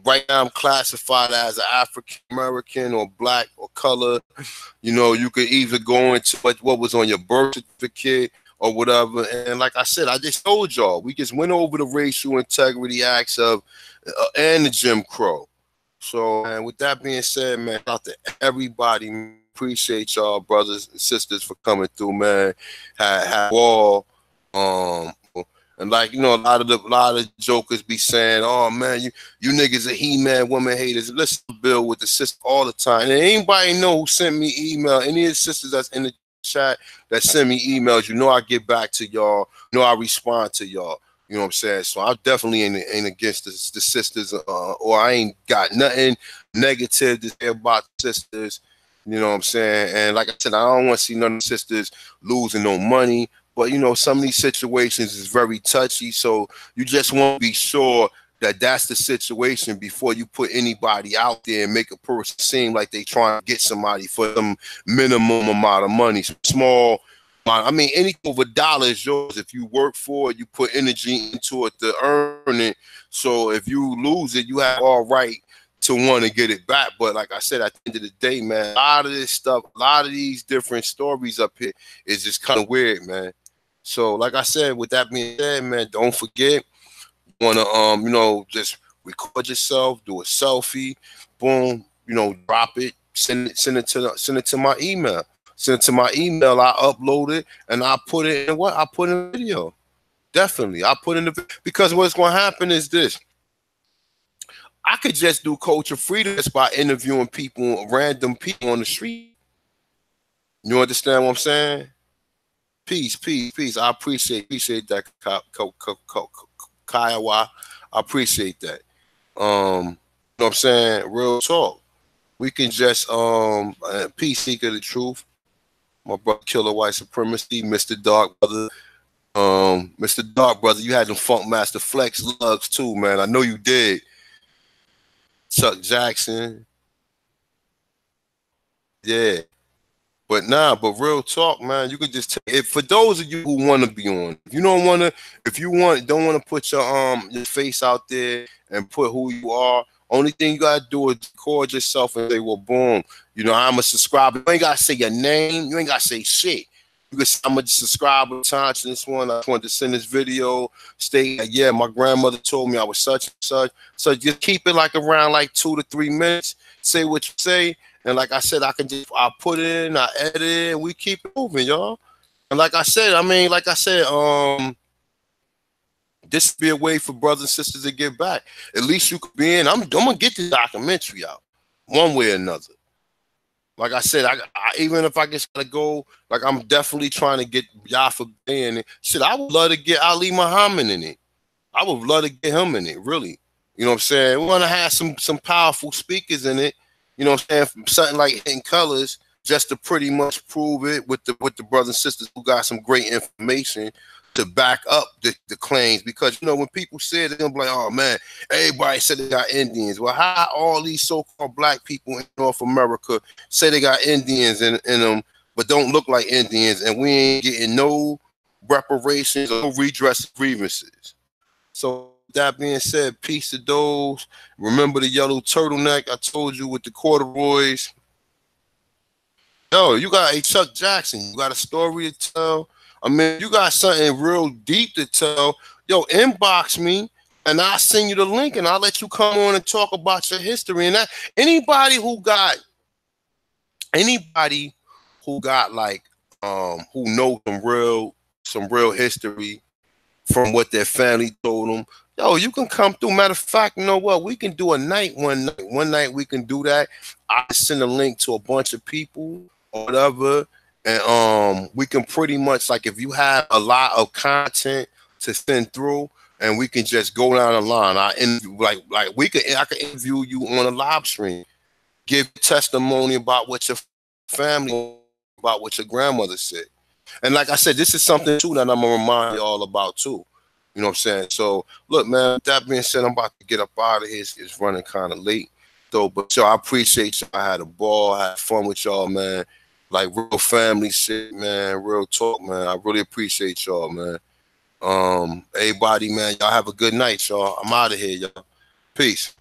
Right now I'm classified as an African American or black or color. You know, you could either go into what was on your birth certificate or whatever. And like I said, I just told y'all, we just went over the Racial Integrity Acts of and the Jim Crow. So, man, with that being said, man, out to everybody, appreciate y'all brothers and sisters for coming through, man. Have all and like, you know, a lot of jokers be saying, oh man, you niggas are he-man woman haters. Listen, Bill with the sister all the time. And anybody know who sent me email, any of the sisters that's in the chat that send me emails, you know I get back to y'all, you know I respond to y'all. You know what I'm saying? So I definitely ain't against the sisters, or I ain't got nothing negative to say about sisters. You know what I'm saying? And like I said, I don't want to see none of the sisters losing no money. But, you know, some of these situations is very touchy. So you just want to be sure that that's the situation before you put anybody out there and make a person seem like they trying to get somebody for some minimum amount of money. Small, I mean, anything over $1 is yours. If you work for it, you put energy into it to earn it. So if you lose it, you have all right to want to get it back. But like I said, at the end of the day, man, a lot of this stuff, a lot of these different stories up here is just kind of weird, man. So, like I said, with that being said, man, don't forget, you want to, you know, just record yourself, do a selfie, boom, you know, drop it, send it to my email. Send it to my email, I upload it, and I put it in what? I put in a video. Definitely, I put in the, because what's going to happen is this. I could just do Culture Freedom just by interviewing people, random people on the street. You understand what I'm saying? Peace. I appreciate that, Kiowa. I appreciate that. You know what I'm saying? Real talk. we can just peace seeker the truth. My brother Killer White Supremacy, Mr. Dark Brother. Mr. Dark Brother, you had them Funk Master Flex lugs too, man. I know you did. Chuck Jackson. Yeah. But but real talk, man, you could just take it for those of you who want to be on. If you don't want to, don't want to put your face out there and put who you are, only thing you gotta do is record yourself and say, well, boom, you know, I'm a subscriber. You ain't gotta say your name, you ain't gotta say shit. You can say, I'm a subscriber to this one. I just wanted to send this video, state, yeah, my grandmother told me I was such and such. So just keep it like around like 2 to 3 minutes. Say what you say. And like I said, I put it in, I edit it, and we keep it moving, y'all. And like I said, this be a way for brothers and sisters to get back. At least you could be in. I'm gonna get the documentary out, one way or another. Like I said, I even if I just gotta go, like I'm definitely trying to get Yafa in it. Shit, I would love to get Ali Muhammad in it. I would love to get him in it, really. You know what I'm saying? We want to have some powerful speakers in it. You know what I'm saying? Something like Hidden Colors, just to pretty much prove it with the brothers and sisters who got some great information to back up the claims. Because, you know, when people say it, they're going to be like, oh, man, everybody said they got Indians. Well, how all these so-called black people in North America say they got Indians in them, but don't look like Indians, and we ain't getting no reparations or no redress of grievances? So, that being said, peace to those. Remember the yellow turtleneck I told you with the corduroys. Yo, you got a Chuck Jackson. You got a story to tell. I mean, you got something real deep to tell. Yo, inbox me, and I'll send you the link, and I'll let you come on and talk about your history. And that anybody who got like who knows some real history from what their family told them. Yo, you can come through. Matter of fact, you know what? We can do a night one night. One night we can do that. I send a link to a bunch of people or whatever, and we can pretty much, like, if you have a lot of content to send through, and we can just go down the line. I can interview you on a live stream, give testimony about what your family, about what your grandmother said. And like I said, this is something too that I'm gonna remind you all about too. You know what I'm saying? So look, man, with that being said, I'm about to get up out of here. It's running kind of late though. But yo, I appreciate you. I had a ball, I had fun with y'all, man. Like real family shit, man, real talk, man. I really appreciate y'all, man. Everybody, man, y'all have a good night, y'all. I'm out of here, y'all. Peace.